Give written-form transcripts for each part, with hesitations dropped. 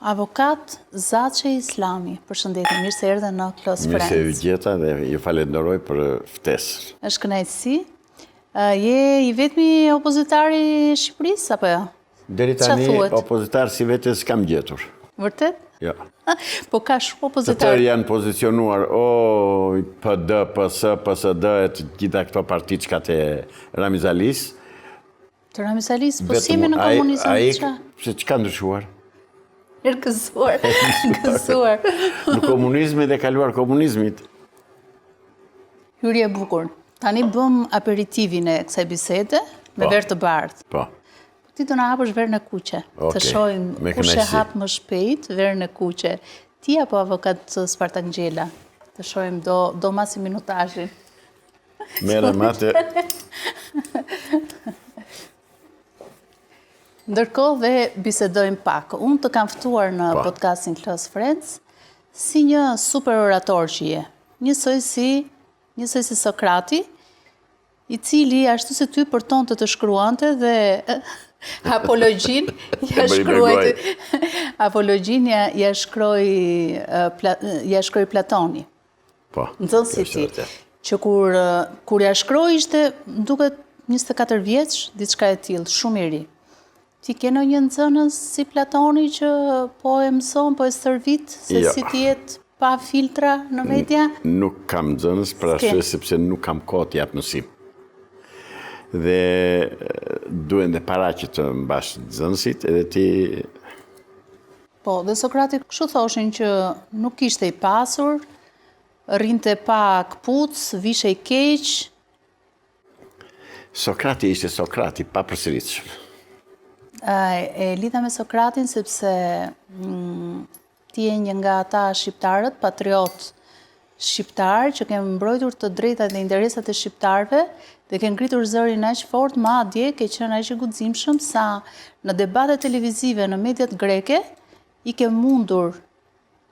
Avokat Zaçe Islami, përshëndetje, mirë se erdhe në Close Friends. Mirë se ju gjeta dhe ju falenderoj për ftesën. Është kënaqësi. Je I vetmi opozitari I Shqipërisë apo jo? Deri tani opozitar si vetes s'kam gjetur. Vërtet? Jo. Po ka shumë Të opozitar. tërë janë pozicionuar PD, PS, PSD, të gjitha këto parti që ka të Ramizalis. Të Ramizalis, po si jemi në komunizëm çka? Se çka ndryshuar? Gëzuar. Në komunizmi dhe kaluar komunizmit. Hyrje e bukur. Tani bëm aperitivin e kësaj bisede me verë të bardhë. Po. Ti do na hapësh verën e kuqe. Të shohim kush e hap më shpejt verën e kuqe. Ti apo avokat Spartak Ngjela? Të shohim do masi minutazhin. Merrem atë. Ndërkohë dhe bisedojmë pak. Unë të kam ftuar në podcastin Close Friends si një super orator që je. Njësoj si Sokrati, I cili ashtu si ty përton të shkruante dhe apologjin ja shkroi Platoni. Po. Nxënës si ti. Që kur ja shkroi ishte duket 24 vjeç, diçka e tillë, shumë I ri. Ti ke një nxënës si Platoni që po e mëson, po e stërvit se si t'jetë pa filtra në media? Nuk kam nxënës për arsye sepse nuk kam kohë të jap mësim. Dhe duhen dhe para që të mbash nxënësit edhe ti. Po, dhe Sokrati kështu thoshin që nuk ishte I pasur, rrinte pa kpuc, vishe I keq. Sokrati ishte Sokrati, pa përsëritshëm. E lidha me Sokratin sepse ti je një nga ata shqiptarët, patriot shqiptar, që ke mbrojtur të drejtat dhe interesat e shqiptarëve dhe ke ngritur zërin aq fort, madje ke qenë aq I guximshëm sa në debatet televizive në mediat greke I ke mundur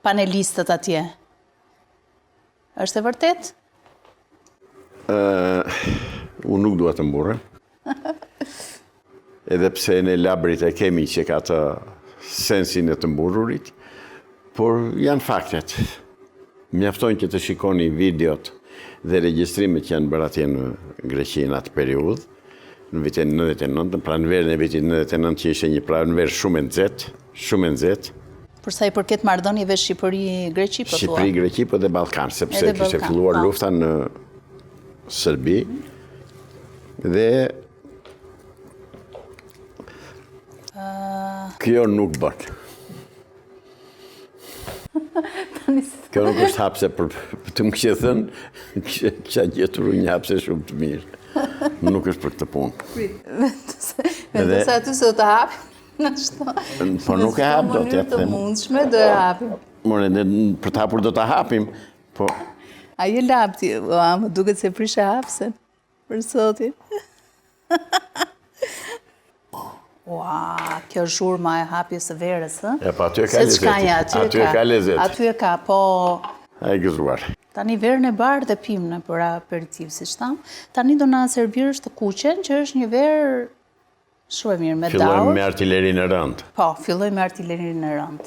panelistët atje. Është e vërtet? Unë nuk dua të mburrem. Edhe pse në labrit e kemi që ka të sensin e të mburrurit, por janë faktet. Mjafton që të shikoni videot dhe regjistrimet që janë bërë atje në Greqi në atë periudhë, në vitin 99, në pranverën e vitit 99 që ishte një pranverë shumë e nxehtë. Për sa I përket marrëdhënieve Shqipëri-Greqi, po thua? Shqipëri-Greqi, po dhe Ballkan, sepse kishte filluar lufta në Serbi dhe kjo nuk bët. Kjo nuk është hapse për të më kështë thënë, kësha gjetur një hapse shumë të mirë. Nuk është për këtë punë. Vendosë aty se do të hapim. Po nuk e hap do të jap them. Në mundshme do e hapim. More, për të hapur do të hapim, po... A je lapti, më duket se prishe hapsen, për sotin. Ua, kjo zhurma e hapjes së verës, ë? E pa, aty e ka lezet. Aty e ka, po... A e gëzuar. Tani verën e bardhë e pim në për aperitiv, si shtam. Tani do na servirësh të kuqen, që është një verë shumë e mirë, me daur. Fillojmë me artillerinë e rëndë. Po, fillojmë me artillerinë e rëndë.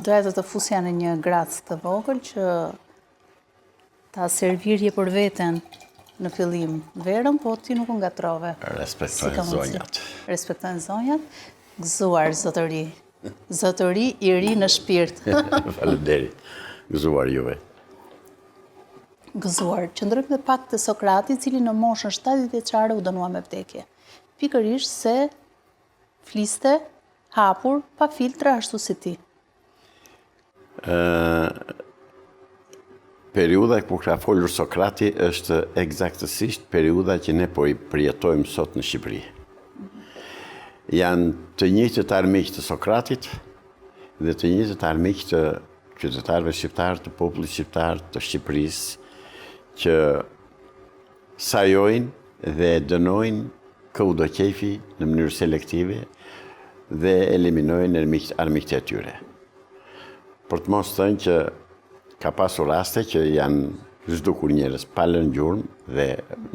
Doja të fusja në një gracë të vogël që ta servirje për veten në fillim verën, po ti nuk ngatrove. Respektojnë zonjat. Respektojnë zonjat. Gëzuar, zotëri. Zotëri I ri në shpirt. Faleminderit. Gëzuar juve. Gëzuar. Qëndrojmë dhe pak të Sokrati, I cili në moshën 70 vjeçare u dënua me vdekje. Pikërisht se fliste hapur, pa filtra ashtu si ti. Periuda kur ka folur Sokrati është eksaktësisht periuda që ne po I përjetojmë sot në Shqipëri. Janë të njëjtët armiq të Sokratit dhe të njëjtët armiq të qytetarëve shqiptar, të popullit shqiptar, të Shqipërisë, që sajojnë dhe dënojnë këudoqefi në mënyrë selektive dhe eliminojnë armiqtë e tyre. Për të mos thënë që ka pasur raste që janë zhdukur njerëz, palën gjurmë dhe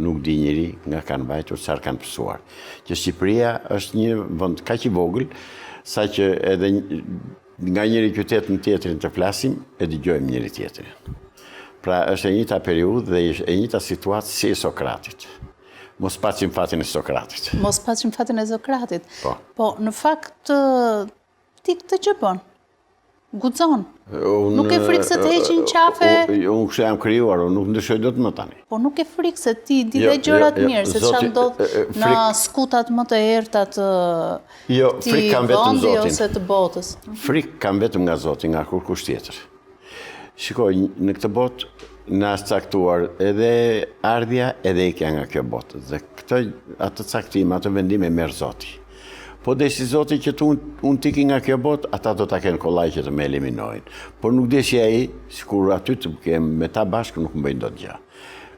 nuk di njëri nga kanë vajtur, çfarë kanë pësuar. Që Shqipëria është një vend kaq i vogël, sa që edhe nga njëri qytet në tjetrin të flasim, e dëgjojmë njëri tjetrin. Pra është e njëjta periudhë dhe është e njëjta situatë si e Sokratit. Mos paçim fatin e Sokratit. Mos paçim fatin e Sokratit. Po, në fakt ti këtë që bën? Guxon. Nuk e frikë se të heqin qafe? Unë kështu jam krijuar, unë nuk ndryshoj dot më tani. Po nuk e frikë se ti di dhe gjërat mirë, se çfarë ndodh në skutat më të errta të frikë kam vetëm vendi Zotin. ose të botës. Frikë kam vetëm nga Zoti, nga kurkush tjetër. Shikoj, në këtë botë na është caktuar edhe ardhja edhe ikja nga kjo botë. Dhe atë caktim, atë vendim e merr Zoti. Po desi Zoti që unë tiki nga kjo botë, ata do ta kenë kollaj që të më eliminojnë. Por nuk desi ai, sikur aty të kem me ta bashkë nuk mbëjnë dot gjë.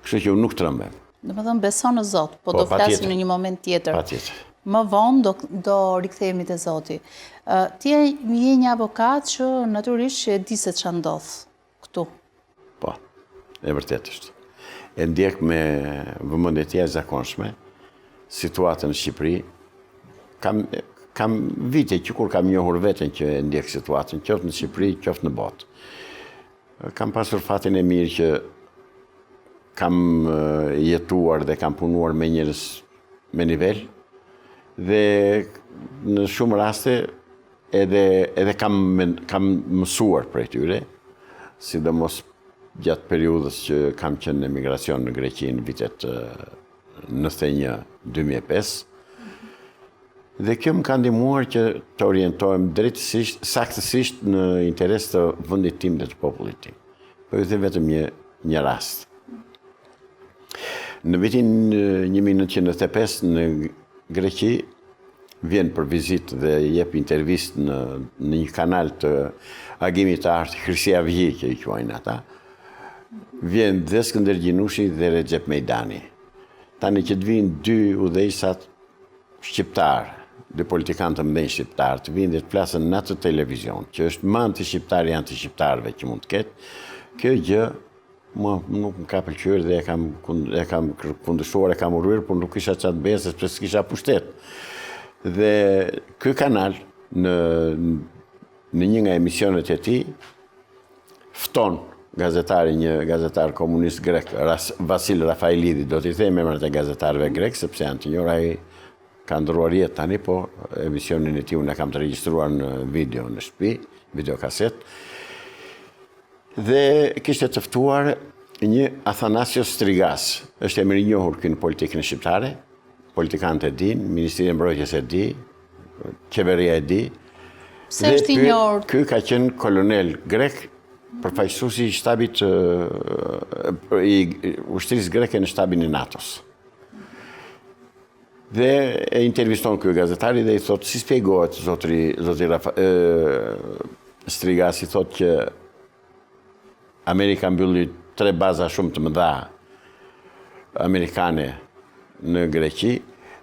Kështu që unë nuk trembem. Domethënë beson në Zot, po do flasim në një moment tjetër. Patjetër. Më vonë do rikthehemi te Zoti. Ti je një avokat që natyrisht që e di se ç'a ndodh këtu. Po, e vërtet është. E ndjek me vëmendje të jashtëzakonshme situatën në Shqipëri. Kam vite që kur kam njohur veten që e ndjek situatën, qoftë në Shqipëri, qoftë në botë. Kam pasur fatin e mirë që kam jetuar dhe kam punuar me njerëz me nivel dhe në shumë raste edhe kam mësuar prej tyre, sidomos gjatë periudhës që kam qenë në emigracion në Greqi në vitet 91-2005. Dhe kjo më ka ndihmuar që të orientohem drejtësisht, saktësisht në interes të vendit tim dhe të popullit tim. Po ju them vetëm një rast. Në vitin 1995 në Greqi vjen për vizitë dhe jep intervistë në një kanal të agimit të artë, Hrysia Vji, që i quajnë ata. Vjen dhe Skënder Gjinushi dhe Recep Mejdani. Tani që të vinë dy udhëheqësat shqiptarë, dy politikanë të mëdhenj shqiptarë, të vinë dhe të flasën në atë televizion, që është më anti-shqiptar i anti-shqiptarëve që mund të ketë, kjo gjë nuk më ka pëlqyer dhe e kam kundërshtuar, e kam urryer, por nuk kisha çfarë të bëja sepse s'kisha pushtet. Dhe ky kanal në një nga emisionet e tij fton një gazetar komunist grek, Vasil Rafaelidi, do t'i them emrat e gazetarëve grek sepse janë të njohur. Ai ka ndruar jetë tani, po emisionin e tij unë e kam të regjistruar në video në shtëpi, videokaset. Dhe kishte të ftuar një Athanasios Strigas. Është emri i njohur këtu në politikën shqiptare. Politikanët e din, Ministria e Mbrojtjes e di, qeveria e di. Pse është i njohur? Ky ka qenë kolonel grek, përfaqësuesi i shtabit i ushtrisë greke në shtabin e NATO-s. Dhe e interviston ky gazetari dhe i thot, si shpjegohet zoti Strigas, i thot që Amerika mbylli 3 baza shumë të mëdha amerikane në Greqi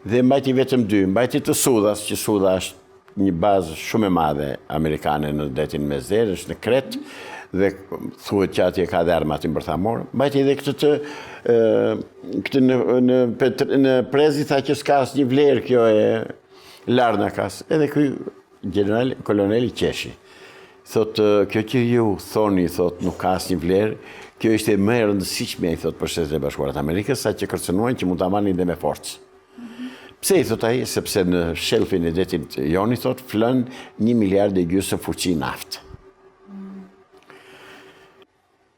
dhe mbajti vetëm 2, mbajti të Sudhas, që Sudha është një bazë shumë e madhe amerikane në detin Mesdher, është në Kret dhe thuhet që atje ka dhe armat imbërthamor. Mbajti edhe këtë në Prezi tha që s'ka asnjë vlerë, kjo e Larnakas. Edhe ky general koloneli qeshi. Thot, kjo që ju thoni, thot, nuk ka asnjë vlerë, kjo ishte më e rëndësishme, i thot, për Shtetet e Bashkuara të Amerikës, sa që kërcënuan që mund ta marrin dhe me forcë. Pse, i thot ai, sepse në shelfin e detit Joni, thot, flën 1,5 miliardë fuqi naftë.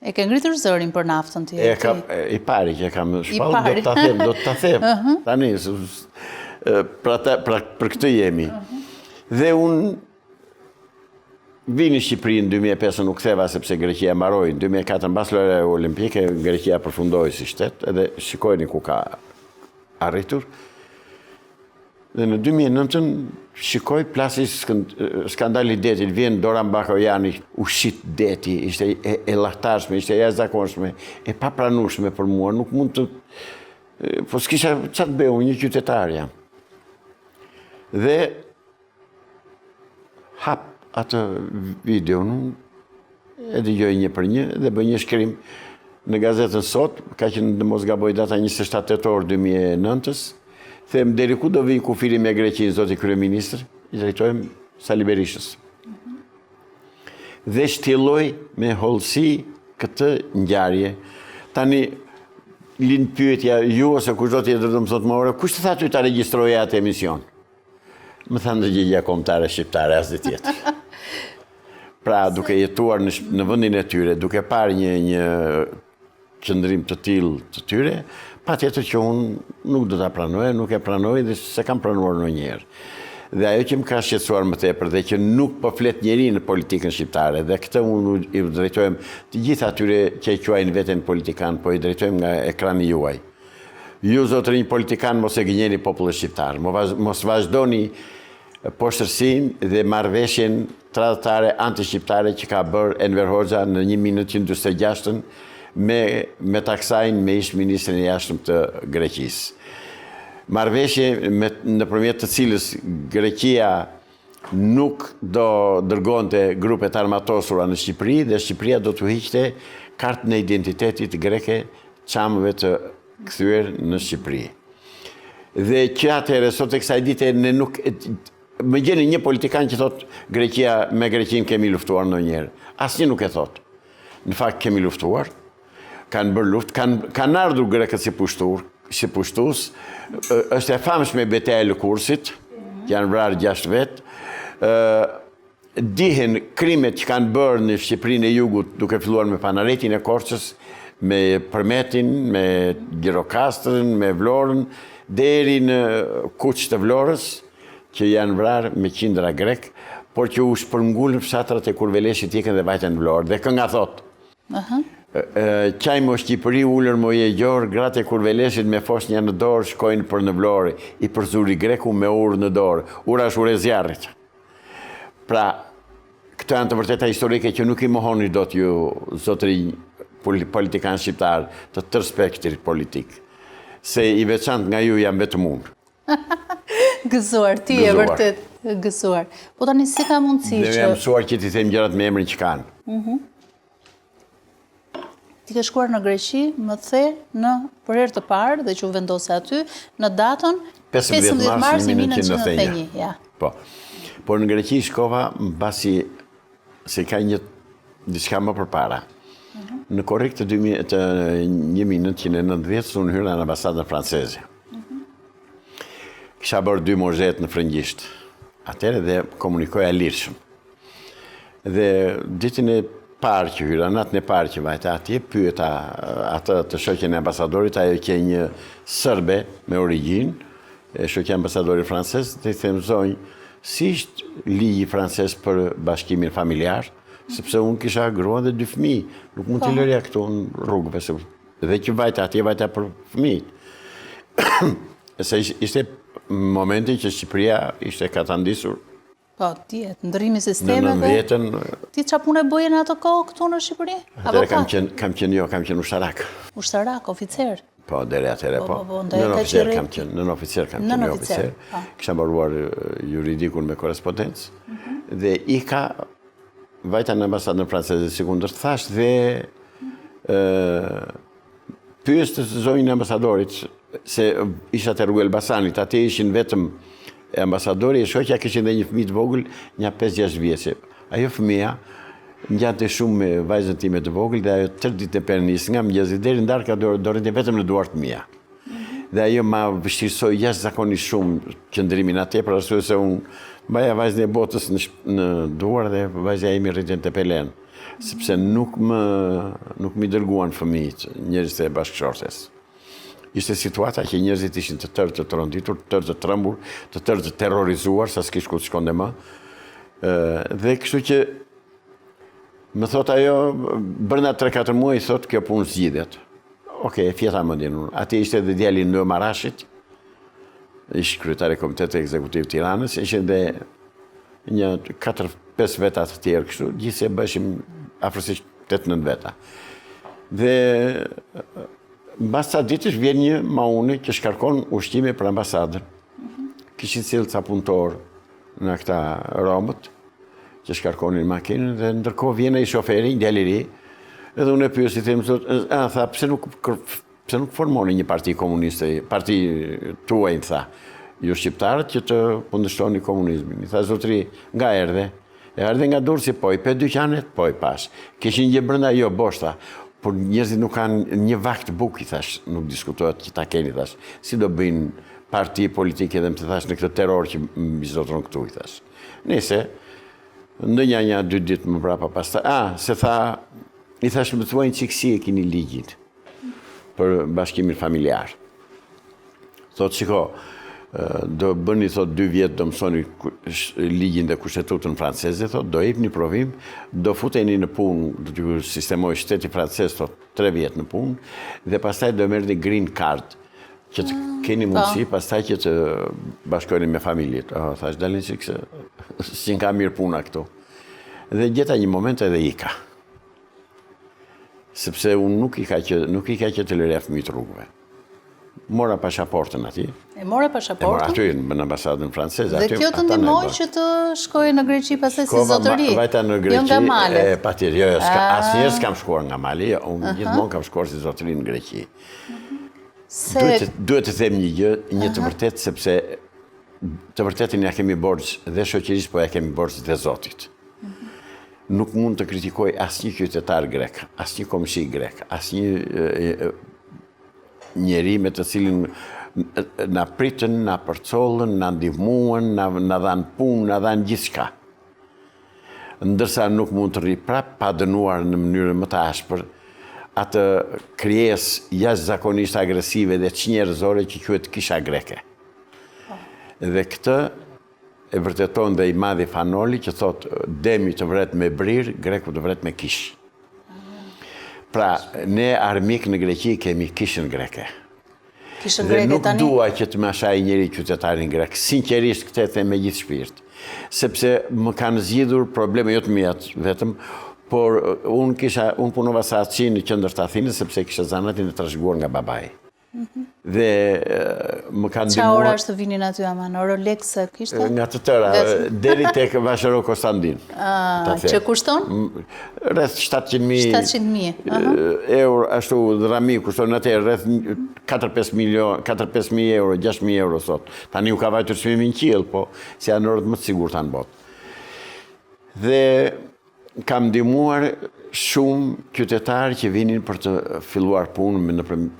E ke ngritur zërin për naftën ti? I pari që kam shpallur, do ta them. Tani, për këtë jemi. Dhe unë vini në Shqipëri në 2005, nuk ktheva sepse Greqia mbaroi. Në 2004 mbas lojrave olimpike, Greqia përfundoi si shtet, edhe shikojeni ku ka arritur. Dhe në 2009 shikoj plasi skandali detit, vjen Doran Bakojani, ushqit deti, ishte e llahtarshme, ishte jashtëzakonshme, e papranueshme për mua, nuk mund të po s'kisha çfarë të bëj, unë një qytetar jam. Dhe hap atë videon, e dëgjoj një për një dhe bëj një shkrim në gazetën sot, ka qenë në mos gaboj data 27 tetor 2009-ës, them deri ku do vinë kufiri me Greqinë, zoti kryeministër, i drejtojmë Sali Berishës. Dhe shtilloj me hollësi këtë ngjarje. Tani lind pyetja ju ose kushdo tjetër do më thotë më ore, kush të tha ty ta regjistrojë atë emision? Më thanë dhe gjegja kombëtare shqiptare asnjë tjetër. Pra, duke jetuar në vendin e tyre, duke parë një qëndrim të tillë të tyre, patjetër që unë nuk do ta pranoj, nuk e pranoj dhe se kam pranuar ndonjëherë. Dhe ajo që më ka shqetësuar më tepër dhe që nuk po flet njeri në politikën shqiptare, dhe këtë unë i drejtojmë të gjithë atyre që e quajnë veten politikan, po i drejtojmë nga ekrani juaj. Ju zotërinj politikan mos e gënjeni popullin shqiptar, mos vazhdoni poshtërsinë dhe marrëveshjen tradhtare anti-shqiptare që ka bërë Enver Hoxha në 1946 me taksajnë me ish ministrin e jashtëm të Greqisë. Marrëveshje nëpërmjet të cilës Greqia nuk do dërgonte grupet armatosura në Shqipëri dhe Shqipëria do të hiqte kartën e identitetit greke çamëve të kthyer në Shqipëri. Dhe që atëherë sot e kësaj dite ne nuk më gjeni një politikan që thot Greqia me Greqinë kemi luftuar ndonjëherë. Asnjë nuk e thot. Në fakt kemi luftuar, kanë bërë luftë, kanë ardhur grekët si pushtues, është e famshme betejë e Lëkursit, që janë vrarë 6 vetë, dihen krimet që kanë bërë në Shqipërinë e Jugut, duke filluar me Panaretin e Korçës, me Përmetin, me Gjirokastrën, me Vlorën, deri në Kuç të Vlorës, që janë vrarë me qindra grek, por që u shpërngullën fshatrat e Kurveleshit ikën dhe vajten në Vlorë. Dhe kënga thot, qaj mo Shqipëri ullër mo je gjorë, gratë e Kurveleshit me foshnja në dorë shkojnë për në Vlorë, i përzuri greku me urë në dorë, ura shure zjarrit. Pra, këto janë të vërteta historike që nuk i mohoni do t'ju zotëri politikan shqiptar të tërë spektrit politik, se i veçant nga ju jam vetëm unë. Gëzuar, ti e vërtet gëzuar. Po tani si ka mundësi që... Dhe jam mësuar që ti them gjërat me emrin që kanë. Ti ke shkuar në Greqi, më the, për herë të parë dhe që u vendose aty, në datën 15 mars 1991. Ja. Po. Por në Greqi shkova mbasi se ka diçka më përpara. Në korrik të 1990 unë hyra në ambasadën franceze. Kisha bërë 2 mozhet në frëngjisht. Atëherë dhe komunikoja lirshëm. Dhe ditën e parë që hyra, natën e parë që vajta atje, pyeta atë të shoqen e ambasadorit, ajo që një sërbe me origjinë, shoqja e ambasadorit francez, dhe i them zonjë, si ishte ligji francez për bashkimin familjar, sepse unë kisha grua dhe 2 fëmijë, nuk mund t'i lërja këtu në rrugëve, dhe që vajta atje vajta për fëmijët. Se ishte momenti që Shqipëria ishte katandisur. Po, tjetë, ndërrimi sisteme dhe... Në 90-ën... Ti qa punë e bëje në ato kohë këtu në Shqipëri? Atëre kam qenë ushtarak. Ushtarak, oficer? Po, deri atëre, po. Nën oficer kam qenë oficer. Kisha mbaruar juridikun me korespondencë. Dhe ika vajta në ambasadën franceze, si kundër të thash, dhe pyes të zonjën e ambasadorit, se isha të Rrugë Elbasanit, atë ishin vetëm ambasadori e shoqja, kishin dhe një fëmijë të vogël, një 5-6 vjeçë. Ajo fëmija ngjante shumë me vajzën time të vogël dhe ajo tërë ditën e perëndis nga mëngjesi deri në darkë dorën vetëm në duart mia. Dhe ajo ma vështirësoi jashtëzakonisht shumë qëndrimin atje, për arsye se unë mbaja vajzën e botës në duar dhe vajza ime rritën te pelen, sepse nuk mi dërguan fëmijët, njerëzit e bashkëshortes. Ishte situata që njerëzit ishin të tërë të tronditur, të tërë të trembur, të tërë të terrorizuar, sa s'kish ku të shkonde më. Dhe kështu që më thot ajo, brenda 3-4 muaj, thot kjo punë zgjidhet. Okej, fjeta mendjen unë. Ati ishte dhe djali në Marashit, ishte kryetari i Komitetit Ekzekutiv Tiranës, ishte dhe një 4-5 veta të tjerë kështu, gjithse bëshim afërsisht 8-9 veta. Dhe mbas sa ditësh vjen një mauni që shkarkon ushqime për ambasadën. Kishin cilë ca punëtor në këta romët, që shkarkonin makinën, dhe ndërkohë vjen ai shoferi, një djalë i ri, Edhe unë e pyesi them tha, pse nuk formoni një parti komuniste, parti tuaj, tha, ju shqiptarët që të kundërshtoni komunizmin. I tha, zotëri, nga erdhe? E erdhe nga Durrësi, po i pe dyqanet, po i pas. Kishin gjë brenda, jo, boshta. Por njerëzit nuk kanë një vakt buk, i thash, nuk diskutohet që ta keni, thash. Si do bëjnë parti politike dhe më të thash në këtë terror që më zotron këtu, i thash. Nese, ndonjë një 2 ditë më brapa pastaj, se tha, i thash më thuajnë çik si e keni ligjin për bashkimin familjar. Thot, shiko, do bëni, thot, 2 vjetë do mësoni ligjin dhe kushtetutën franceze, thot, do jepni provim, do futeni në punë, do t'ju sistemoj shteti francez, thot, 3 vjetë në punë, dhe pastaj do merrni green card, që të keni mundësi, pastaj që të bashkojni me familjet. Thash, dalin që si nga mirë puna këtu. Dhe gjeta një moment edhe ika. Sepse unë nuk i ka që të lëre fëmijët rrugëve. Mora pashaportën aty. E mora pashaportën? Mora aty në ambasadën franceze. Dhe kjo të ndihmoi që të shkojë në Greqi pastaj si zotëri. Vajta në Greqi. Jo nga Mali. Patjetër, jo, asnjëherë s'kam shkuar nga Mali, unë gjithmonë kam shkuar si zotëri në Greqi. Duhet të them një gjë, një të vërtetë, sepse të vërtetën ja kemi borxh dhe shoqërisë, po ja kemi borxh dhe Zotit. Nuk mund të kritikoj asnjë qytetar grek, asnjë komshi grek, asnjë njeri me të cilin na pritën, na përcollën, na ndihmuan, na dhanë punë, na dhanë gjithçka. Ndërsa nuk mund të rri prap pa dënuar në mënyrë më të ashpër atë krijesë jashtëzakonisht agresive dhe çnjerëzore që quhet kisha greke. Dhe këtë e vërteton dhe i madhi Fanoli që thot demi të vret me brir, greku të vret me kish. Pra, ne armik në Greqi kemi kishën greke. Kishën greke nuk tani? dua që të më ashaj njëri qytetarin grek. Sinqerisht këtë e them me gjithë shpirt. Sepse më kanë zgjidhur probleme jo të mia vetëm, por unë punova sa aci në qendër të Athinës sepse kisha zanatin e trashëguar nga babai. Dhe më kanë Qa ora është të vinin aty ama? Në Rolex kishte? Nga të tëra, deri tek Vasharo Konstantin. Që kushton? Rreth 700.000 euro, ashtu drami kushton atëherë rreth 4-5.000 euro, 6.000 euro sot. Tani u ka vajtur çmimi në qiell, po si janë orët më të sigurta në botë. Dhe kam ndihmuar shumë qytetarë që vinin për të filluar punë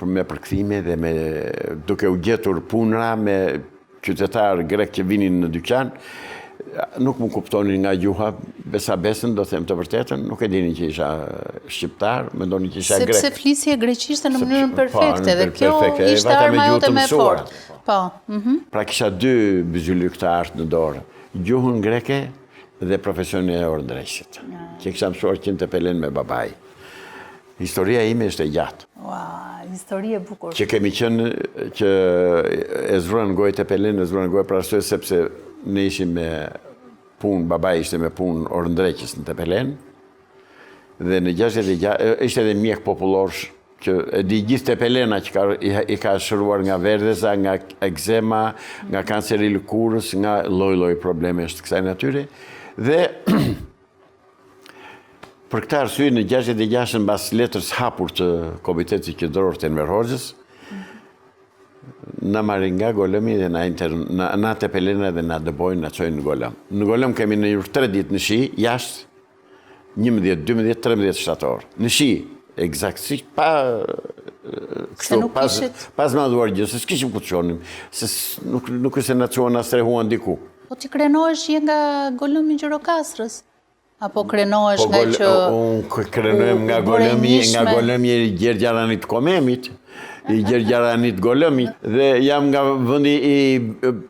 me përkthime dhe duke u gjetur punëra me qytetarë grek që vinin në dyqan, nuk më kuptonin nga gjuha, besën, do them të vërtetën, nuk e dinin që isha shqiptar, mendonin që isha grek. Sepse flisje greqishte në mënyrën perfekte, dhe kjo ishte arma jote më e fortë. Po. Pra kisha 2 byzylyktar në dorë, gjuhën greke dhe profesionin e orëndrejshit, që kisha mësuar qenë të pelen me babai. Historia ime është e gjatë. Historie bukur. Që kemi qenë që e zvrën gojë të pelen, e zvrën gojë për arsye sepse ne ishim me punë, babai ishte me punë orëndrejqës në të pelen, dhe në 66 ishte edhe mjek popullor që e di gjithë të pelena që i ka shëruar nga verdeza, nga ekzema, nga kanceri lëkurës, nga lloj probleme është kësaj natyre. Dhe për këtë arsye në 66 mbas letrës hapur të Komitetit Qendror të Enver Hoxhës, na marrin nga Golëmi dhe na te pelena dhe na dëbojnë, na çojnë në Golëm. Në Golëm kemi në 3 ditë në shi, jashtë 11, 12, 13 shtator. Në shi, eksaktësisht pa pas madhuar gjë, se s'kishim ku të qonim, se nuk është se na çuan as trehuan diku. Po ti krenohesh je nga Golëmi Gjirokastrës? Apo krenohesh nga që... Unë krenohem nga Golëmi i Gjergjaranit Komemit, i Gjergjaranit Golëmit, dhe jam nga vendi i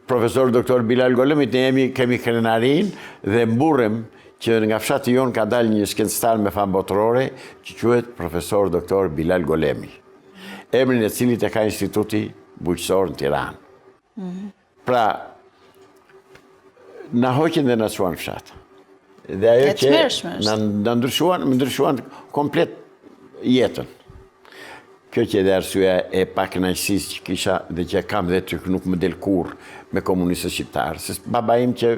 profesor doktor Bilal Golëmit, ne kemi krenarin dhe mburrem që nga fshati jonë ka dalë një shkencëtar me famë botërore që quhet profesor doktor Bilal Golëmi, emrin e cilit e ka Instituti Bujqësor në Tiranë. Pra, na hoqin dhe na çuan fshat. Dhe ajo që na ndryshuan komplet jetën. Kjo që edhe arsyeja e pakënaqësisë që kisha dhe që kam dhe që nuk më del kurrë me komunistët shqiptarë. Se baba im që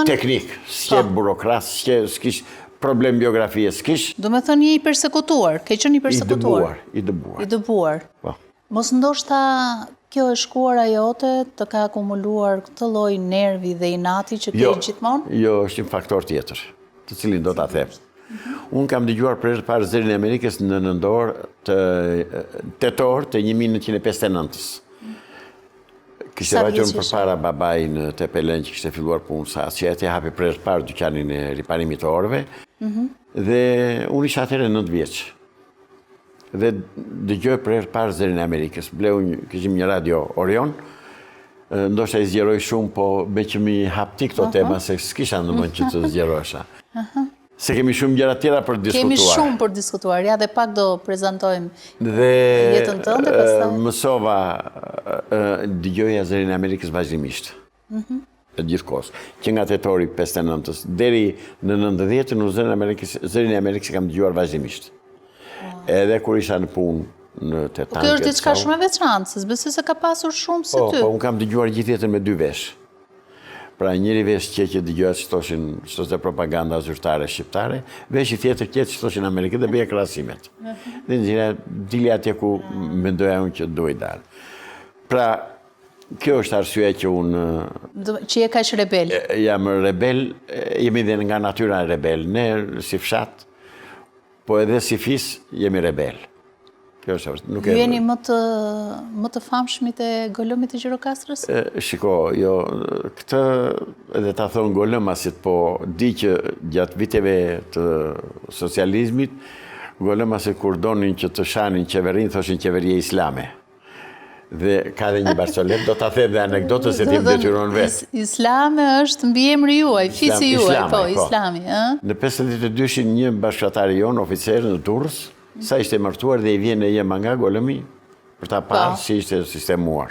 teknik, s'ke burokrat, s'kish problem biografie s'kish. Do me thënë je i persekutuar, ke qenë i persekutuar. I dëbuar. I dëbuar. Po. Mos ndoshta kjo e shkuara jote të ka akumuluar këtë lloj nervi dhe inati që ke gjithmonë? Jo, është një faktor tjetër, të cilin do ta them. Unë kam dëgjuar për herë të parë Zërin e Amerikës në nëndor të tetor të 1959-s. Kishte vajtur përpara babai në Tepelen që kishte filluar punë sa që aty hapi për herë të parë dyqanin e riparimit të orëve. Dhe unë isha atëherë 9 vjeç. Dhe dëgjoj për herë të parë Zërin e Amerikës. Kishim një radio Orion. Ndoshta i zgjeroj shumë, po me që mi hapti këto tema se s'kisha ndonjë që të zgjerosha. Se kemi shumë gjëra tjera për të diskutuar. Kemi shumë për të diskutuar, ja, dhe pak do prezantojmë jetën tënde, Dhe pastaj mësova, dëgjoja Zërin e Amerikës vazhdimisht. Gjithkohës. Që nga tetori 59-s deri në 90-ën, Zërin e Amerikës kam dëgjuar vazhdimisht. Edhe kur isha në punë në Tetan. Kjo është diçka shumë e veçantë, se besoj se ka pasur shumë si ty. Po, unë kam dëgjuar gjithë jetën me 2 vesh. Pra njëri vesh që dëgjohet që thoshin çdo propaganda zyrtare shqiptare, veshi tjetër që thoshin Amerikë dhe bëja krahasimet. Dhe dili atje ku mendoja unë që duhet dal. Pra, kjo është arsyeja që unë që je kaq rebel. Jam rebel, jemi dhe nga natyra rebel. Ne si fshat, po edhe si fis jemi rebel. Kjo është vërtet. Ju jeni më të famshmit e Golëmit të Gjirokastrës? Shiko, jo, këtë edhe ta thonë Golëmasit, po di që gjatë viteve të socializmit, Golëmasit kur donin që të shanin qeverin, thoshin qeverie islame. Dhe ka dhe një barcolet, do ta them dhe anekdotës se ti më detyron vetë. Islame është mbi emri juaj, fisi juaj, po, islami. Në 52-shin një bashkëtarë jon, oficer në Durrës, sa ishte martuar dhe i vjen e jema nga Golëmi për ta parë si ishte sistemuar.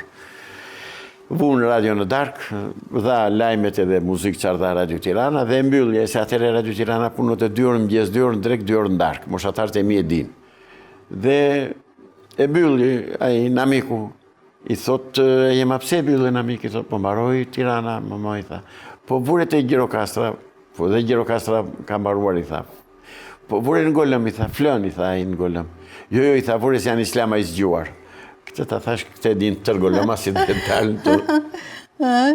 Vu në radio në darkë, dha lajmet edhe muzikë çfarë dha Radio Tirana dhe mbyllje se atëherë Radio Tirana punonte 2 orë mëngjes, 2 orë në drek, 2 orë në darkë. Moshatarët e mi e din. Dhe e mbylli ai namiku i thot jema pse e mbyllën namik, i thot po mbaroi Tirana, mama i tha. Po vuret e Gjirokastra, po dhe Gjirokastra ka mbaruar i tha. Po vure në Golëm, i tha, flën, i tha i në Golëm. Jo, i tha, vure se janë islama i zgjuar. Këtë ta thash, këtë e din tërë Golëma si të talën të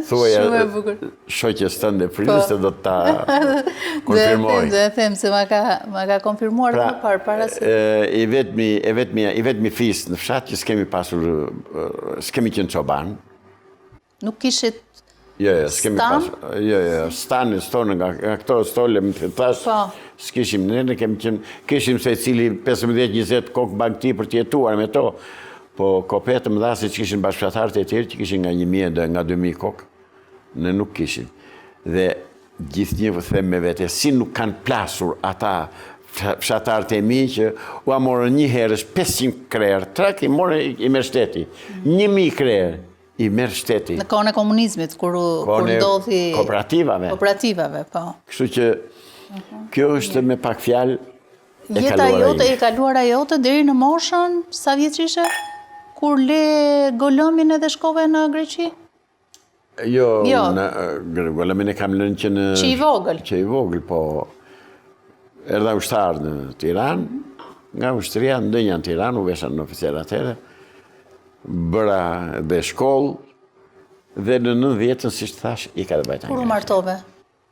thuaja shoqes tënde frizës të do të ta konfirmoj. Dhe them se ma ka konfirmuar më parë para se... I vetmi fis në fshat që s'kemi pasur, s'kemi qenë çoban. Nuk kishit Jo, s'kemi pasur. Jo, stanë stonë nga këto stole më të thash, s'kishim ne kishim se cili 15-20 kokë bagti për të jetuar me to. Po kopetë më dha se që kishin bashkëfshatarët e tjerë që kishin nga 1000 dhe nga 2000 kokë. Ne nuk kishin. Dhe gjithnjë them me vete, si nuk kanë plasur ata fshatarët e mi që u morën një herësh 500 krerë, trak i morën i merr shteti. 1000 krerë i merr shteti. Në kohën e komunizmit, kur ndodhi... Kooperativave. Kooperativave, po. Kështu që kjo është me pak fjalë e kaluara jote deri në moshën, sa vjeç ishe? Kur le Golëmin edhe shkove në Greqi? Jo, në Golëmin e kam lënë që në... Që i vogël? Që i vogël, po... Erdha ushtar në Tiranë, nga ushtria ndënja në Tiranë, u vesha në oficer atëherë, bëra dhe shkollë, dhe në 90-ën, si që thash, i ka dhe bajta Kur u martove?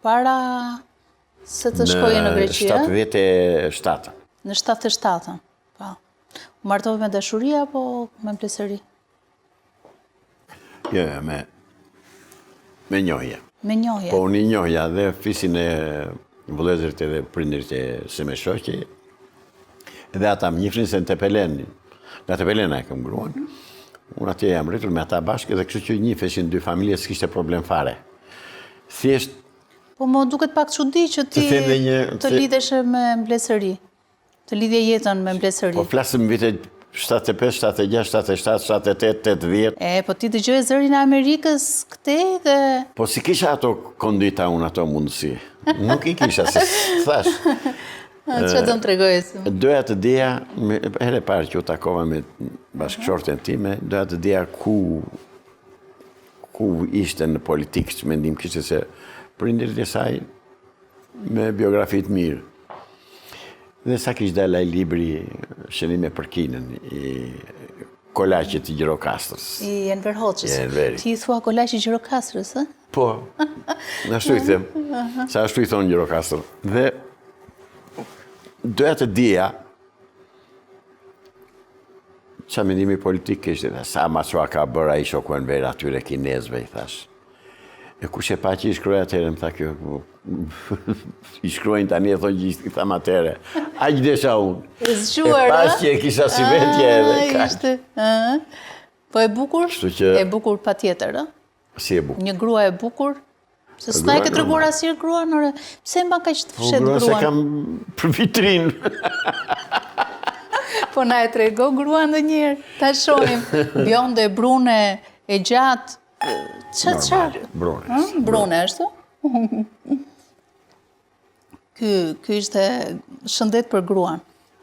Para se të shkoje në Greqi, Në 77. Në 77-ën, po. U martove me dashuri apo me plesëri? Jo, me njohje. Me njohje? Po, unë i njohja dhe fisin e vëllezërit edhe prindërit e së me shoqi, dhe ata më njifrin se në Tepelen, nga Tepelena e këm gruan, unë atje jam rritur me ata bashkë dhe kështu që njifeshin 2 familje s'kishte problem fare. Thjesht... Po më duket pak çudi që ti të lidheshe me mblesëri, të lidhje jetën me mblesëri. Po flasëm vite 75, 76, 77, 78, 80. Po ti dëgjoje Zërin e Amerikës këtej dhe... Po si kisha ato kondita unë ato mundësi. Nuk i kisha, si thash. Që do më tregoje se? Doja të dija, herë parë që u takova me bashkëshorten time, doja të dija ku ishte në politikë, që mendim kishte se prindërit e saj me biografit mirë. Dhe sa kishte dalë ai libri Shënime për kinën, i Kolaqit i Gjirokastrës. I Enver Hoxhës. I Enveri. Ti i thua Kolaqi i Gjirokastrës, ë? Po, ashtu i them. Sa ashtu i thonë Gjirokastër. Dhe doja të dija qa mendimi politik kishte, sa ma çua ka bërë ai shoku Enver atyre kinezëve, i thash. E kush e pa që i shkruaj atëherë, më tha kjo, i shkruajnë tani e thonë gjithë, i tham atëherë, aq desha unë. E zgjuar, E pas që e kisha si vetje edhe kaq. Ishte, po e bukur? Kështu që- E bukur patjetër, ë? Si e bukur. Një grua e bukur? Se s'na e ke treguar asnjë grua, nore. Pse mban kaq të fshet Grua se gruan? kam për vitrinë. Po na e trego grua ndonjëherë. Ta shohim. Bjonde, brune, e gjatë. Çfarë? Brune. Brune ashtu? Ky ishte shëndet për gruan.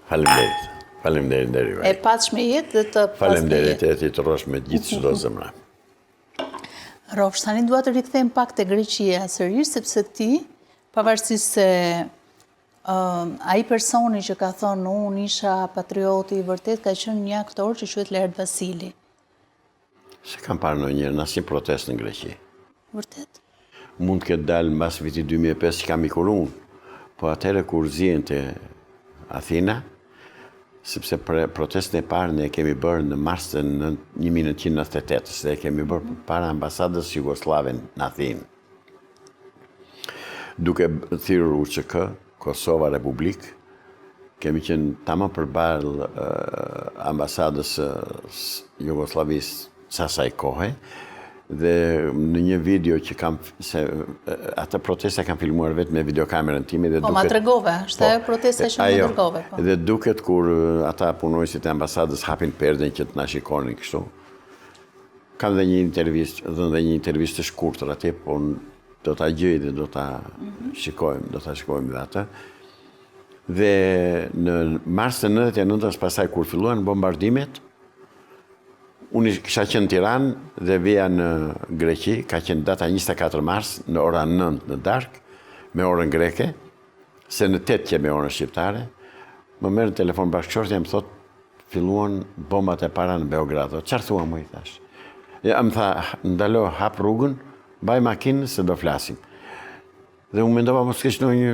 Faleminderit. Faleminderit deri E patshme jetë dhe të pasme Faleminderit jetë. e ti të rosh me gjithë çdo zemra. Rofsh, tani dua të rikthejmë pak te Greqia sërish, sepse ti, pavarësisht se ai personi që ka thonë unë isha patrioti i vërtet, ka qenë një aktor që quhet Lert Vasili. Se kam parë ndonjëherë në asnjë protestë në Greqi. Vërtet? Mund të ketë dalë mbas vitit 2005 që kam ikur unë, po atëherë kur zihen te Athina, sepse protestën e parë ne e kemi bërë në mars të 1998, se e kemi bërë para ambasadës jugoslave në Athinë. Duke thirrur UÇK, Kosova Republik, kemi qenë tamam përballë ambasadës Jugosllavisë sa asaj kohe, dhe në një video që kam, se atë protesta kam filmuar vetë me videokamerën time dhe Po, ma tregove, është ajo protesta që më tregove. Po. Dhe duket kur ata punojësit e ambasadës hapin perden që të na shikonin kështu. Kam dhe një intervistë të shkurtër atje, po do ta gjej dhe do ta shikojmë dhe atë. Dhe në mars të 99-s pasaj kur filluan bombardimet, unë kisha qenë në Tiranë dhe vija në Greqi, ka qenë data 24 mars në ora 9 në darkë, me orën greke, se në 8 kemi orën shqiptare, më merr në telefon bashkëshortja më thot, filluan bombat e para në Beograd. Çfarë thua më, i thash? Ja, më tha, ndalo, hap rrugën, baj makinën se do flasim. Dhe unë mendova mos kesh ndonjë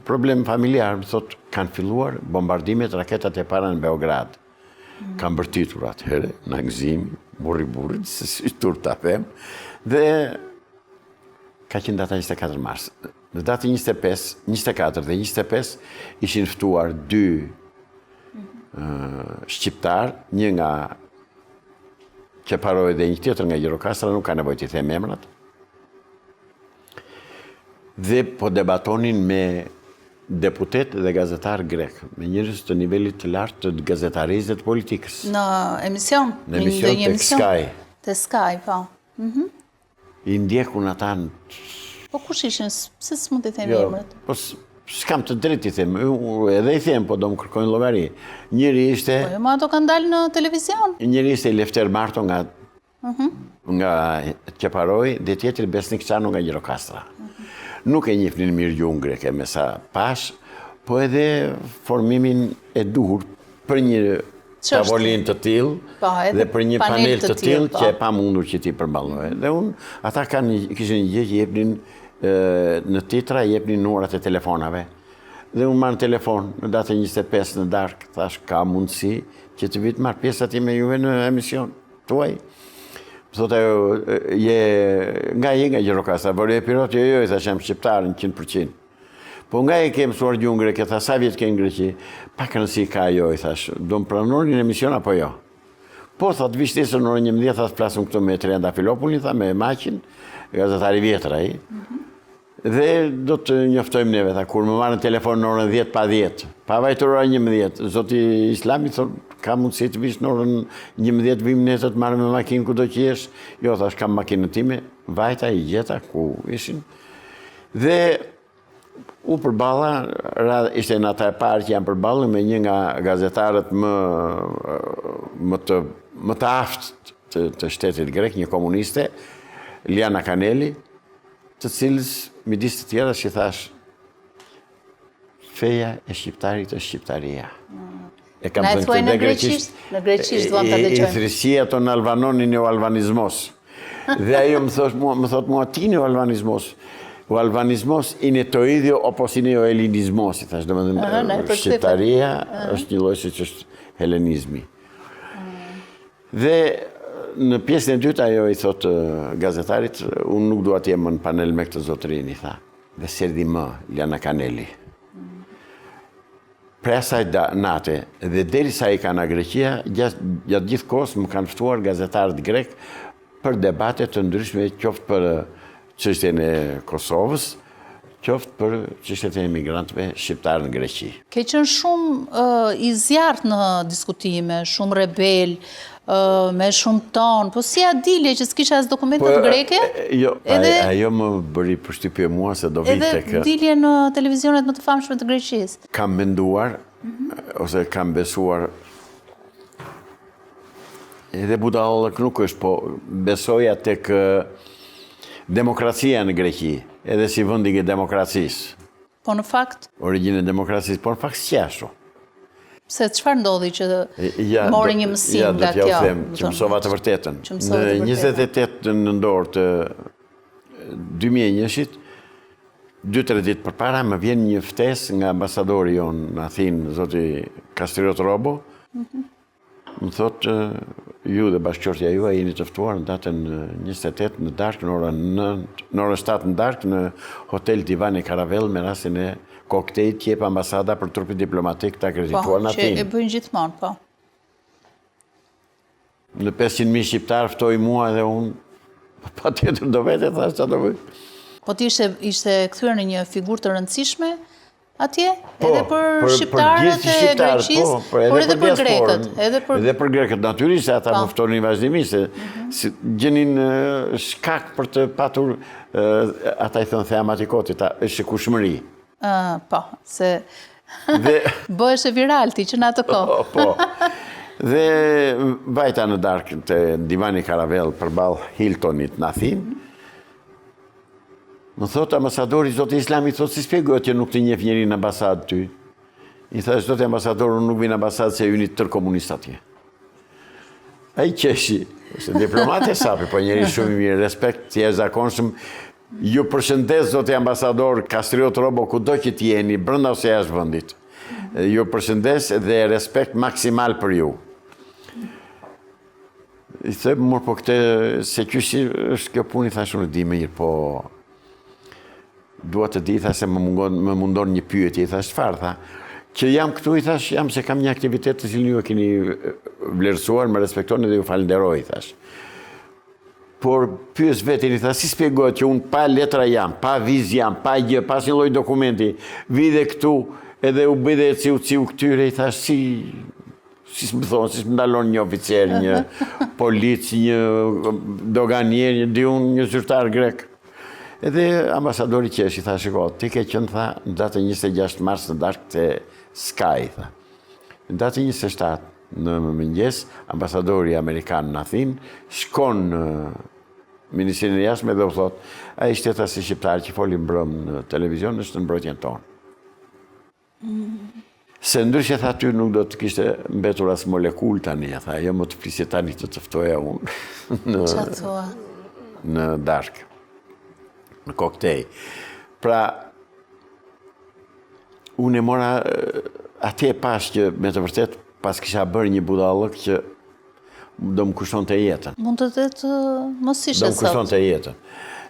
problem familjar, më thot, kanë filluar bombardimet, raketat e para në Beograd. Kam bërtitur atëherë, në gëzimi, burrit, se si tur ta them, dhe ka qenë data 24 mars. Në datë 24 dhe 25 ishin ftuar 2 shqiptar, një nga Qeparoi dhe një tjetër nga Gjirokastra, nuk ka nevojë të them emrat. Dhe po debatonin me deputet dhe gazetar grek, me njerëz të nivelit të lartë të gazetarisë dhe të politikës. Në emision? Në emision tek Sky. Te Sky, po. I ndjekun ata në... Po kush ishin? Pse s'mund t'i themi emrat? Po s'kam të drejtë i them, edhe i them, po do më kërkojnë llogari. Njëri ishte... Po jo, ma ato kanë dalë në televizion. Njëri ishte Lefter Marto nga Qeparoi, dhe tjetri Besnik Çano nga Gjirokastra. Nuk e njihnin mirë gjuhën greke me sa pash, po edhe formimin e duhur për një tavolin të tillë dhe për një panel të tillë që e pa mundur që ti përballoje. Dhe ata kishin një gjë që jepnin në titra, jepnin numrat e telefonave. Dhe unë marrë telefon në datën 25 në darkë, thash ka mundësi që të vitë marrë pjesë ati me juve në emision tuaj. Thot ajo, nga Gjirokastra, por e pirot, jo, i thash jam shqiptar në 100%. Po nga e ke mësuar gjuhën greke, tha sa vjetë ke në Greqi, pak rëndësi ka jo, i thash, do më pranoni në emision apo jo? Po, thot, vishtesën në orën 11, thot, flasëm këtu me Trianda Filopullin, tha, me Maqin, gazetari vjetër ai, dhe do të njoftojmë neve, tha, kur më marrën telefon në orën 10 pa 10, pa vajtur orën 11, zoti Islami, thot, ka mundësi të vish në orën 11 vim ne të marrë me makinë ku do që jesh, jo, thash, kam makinën time, vajta i gjeta ku ishin, dhe u përballa, ishte në ata e parë që janë përballë me një nga gazetarët më të aftë të shtetit grek, një komuniste, Liana Kaneli, të cilës midis të tjera që thash, feja e shqiptarit është shqiptaria. Na e thuaj në greqisht? Në greqisht duam ta dëgjojmë. I thërësia ton albanonin e o albanizmos. Dhe ajo më thot mua, ti në o albanizmos. O albanizmos in e to idhjo opos in e o elinizmos. I thash, shqiptaria është një lloj si që është helenizmi. Dhe në pjesën e dytë ajo i thot gazetarit, unë nuk dua të jem në panel me këtë zotërin, i tha. Dhe serdi më, Liana Kaneli. Pre asaj nate, dhe deri sa i ka në Greqia, gjatë gjithë kohës më kanë ftuar gazetarët grek për debate të ndryshme, qoftë për çështjen e Kosovës, qoftë për çështjet e emigrantëve shqiptarë në Greqi. Ke qenë shumë i zjarrt në diskutime, shumë rebel, me shumë ton, po si a dilje që s'kisha as dokumentet greke? Jo, ajo më bëri përshtypje mua se do vinte edhe dilje në televizionet më të famshme të Greqisë. Kam menduar, ose kam besuar, edhe budallëk nuk është, po besoja tek demokracia në Greqi, edhe si vendi i demokracisë. Po në fakt? Origjinë e demokracisë, por në fakt s'qashtu. Se çfarë ndodhi që mori një mësim nga kjo? Që mësova të vërtetën. Në 28 nëntor të 2001-shit, 2-3 ditë përpara, më vjen një ftesë nga ambasadori jonë në Athinë, zoti Kastriot Robo. Më thotë, ju dhe bashkëqortja juaj jeni të ftuar në datën 28 në darkë, në orën 7 në darkë, në Hotel Divani Karavel me rastin e koktejl që jep ambasada për trupin diplomatik të akredituar në Athinë. Po, që e bëjnë gjithmonë, po. Në 500.000 shqiptarë ftoi mua dhe unë patjetër do vete, thash çfarë do bëj. Po ti ishte kthyer në një figurë të rëndësishme atje, edhe për shqiptarët e Greqisë, por edhe për grekët. Edhe për grekët, natyrisht, ata më ftonin vazhdimisht, gjenin shkak për të patur, ata i thënë theamatikotit, shikueshmëri. Po, se bëhesh e viral ti që në atë kohë. Po, dhe vajta në darkë të Divani Karavel përballë Hiltonit në Athinë. Më thotë ambasadori, zoti Islami, thotë si shpjegohet që nuk të njeh njeri në ambasadë ty. I thash, zoti ambasador, unë nuk vi në ambasadë se ju një tërë komunist atje. Ai qeshi, se diplomate sapi, po njeri shumë i mirë, respekt, si e zakonshëm. Ju përshëndes, zoti ambasador Kastriot Robo, kudo që t'jeni, brenda ose jashtë vendit. Ju përshëndes dhe respekt maksimal për ju. I them, mor, po këtë, se qysh është kjo punë, i thash, unë di më mirë, po dua të di, thash, se më mundon një pyetje, i thash, çfarë, tha, që jam këtu, i thash, jam se kam një aktivitet të cilin ju e keni vlerësuar, më respektoni dhe ju falenderoj, i thash. Por pyes vetin, i tha, si shpjegohet që unë pa letra jam, pa vizë jam, pa gjë, pas një lloj dokumenti, vide këtu edhe u bëj dhe ciu këtyre, i tha, si më thonë, si më ndalon një oficer, një polic, një doganier, një zyrtar grek. Edhe ambasadori qesh, i tha, shiko, ti ke qenë, tha, në datën 26 mars në darkë të Sky, tha. Në datën 27 në mëngjes, ambasadori Amerikan në Athinë, shkon në Ministrinë e Jashtme dhe u thot, ai shtetas i shqiptar që foli mbrëm në televizion është në mbrojtjen tonë. Se ndryshe, tha, ty nuk do të kishte mbetur as molekull tani, tha, jo më të flisje tani të ftoja unë në darkë, në koktej. Pra, unë e mora atje pas që me të vërtet pas kisha bërë një budallëk që do më kushton të jetën. Mund të të mos ishe sot. Do më kushton të jetën.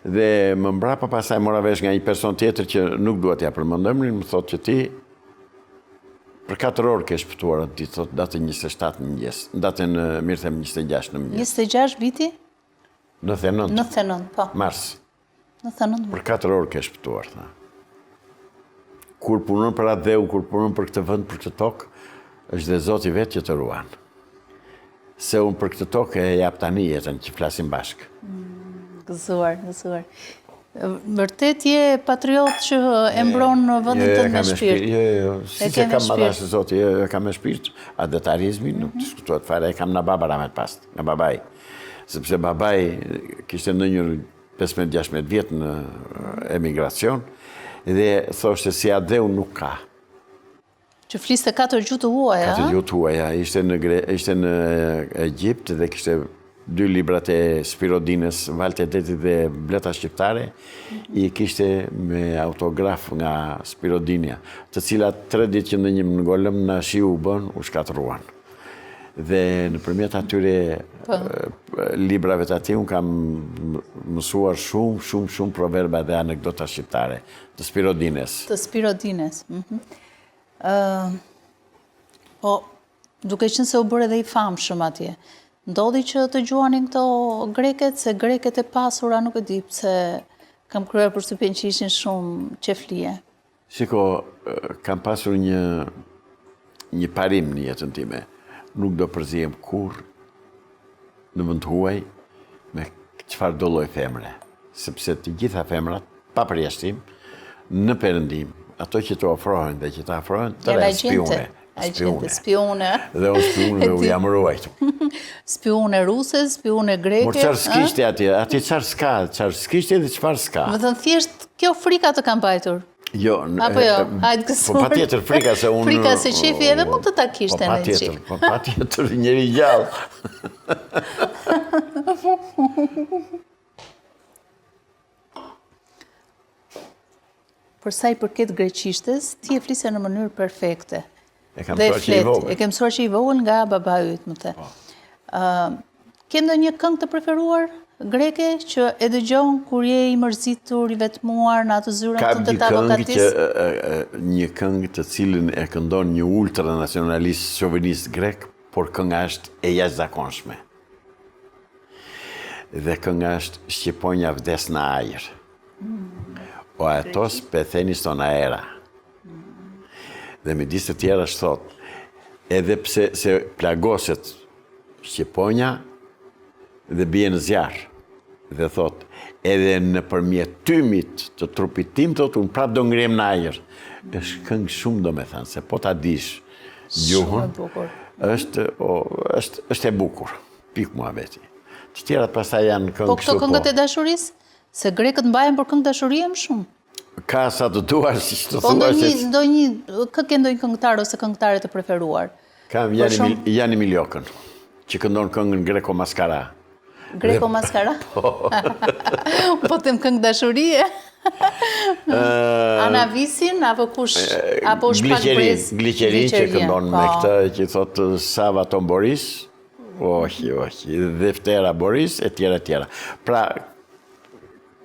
Dhe më mbrapa pasaj mora vesh nga një person tjetër që nuk duhet ja përmend emrin, më thot që ti për 4 orë ke shpëtuar atë ditë, thot datën 27 në mëngjes, datën mirë them 26 në mëngjes. 26 viti? 99. 99, po. Mars. 99. Për 4 orë ke shpëtuar, tha. Kur punon për atë dheu, kur punon për këtë vend, për këtë tokë, është dhe Zoti vetë që të ruan. Se unë për këtë tokë e jap tani jetën që flasim bashkë. Gëzuar. Vërtet je patriot që e mbron në vendin tënd me shpirt. Jo, si që kam madhashë Zoti, e kam me shpirt, a detarizmi nuk diskutohet fare, e kam nga baba ramet pas, nga babaj. Sepse babaj kishte ndonjër 15-16 vjetë në emigracion, dhe thoshte si adheu nuk ka. Që fliste 4 gjuhë të huaja. 4 gjuhë të huaja. Ishte në Egjipt dhe kishte 2 librat e Spirodines, Valte e Detit dhe Bleta Shqiptare, I kishte me autograf nga Spirodinia, të cilat 3 ditë që ndonjëm në golëm në shiu u bën, u shkatruan. Dhe nëpërmjet atyre librave të ati, unë kam mësuar shumë proverba dhe anekdota shqiptare, të Spirodines. Të Spirodines. Po, duke qenë se u bërë edhe I famshëm atje, ndodhi që të gjuanin këto greket, se greket e pasura nuk e di pse kam kryer përshtypjen që ishin shumë qeflije. Shiko, kam pasur një parim në jetën time. Nuk do përzihem kur në vend huaj me çfarë do lloj femre, sepse të gjitha femrat, pa përjashtim, në Perëndim, ato që të ofrohen dhe që të afrohen, të spione. Spione. Dhe unë spione u jam ruajtur. Spione ruse, spione greke. Por çfarë s'kishte atje? Atje çfarë s'kishte dhe çfarë s'ka? Më thënë thjesht kjo frika të kam pajtur. Jo, apo jo, hajtë kësur. Po patjetër frika se unë... Frika se qefi edhe mund të ta kishte në qef. Po patjetër, njeri gjallë. Për sa I përket greqishtes, ti e flise në mënyrë perfekte. E kam mësuar që I vogël. E kem mësuar që I vogël nga baba yt, më the. Ke ndonjë këngë të preferuar greke që e dëgjon kur je I mërzitur, I vetmuar në atë zyrën të avokatis? Një këngë të cilën e këndon një ultranacionalist shovinist grek, por kënga është e jashtëzakonshme. Dhe kënga është Shqiponja vdes në ajër. O atos pethenis ton aera. Dhe midis të tjera është thot, edhe pse se plagoset Shqiponja dhe bie në zjarë. Dhe thot, edhe në përmjet tymit të trupit tim, thot, unë prap do ngrem në ajër. është këngë shumë do me thënë, se po ta dish gjuhën, është e bukur, pik mua veti. Të tjerat pastaj janë këngë po këto këngët e dashurisë? Se grekët mbajen për këngë dashurie më shumë? Ka sa të duar, si që të po thua. Këtë ke ndonjë këngëtar ose këngëtare të preferuar? Kam Jani Miljokën, që këndon këngën Greko Maskara. Greko Maskara? Po të më këngë dashurie? Ana Visin, apo kush? Apo Shpak Brez? Gliqerin që këndon me këtë, që thotë Sava Ton Boris, dhe Ftera Boris, e tjera. Pra,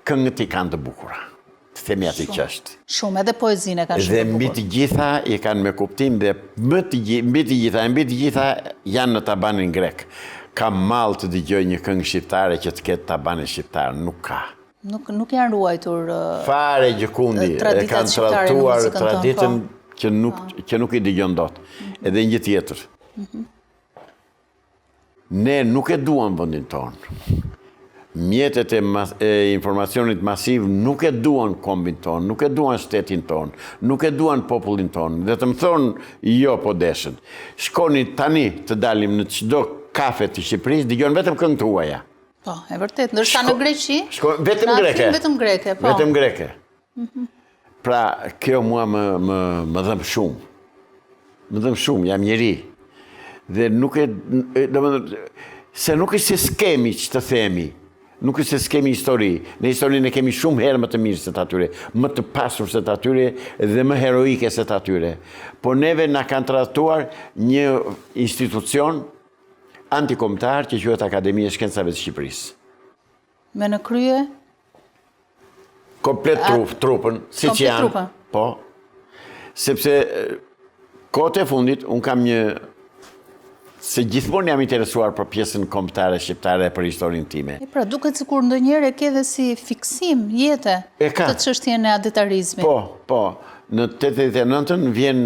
këngët I kanë të bukura. Të themi ati që është. Shumë, edhe poezinë kanë shumë të bukur. Dhe mbi të gjitha I kanë me kuptim dhe mbi të gjitha janë në tabanin grek. Ka mall të dëgjoj një këngë shqiptare që të ketë tabanin shqiptar, nuk ka. Nuk janë ruajtur fare gjëkundi, e kanë tratuar traditën që nuk I dëgjon dot. Edhe një tjetër. Ne nuk e duam vendin tonë. Mjetet e informacionit masiv nuk e duan kombin tonë, nuk e duan shtetin tonë, nuk e duan popullin tonë. Dhe të më thonë, jo po deshen. Shkoni tani të dalim në çdo kafe të Shqipërisë, dëgjon vetëm këngë të huaja. Po, e vërtet, ndërsa në Greqi, vetëm greke. Po. Vetëm greke. Pra, kjo mua më dhëm shumë. Më dhëm shumë, jam njeri. Dhe nuk se nuk është se skemi që të themi. Nuk është se s'kemi histori. Në historinë e kemi shumë herë më të mirë se të atyre, më të pasur se të atyre dhe më heroike se të atyre. Por neve na kanë tratuar një institucion antikombëtar që quhet Akademia e Shkencave të Shqipërisë. Me në krye? Komplet trupën, si që janë. Po. Sepse kohët e fundit, unë kam se gjithmonë jam interesuar për pjesën kombëtare shqiptare për historinë time. Pra, duket sikur ndonjëherë ke dhe si fiksim jete të çështjen e adetarizmit. Po. Në 89-ën vjen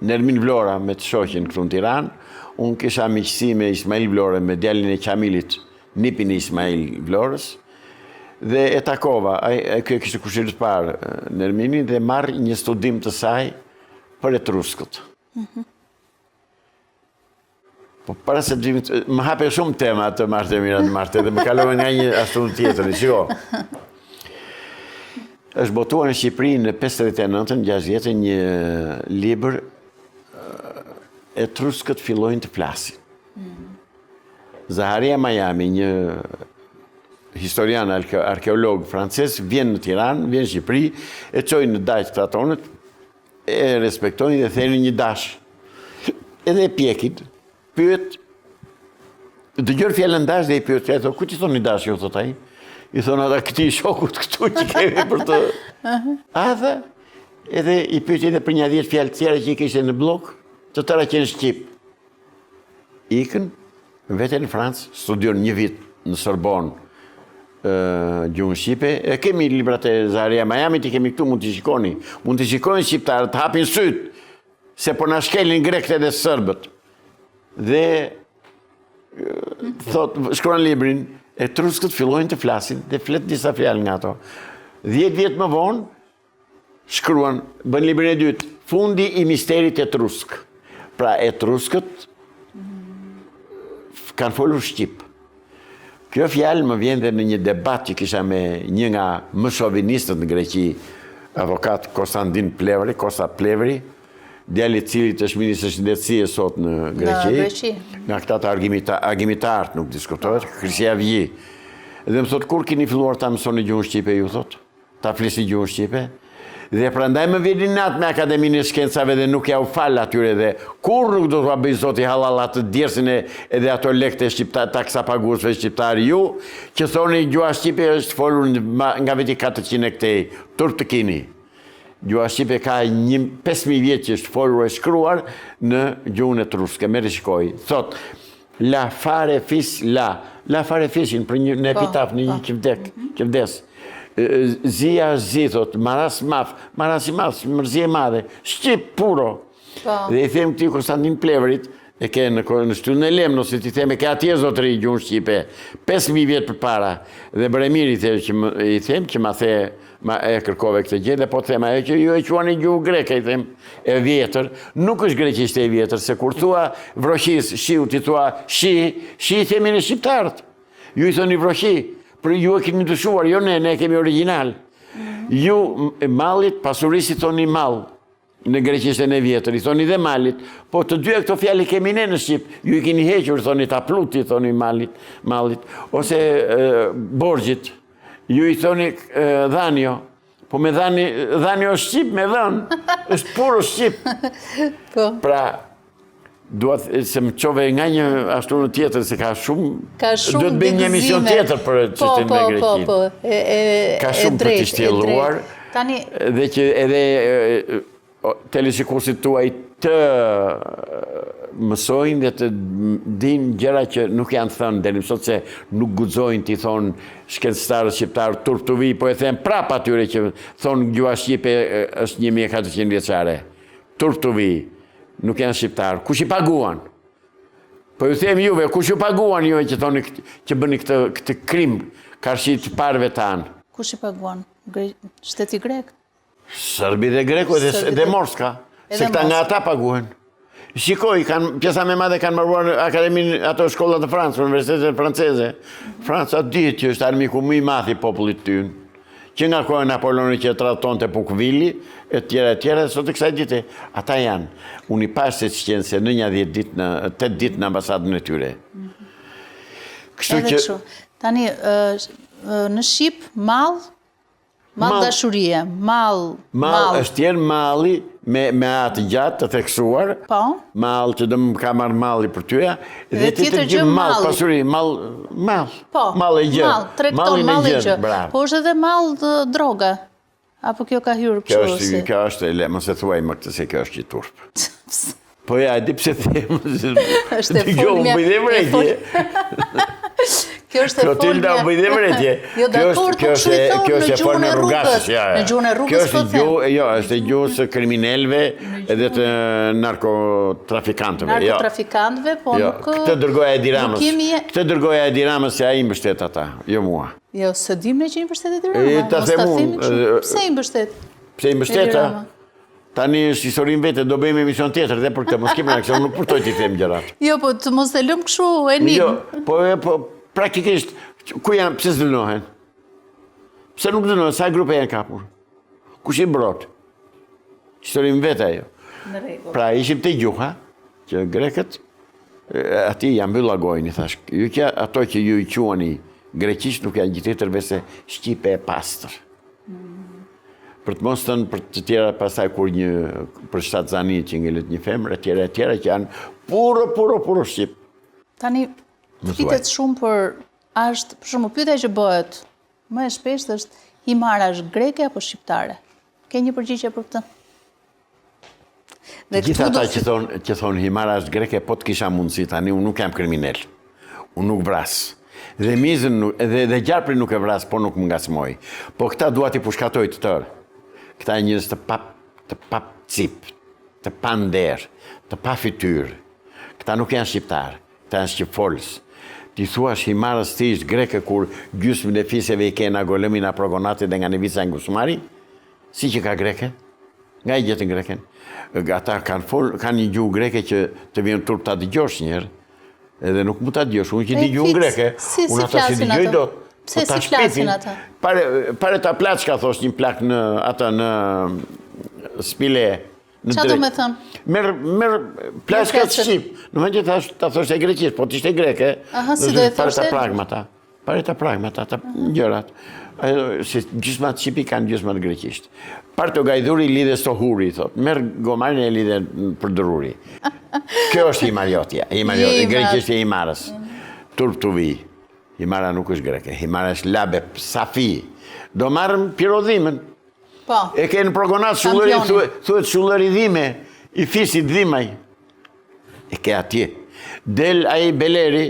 Nermin Vlora me të shoqin këtu në Tiranë. Unë kisha miqësi me Ismail Vlore, me djalin e Qamilit, nipin e Ismail Vlorës, dhe e takova, kjo kishte kushirë të parë Nerminin, dhe marrë një studim të saj për Etruskët. Po para se më hape shumë tema të Marte Mirat Marte dhe më kalove nga një ashtu tjetër. Shiko. është botuar në Shqipëri në 59-ën, 60-ën një libër Etruskët fillojnë të flasin. Zaharia Miami, një historian arkeolog francez, vjen në Tiranë, vjen në Shqipëri, e çojnë në dajtë këta tonët, e respektojnë dhe thënë një dash. Edhe e pjekin, pyet, dëgjon fjalën dash dhe i pyet, ku ti thoni dash, jo thot ai? I thonë ata këti shokut këtu që kemi për të... Adhe, edhe i pyet edhe për një 10 fjalë tjera që i kishte në blok, të tëra që në Shqip. Ikën, vete në Francë, studion një vit në Sorbonne, gjuhën Shqipe, e kemi librat e Zaharia Miami, ti kemi këtu, mund të shikoni shqiptarët, të hapin syt, se po na shkelin grekët edhe sërbët. Dhe, shkruan librin, Etruskët fillojnë të flasin, dhe flet disa fjalë nga ato. 10 vjet më vonë, shkruan, bën librin e dytë, Fundi i misterit etrusk. Pra, etruskët kanë folur Shqip. Kjo fjalë më vjen dhe në një debat që kisha me një nga më shovinistët në Greqi, avokat Konstantin Plevri, Kosta Plevri, djali i cilit është ministri i shëndetësisë sot në Greqi. Nga këta të argimitarët nuk diskutohet, Krisia Vji. Dhe më thot, kur keni filluar ta mësoni gjuhën Shqipe, ju thot? Ta flisni gjuhën Shqipe? Dhe prandaj më vjen natë me Akademinë e Shkencave dhe nuk ja u fal atyre dhe kur nuk do t'ua bëj zoti hallall atë djersin edhe ato lekte shqiptar, taksa paguesve shqiptar ju, që thoni gjuha Shqipe është folur nga viti 400 e këtej, turp të kini. Gjuha Shqipe ka 5.000 vjetë që është folur e shkruar në gjuhën etruske, merri shikoj. Thot, la fare fis la fare fisin për në epitaf në një që vdes. Zia zi, thot, maras i maf, mërzi e madhe, Shqip puro. Dhe i them këti Konstantin Plevrit, e ke në shtun e Lemnos, si ti theme, ke atje zotëri gjuhën Shqipe, 5.000 vjetë për para. Dhe Bremir i them që ma the, e kërkove këtë gjë, dhe po të thema, e që ju e quani gjuhë greke, i them, e vjetër, nuk është greqisht e vjetër, se kur thua vroqis, shiu, ti thua shi i themi në shqiptarët. Ju i thoni vroqi, për ju e kemi dëshuar, jo ne kemi original. Ju mallit, pasurisë i thoni mall, në greqishtën e vjetër, i thoni dhe mallit, po të dy e këto fjalë kemi ne në Shqip, ju i keni hequr, thoni taplut, i thoni mallit, ose borgjit, ju i thoni dhanjo, po me dhanjo është Shqip me dhanë, është puro Shqip. Pra, duat se më qove nga një ashtu në tjetër, se ka shumë, do të bëjmë një emision tjetër për qështim me Greqin. Ka shumë për të shtjelluar, dhe që edhe teleshikuesit tuaj të mësojnë dhe të dinë gjëra që nuk janë thënë, deri më sot se nuk guxojnë t'i thonë shkencëtarët shqiptarë turp të vi, po e them prap atyre që thonë gjuha Shqipe është 1400 vjeçare. Turp të vi, nuk janë shqiptarë. Kush i paguan? Po ju them juve, kush ju paguan juve që thoni që bëni këtë krim karshi të parëve tanë? Kush i paguan? Shteti grek? Sërbi dhe greku dhe Morska, se këta nga ata paguen. Shikoj, pjesa me madhe kanë marruar Akademinë ato shkollat të Francës, universitetet franceze. Franca ditë që është armiku më i madh i popullit tynë, që nga kohë Napoleoni që trajtonte Pukvili, e tjera, sot e kësaj dite, ata janë unipashtë të shkencë në një 8 ditë në ambasadën e tyre. Kështu që... Tani, në Shqip, mall dashurie, mall është tjerë malli me atë gjatë të theksuar, mall që do më ka marrë malli për tyja, dhe tjetër gjë mall, pasuri, mall e gjë, mallin e gjë, bravo. Po është edhe mall droga, apo kjo ka hyrë kështu? Kjo është, mos e thuaj më këtë se kjo është që turp. Po ja, di pse them, është e folja. Kjo është e folja. Jo, dakor, po kështu i thonë në gjuhën e rrugës. Në gjuhën e rrugës po them. Jo, është e gjuhës kriminelve edhe të narkotrafikantëve. Narkotrafikantëve, po nuk... Këtë dërgoja Edi Ramës se a i mbështet ata, jo mua. Jo, së dim ne që i mbështet Edi Rama. Pse i mbështet? Pse i mbështet? Tani është historin vete, do bëjmë emision tjetër dhe për këtë, mos kemi reakcion, nuk përtoj t'i them gjërat. Jo, po të mos e lëmë këshu e nim. Jo, po praktikisht, ku janë, pse s'dënohen? Pse nuk dënohen, sa grupe janë kapur? Kush i mbrot? Historinë vetë ajo. Në rregull. Pra ishim të gjuha, që greket, ati janë mbylla gojnë, i thash, ato që ju i quani greqisht nuk janë gjithë tjetër veçse shqipe e pastër. Për të mos thënë për të tjera pastaj kur për shtatë zani që ngelet një femër, e tjera që janë puro shqip. Tani, flitet shumë për shumë pyetja që bëhet më e shpeshtë është Himara është greke apo shqiptare? Ke një përgjigje për këtë? Gjithë ata që thonë Himara është greke, po të kisha mundësi tani, unë nuk jam kriminal. Unë nuk vras. Dhe mizën dhe gjarpri nuk e vras, po nuk më ngacmoj. Po këta dua t'i pushkatoj të tërë. Këta e njës të pap cip, të pa nder, të pa fytyr. Këta nuk janë shqiptarë, këta janë shqipfolës. Ti thuash Himarës ti ishtë greke kur gjysmën e fiseve i kena golemin a progonati dhe nga Nevica e Ngusmari? Si që ka greke? Nga i gjetën greken? Ata kanë një gjuhë greke që të vjen turp ta dëgjosh njerë, edhe nuk mu ta dëgjosh, unë që di gjuhën greke, unë ata si dëgjoj do. Pse si flasin ata? Pare ta plaçka, thosh një plak në spile. Qa do me thëmë? Merë plaçka të shqip. Në më që ta thosh e greqisht, po t'ishte greke. Si do e thoshte? Pare ta pragmata, ta gjërat. Gjysmat shqipi kanë gjysmat greqisht. Parë të gajdhuri lidhe sto huri, thot. Merë gomarin e lidhe për dëruri. Kjo është Himarjotja. Greqisht e Himarës. Turp të vi. Himara nuk është greke. Himara është labe, safi. Do marrëm pirodhimen. Po. E ke në progonat thuet shulleridhime, i fisit dhimaj. E ke atje. Del aji Beleri,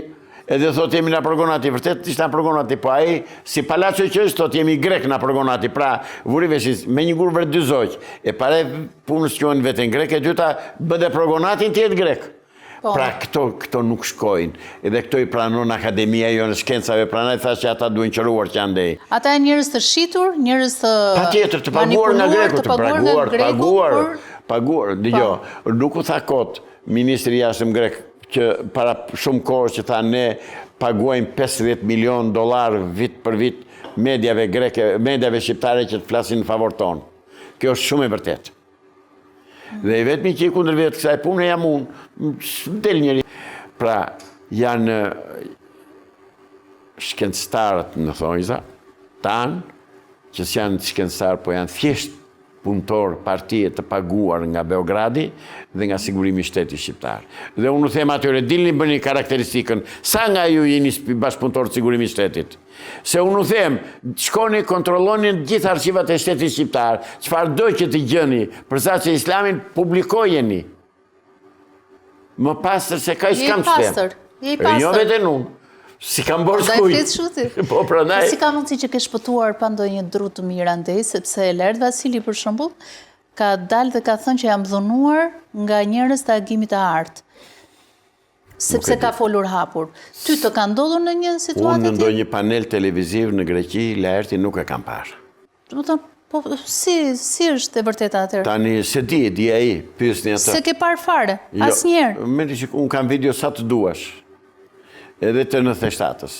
edhe thot jemi në progonati, vërtet ishtë në progonati, po aji si palacio që është, thot jemi grek në progonati, pra vurive si me një gurë vërë dy zoq, e pare punës që në vetën grek, e dyta bëde progonatin tjetë grek. Pra këto nuk shkojnë, edhe këto i pranon akademia jo në shkencave, pranaj thash që ata duen qëruar që andej. Ata e njërës të shqitur, njërës të patjetër, të paguar nga greku, paguar, dëgjo, nuk u tha kot, ministri jashtëm grek, që para shumë kohës që tha ne paguajmë $50 milion vit për vit medjave greke, medjave shqiptare që të flasin në favor tonë. Kjo është shumë e vërtet. Dhe i vetëmi që i kundër vetë kësaj punë jam unë, del njëri. Pra, janë shkencëtarët në thonjza, tanë, që s'janë shkencëtarë, po janë thjesht punëtor partije të paguar nga Beogradi dhe nga sigurimi shteti shqiptar. Dhe unë them atyre, dilni bëni karakteristikën, sa nga ju jeni bashkëpunëtor të sigurimi shtetit? Se unë them, shkoni, kontrolloni gjithë arkivat e shtetit shqiptar, çfarë do që të gjeni, përsa që islamin publikojeni. Më pastër se ka i s'kam që them. Je i pastër. Jo vetën unë. Si kam bërë shkuj. Po pranaj. Si ka mundësi që ke shpëtuar pa ndonjë dru të mirë andej, sepse Lert Vasili për shembull ka dalë dhe ka thënë që jam dhunuar nga njerëz të agimit të artë. Sepse ka folur hapur. Ty të ka ndodhur në një situatë unë në ndonjë panel televiziv në Greqi, Lerti nuk e kam parë. Do të thonë, po si është e vërteta atëherë? Tani se di ai, pyesni atë. Se ke parë fare, asnjëherë. Mendoj që unë kam video sa të duash. Edhe të 97-ës,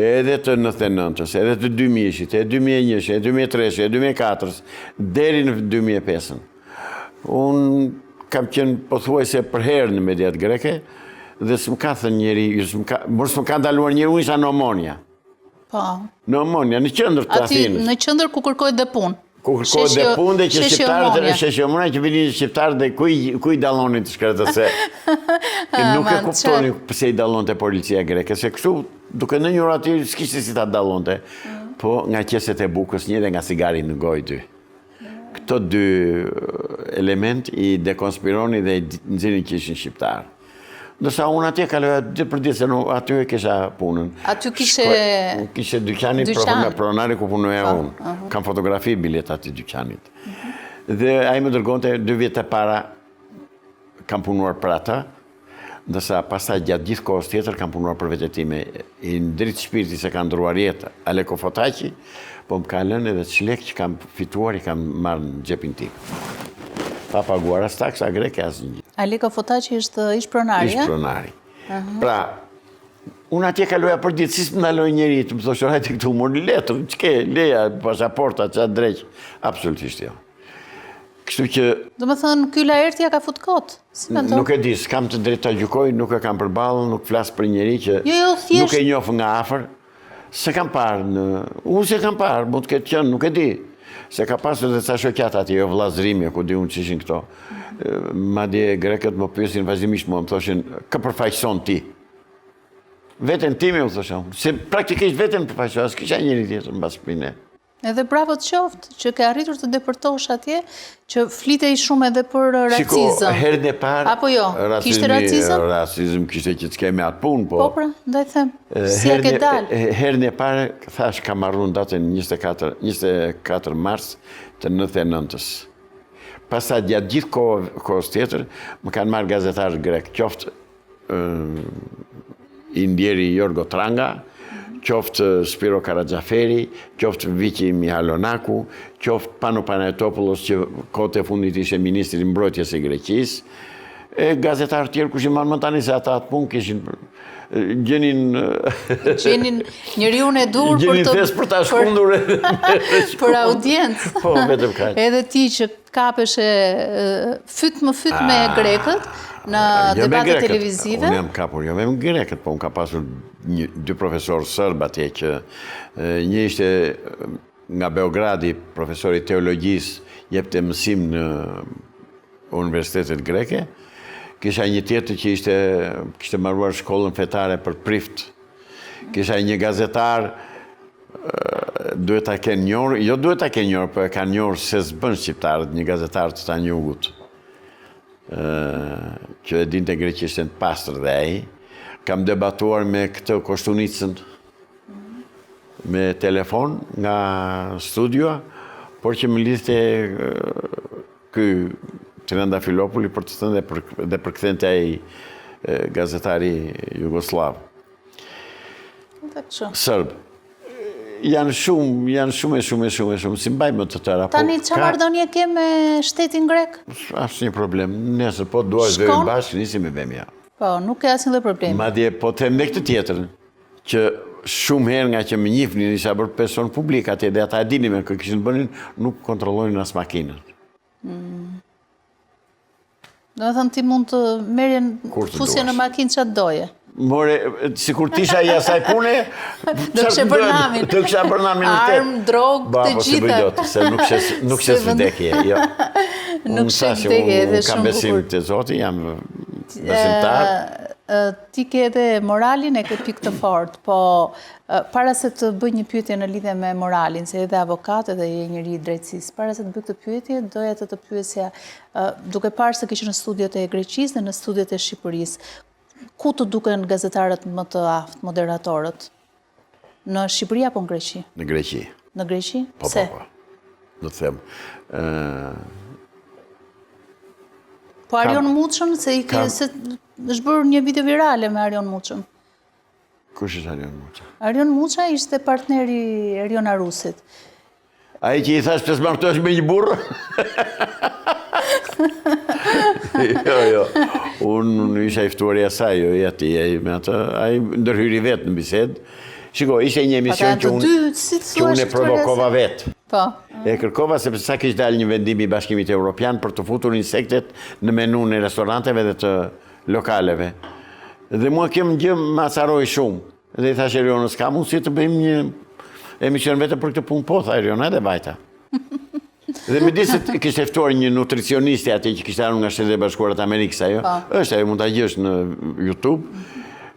edhe të 99-ës, edhe të 2000-shit, edhe 2001-shit, edhe 2003-shit, edhe 2004-ës, deri në 2005-ën. Unë kam qenë pothuajse për herë në mediat greke, dhe s'më ka thënë njeri, mërë s'më ka ndaluar njeri, unë isha në Omonia. Po. Në Omonia, në qendër të Athinës. Në qendër ku kërkojt dhe punë. Ku kërkojt dhe punë dhe që shqiptarët e Sheshjomonia që vinin shqiptarët dhe kuj dalonin të shkretëse. Nuk e kuptoni pëse i dalonte policia greke, se kështu duke në njërë aty s'kishtë si ta dalonte, po nga qeset e bukës një dhe nga cigari në gojë dy. Këto dy element i dekonspironi dhe i nëzirin që ishin shqiptarë. Ndërsa unë atje kaloja ditë për ditë, se aty e kisha punën. Aty kishe... Kishe dyqani pronari ku punoja unë. Kam fotografi bilet ati dyqanit. Dhe a i më dërgonte 2 vjetë e para kam punuar për ata, ndërsa pastaj gjatë gjithë kohës tjetër kam punuar për vetetime. I në dritë shpirti se kam ndruar jetë Aleko Fotaqi, po më ka lënë edhe çlek që kam fituar i kam marrë në xhepin tim. Pa paguar as taksa greke as një. Aleko Fotaqi është ish pronari, Ish pronari. Pra, Unë atje kaloja për ditë, si më ndaloj njeri, të më thoshë, hajtë këtu mor letër, ç'ke, leja, pasaporta, ç'a drejt. Absolutisht jo. Kështu që... Do më thënë, ky Laertia ka fut kot. Si me to? Nuk e di, s'kam të drejtë ta gjykoj, nuk e kam përballën, nuk flas për njeri që thjesht... nuk e njoh nga afër. Se kam parë, unë se kam parë, mund të ketë qenë, nuk e di. Se ka pasur dhe ca shoqata atje, jo vllazërimje, ku di unë që ishin këto. Madje grekët më pyesin vazhdimisht mua, më thoshin, kë përfaqëson ti? Veten time, më thoshin, se praktikisht veten përfaqëson, as kisha njëri tjetër mbas pinë. Edhe bravo të qoftë që ke arritur të deportosh atje, që flitej shumë edhe për racizëm. Shiko, herën e parë... Apo jo, kishte racizëm? Racizëm kishte që të kemi atë punë, po... Po pra, ndaj them, si e ke dalë? Herën e parë, thash, kam marrë datën 24 mars të 99-ës. Pastaj gjatë gjithë kohës tjetër, më kanë marrë gazetarë grek, qoftë Indjeri Jorgo Tranga, qoftë Spiro Karaxhaferi, qoftë Viqi Mihalonaku, qoftë Pano Panayotopoulos që kohët e fundit ishte ministri i mbrojtjes së Greqisë, e gazetarë tjerë kush i marrën tani se ata atë punë kishin gjenin njeriun e dur për ta shkundur për audiencë. Po, vetëm kaq. Edhe ti që kapeshe fyt me grekët në debate televizive. Unë jam kapur, jo me grekët, po unë ka pasur dy profesorë sërbë atje që një ishte nga Beogradi, profesori teologjisë, jepte mësim në universitetet greke. Kisha një tjetër që kishte marruar shkollën fetare për prift. Kisha një gazetar, duhet ta kenë njohur, jo duhet ta kenë njohur, por e kanë njohur se s'bën shqiptarët, një gazetar të Tanjugut. Që e dinte greqishten pastër dhe ai. Kam debatuar me këtë Koshtunicën me telefon nga studio, por që më lidhte ky Trendafilopuli për të thënë dhe përkthente ai gazetari jugoslav. Sërb. Janë shumë, si mbaj më të tëra. Tani që marrëdhënie ke me shtetin grek? Asnjë problem. Nesër po duash dhe bashkë, nisim me vemja. Po, nuk ke asnjë problem. Madje po them me këtë tjetër, që shumë herë nga që më njihnin isha bërë person publik atje dhe ata e dinin me kë kishin bënin, nuk kontrollonin as makinën. Do të thënë ti mund të merrjen fusje në makinë çfarë doje. More, sikur tisha i asaj pune, do kishe bërë namin. Do kisha bërë namin në tek. Armë, drogë, të gjitha. Se nuk shes vdekje, jo. Nuk shes vdekje, edhe shumë bukur. Kam besim të Zoti, jam besimtar. Ti ke edhe moralin, e ke pikë të fortë, po para se të bëj një pyetje në lidhje me moralin, se edhe avokat edhe je njëri i drejtësisë, para se të bëj këtë pyetje, doja të pyesja, duke parë se kishe në studiot e Greqisë dhe në studiot e Shqipërisë, ku të duken gazetarët më të aftë, moderatorët? Në Shqipëri apo në Greqi? Në Greqi. Në Greqi? Po. Do të them. Po Arion Muçën, se është bërë një video virale me Arion Muçën. Kush është Arion Muça? Arion Muça ishte partneri Erion Arusit. Ai që i thash të smartohesh me një burrë? Jo. Unë isha i ftuar i asaj, jo i atij, ai ndërhyri vetë në bisedë. Shiko, ishte një emision që unë e provokova vetë. Po. E kërkova sepse sa kishte dalë një vendim i Bashkimit Evropian për të futur insektet në menun e restoranteve dhe të lokaleve. Dhe mua kjo gjë më acaroi shumë. Dhe i thash Erionës, ka mundësi të bëjmë një emision vetëm për këtë punë? Po, tha Eriona, edhe vajta. Dhe me di se kishte ftuar një nutricioniste aty që kishte ardhur nga Shtetet e Bashkuara të Amerikës, ajo. Është, ajo mund ta gjesh në YouTube.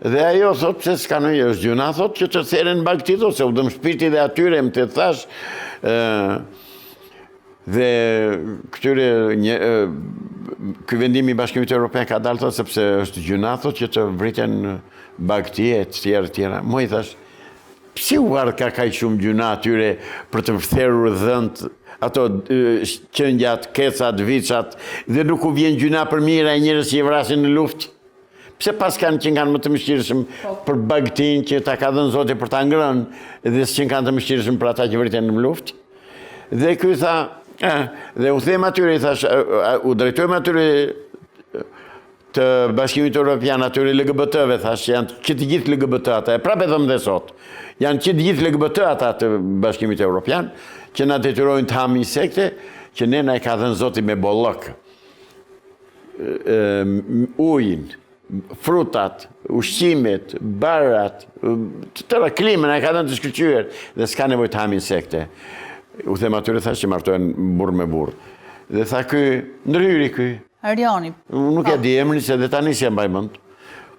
Dhe ajo thot se s'ka ndonjë është gjuna, thot që të theren bagti, thot se u dëm shpirti dhe atyre më të thash. Dhe këtyre ky vendim i Bashkimit Evropian ka dalë thot sepse është gjuna, thot që të vriten bagti e të tjera. Mo i thash, pse u ardh ka kaq shumë gjuna atyre për të therrur dhënt ato qëngjat, kecat, viçat, dhe nuk u vjen gjuna për mira e njerëz që i vrasin në luftë? Pse pas kanë që kanë më të mëshirshëm për bagtin që ta ka dhënë Zoti për ta ngrënë, dhe që kanë të mëshirshëm për ata që vriten në luftë? Dhe ky tha, dhe u them atyre, i thash, u drejtojmë atyre të Bashkimit Evropian, atyre LGBT-ve, thash, janë që të gjithë LGBT-ata, e prapë edhe më dhe sot, janë që të gjithë LGBT-ata të Bashkimit Evropian, që na detyrojnë të hamë insekte, që ne na i ka dhënë Zoti me bollok. Ujin, frutat, ushqimet, barat, të tëra klimën e ka dhënë të shkëlqyer dhe s'ka nevojë të hamë insekte. U them atyre thash që martohen burr me burr. Dhe tha ky, ndërhyri ky. Arioni. Nuk e di emrin se dhe tani si e mbaj mend.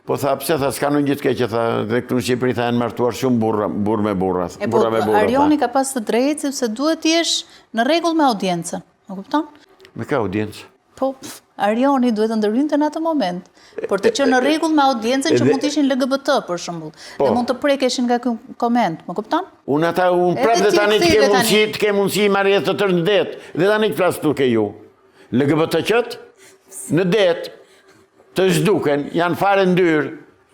Po tha pse tha s'ka ndonjë gjë të keqe tha dhe këtu në Shqipëri tha janë martuar shumë burr me burra. Burra me burra. Arioni ka pas të drejtë sepse duhet të jesh në rregull me audiencën. E kupton? Me ka audiencë? Po, Arioni duhet të ndërhynte në atë moment. Por të qenë në rregull me audiencën që mund të ishin LGBT për shembull. Dhe mund të prekeshin nga ky koment, më kupton? Unë prapë dhe tani të ke mundësi marrë të tërë në det. Dhe tani të flas këtu ke ju. LGBT-qët në det të zhduken, janë fare ndyrë,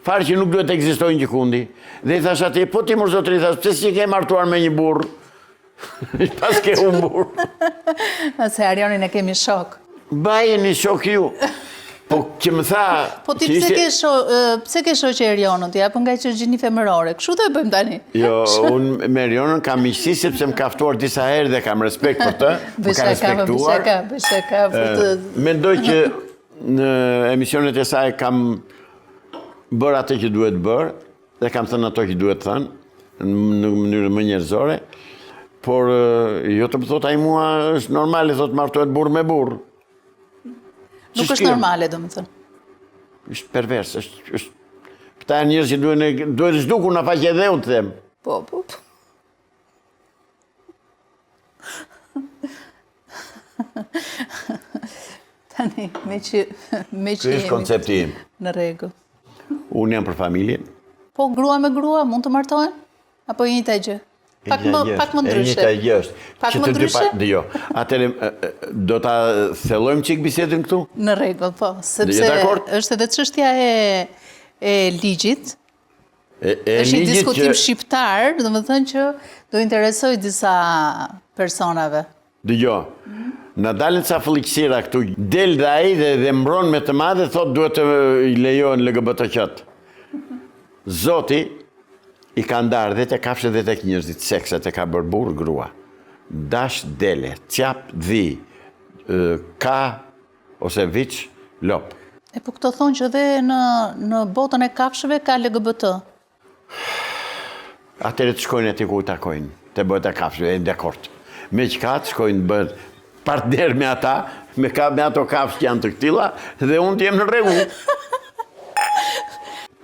fare që nuk duhet të ekzistojnë gjikundi. Dhe i thash ati, po ti mërë zotëri, thash, pëse si ke martuar me një burë? Pas ke unë burë. Se Arionin e kemi shok. Baje një shok ju. Po që më tha... Po ti pse ke shoqe Arionut, ja, për nga që është gjini femërore, kështu të e bëjmë tani? Jo, unë me Arionën kam miqësi sepse më kaftuar disa herë dhe kam respekt për të, më ka respektuar. Beshaka, për të... Mendoj që në emisionet e saj kam bërë atë që duhet bërë dhe kam thënë ato që duhet thënë në mënyrë më njerëzore, por jo të më thot ai mua është normale, thot martohet burr me burr. Nuk është normale, do më thënë. Është pervers, është... Këta e njerëz që duhet zhdukur në faqe edhe unë të them. Po. Tani, me që Ky është koncepti im. Në rregull. Unë jam për familjen. Po, grua me grua mund të martohen? Apo një të gjë? Pak më ndryshe. Një të gjë është. Pak më ndryshe? Jo. Atëre, do ta thellojmë çik bisedën këtu? Në rregull, po. Sepse është edhe çështja e ligjit. Është një diskutim shqiptar, domethënë që do interesoj disa personave. Dëgjo. Na dalën ca fëlliqësira këtu, del dhe ai dhe mbron me të madhe, thot duhet të i lejohen LGBT-qët. Zoti i ka ndarë dhe të kafshë dhe të njerëzit sekset e ka bërë burë grua. Dash dele, qap dhi, ka ose viç lop. E po këto thonë që dhe në botën e kafshëve ka LGBT. Atëre të shkojnë ati ku i takojnë, të bëhet e kafshëve, e dakord. Me qka të shkojnë bëhet partner me ata, me ato kafshë që janë të këtila, dhe unë të jem në rregull.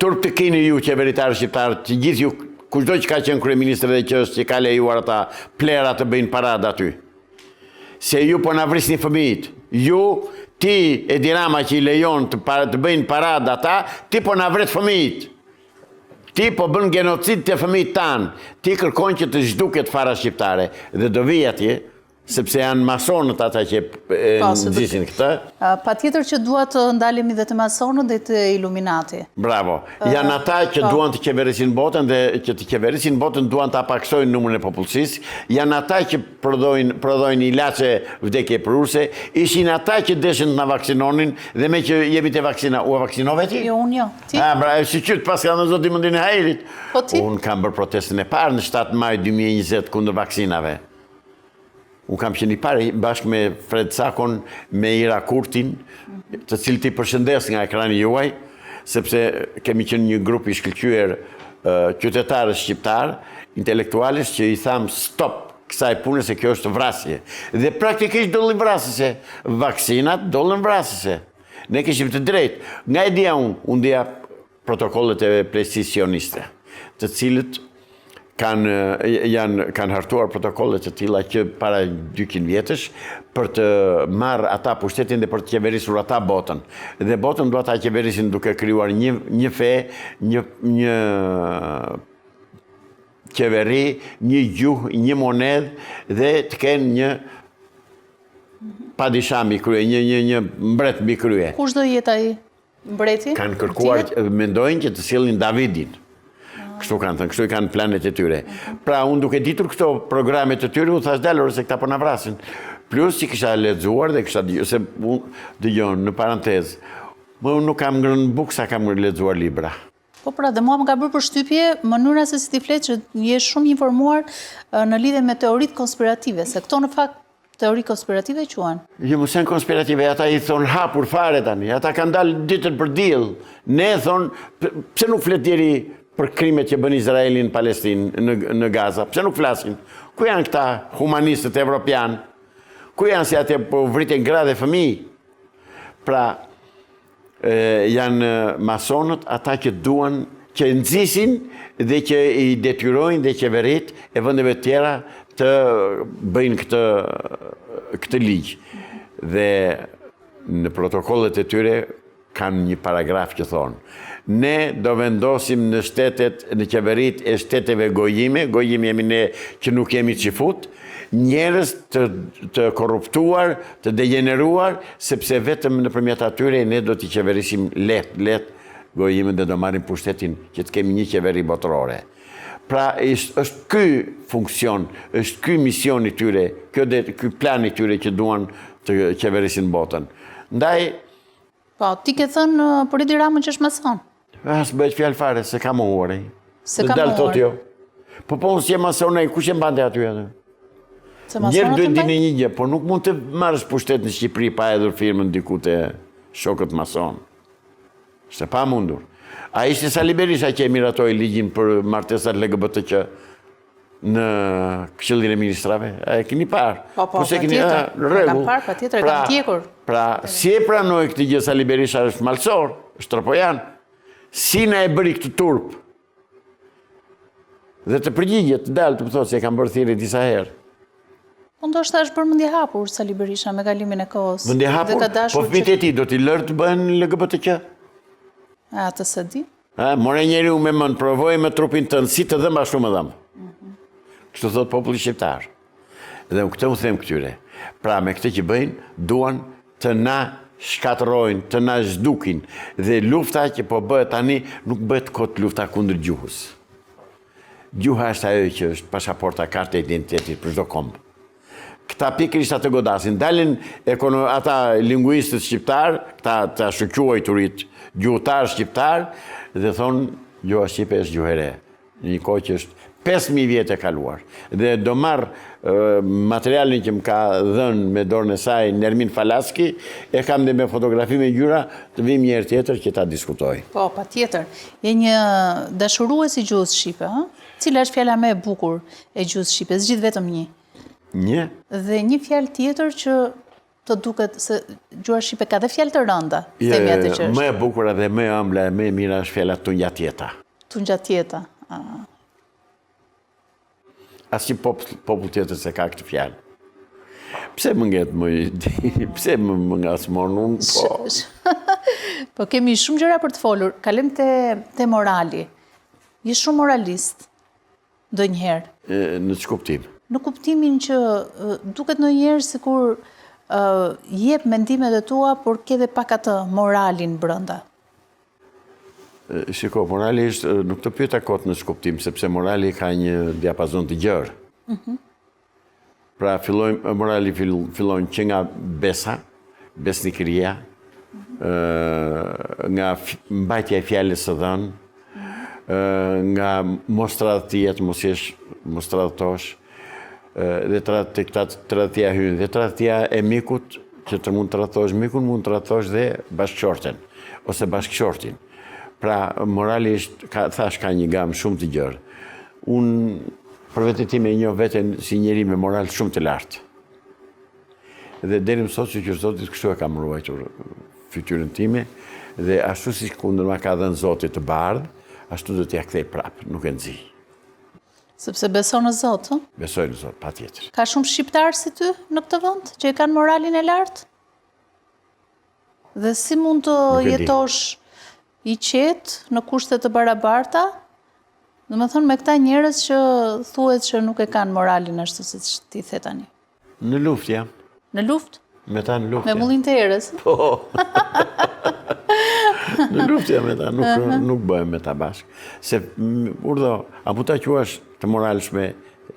Turp të keni ju qeveritarë shqiptarë, që gjithë ju, kushdo që ka qenë kryeministër dhe që është që ka lejuar ata plera të bëjnë parada aty. Se ju po na vrisni fëmijët. Ju, ti Edi Rama që i lejon të bëjnë parada ata, ti po na vret fëmijët. Ti po bën genocid të fëmijët tanë. Ti kërkon që të zhduket fara shqiptare. Dhe do vi atje, sepse janë masonët ata që nëzisin këtë. Pa tjetër që dua të ndalemi dhe të masonët dhe të Illuminati. Bravo. Janë ata që duan të qeverisin botën dhe që të qeverisin botën duan të apaksojnë numrin e popullsisë. Janë ata që prodhojnë ilaçe vdekje prurse. Ishin ata që deshin të na vaksinonin dhe me që jemi të vaksina. U vaksinove ti? Jo, unë jo. Ti? Bravo, si qytë pas ka në Zoti mundin e hajrit. Po ti? Unë kam bërë protestën e parë në 7 maj 2020 kundër vaksinave. Unë kam qenë i pari bashkë me Fred Sakon, me Ira Kurtin, të cilët i përshëndes nga ekrani juaj, sepse kemi qenë një grup i shkëlqyer qytetarës shqiptar, intelektualës që i thamë stop kësaj pune se kjo është vrasje. Dhe praktikisht dollin vrasëse. Vaksinat dollin vrasëse. Ne kishim të drejtë. Nga e dia unë dia protokollet e precisioniste, të cilët kanë hartuar protokollet të tilla që para 200 vjetësh për të marrë ata pushtetin dhe për të qeverisur ata botën. Dhe botën do ta qeverisin duke krijuar një fe, një qeveri, një gjuhë, një monedhë dhe të kenë një padisha mbi krye, një mbret mbi krye. Kush do jetë ai mbreti? Kanë kërkuar, mendojnë që të sjellin Davidin. Kështu kanë thënë, kështu i kanë planet e tyre. Pra, unë duke ditur këto programet e tyre, unë thash dalore se këta po na vrasin. Plus që kisha lexuar dhe kisha se dëgjon në parantezë, Më unë nuk kam ngrënë bukë sa kam lexuar libra. Po pra, dhe mua më ka bërë përshtypje mënyra se si ti flet që je shumë informuar në lidhje me teoritë konspirative, se këto në fakt teori konspirative quhen. Jo, mos janë konspirative, ata i thon hapur fare tani. Ata kanë dalë ditën për diell. Ne thon, pse nuk flet deri për krimet që bën Izraeli në Palestinë, në Gaza? Pse nuk flasin? Ku janë këta humanistët evropian? Ku janë si atje po vriten gra dhe fëmijë? Pra, janë masonët ata që duan, që nxisin dhe që i detyrojnë dhe qeverit e vendeve tjera të bëjnë këtë ligj. Dhe në protokollet e tyre kanë një paragraf që thonë: ne do vendosim në shtetet, në qeverit e shteteve gojime jemi ne që nuk jemi qifut, njerëz të korruptuar, të degeneruar, sepse vetëm nëpërmjet atyre ne do t'i qeverisim let gojimin dhe do marrim pushtetin që të kemi një qeveri botërore. Pra, është ky funksion, është ky mision i tyre, ky plan i tyre që duan të qeverisin botën. Ndaj, po, ti ke thënë për Edi Ramën që është mason. As bëhet fjalë fare, se ka mohuar ai. Se ka mohuar. Jo. Po unë si e mason ai, kush e mbante aty atë? Njerë duhet dini një gjë, po nuk mund të marrësh pushtet në Shqipëri pa hedhur firmën diku te shokët mason. Është pa mundur. A ishte Sali Berisha që e miratoi ligjin për martesat LGBTQ në Këshillin e Ministrave? A e keni parë? Po, patjetër. Kam parë, patjetër, e kam ndjekur. Pra, si e pranoi këtë gjë Sali Berisha është malsor, është tropojan. Si na e bëri këtë turp? Dhe të përgjigjet, të dalë të më thotë se e kam bërë thirrje disa herë. Po ndoshta është bërë mendje hapur Sali Berisha me kalimin e kohës. Mendje hapur? Po fëmijët e tij do t'i lërë të bëhen LGBTQ? A të se di? More njeriu me mend, provoj me trupin tënd, si të dhëm ashtu më dhëm. Kështu thot populli shqiptar. Dhe këtë u them këtyre. Pra me këtë që bëjnë, duan të na shkatërrojnë, të na zhdukin. Dhe lufta që po bëhet tani nuk bëhet kot lufta kundër gjuhës. Gjuha është ajo që është pasaporta, karta e identitetit për çdo komb. Këta pikërisht atë godasin. Dalin ata linguistët shqiptar, këta shëquajturit gjuhëtar shqiptar, dhe thonë gjuha shqipe është gjuhë e re. Një kohë që është 5.000 vjetë e kaluar. Dhe do marrë materialin që më ka dhënë me dorën e saj Nermin Falaski, e kam dhe me fotografi me gjyra, të vim një herë tjetër që ta diskutoj. Po, patjetër. Je një dashurues i gjuhës shqipe, ha? Cila është fjala më e bukur e gjuhës shqipe? Zgjidh vetëm një. Një? Dhe një fjalë tjetër që të duket se gjuha shqipe ka dhe fjalë të rënda. Themi atë që është. Më e bukur dhe më e ëmbla e më e mira është fjala tungjatjeta. Tungjatjeta. Asnjë popull tjetër se ka këtë fjalë. Pse më nget pse më ngasmon unë, po. Po kemi shumë gjëra për të folur. Kalem te morali. Je shumë moralist ndonjëherë. Në ç'kuptim? Kuptim? Në kuptimin që duket ndonjëherë sikur jep mendimet e tua, por ke dhe pak atë moralin brenda. Shiko, morali është, nuk të pyeta kot në shkuptim, sepse morali ka një diapazon të gjerë. Pra, morali fillojnë që nga besa, besnikëria, nga mbajtja e fjalës së dhënë, nga mos tradhtijet, mos jesh mos tradhtosh, dhe tradhtia hyn, dhe tradhtia e mikut, që të mund të tradhtosh mikun, mund të tradhtosh dhe bashkëshorten, ose bashkëshortin. Pra, morali thash ka një gamë shumë të gjerë. Unë, për vetë time, njoh veten si njeri me moral shumë të lartë. Dhe deri më sot që Zotit kështu e kam ruajtur fytyrën time, dhe ashtu si kundër ma ka dhënë Zotit të bardhë, ashtu do t'ja kthej prapë, nuk e nxij. Sepse beson në Zot, ë? Besoj në Zot, patjetër. Ka shumë shqiptarë si ty në këtë vend, që e kanë moralin e lartë? Dhe si mund të jetosh i qetë në kushte të barabarta? Do të thonë me këta njerëz që thuhet që nuk e kanë moralin ashtu siç ti the tani. Në luftë jam. Në luftë? Me ta në luftë. Me mullin të erës? Po. Në luftë jam me ta, nuk bëhem me ta bashkë. Se, urdo, a mu ta quash të moralshme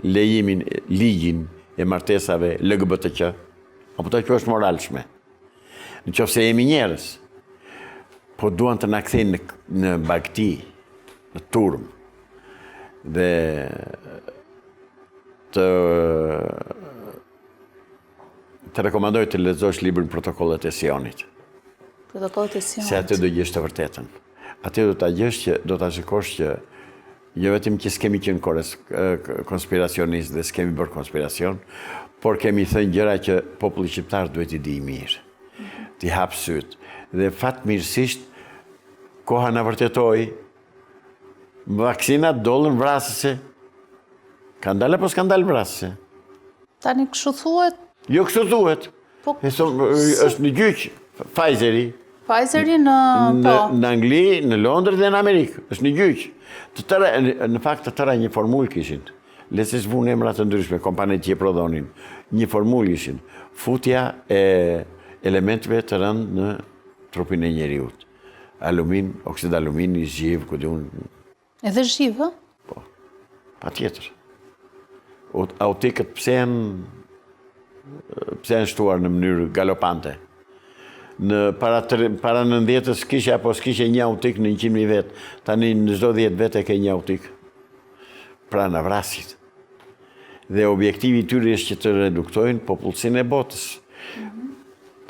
lejimin, ligjin e martesave LGBTQ? A mu ta quash moralshme? Në qoftë se jemi njerëz. po duan të na kthejnë në bagti, në turm, dhe të rekomandoj të lexosh librin Protokollet e Sionit. Protokollet e Sionit. Se aty do gjesh të vërtetën. Aty do ta gjesh që do ta shikosh që jo vetëm që s'kemi qenë konspiracionistë dhe s'kemi bërë konspiracion, por kemi thënë gjëra që populli shqiptar duhet i di mirë. T'i hap syt. Dhe fatmirësisht koha na vërtetoi, vaksinat dollën vrasëse. Ka ndalë apo s'ka ndalë vrasëse? Tani kështu thuhet? Jo kështu thuhet. Po, është në gjyq Pfizeri. Pfizeri në Në Angli, në Londër dhe në Amerikë. Është në gjyq. Në fakt të tëra një formull kishin. Le se s'vun emra të ndryshme, kompanit që e prodhonin. Një formull ishin. Futja e elementeve të rënd në trupin e njeriut. Alumin, oksid alumini, zhiv, ku diun. Edhe zhiv, ë? Po. Patjetër. Autikët pse janë shtuar në mënyrë galopante. Para 90-s kishe apo s'kishe një autik në 100.000 vetë. Tani në çdo 10 vete ke një autik. Pra në vrasit. Dhe objektivi i tyre është që të reduktojnë popullsinë e botës.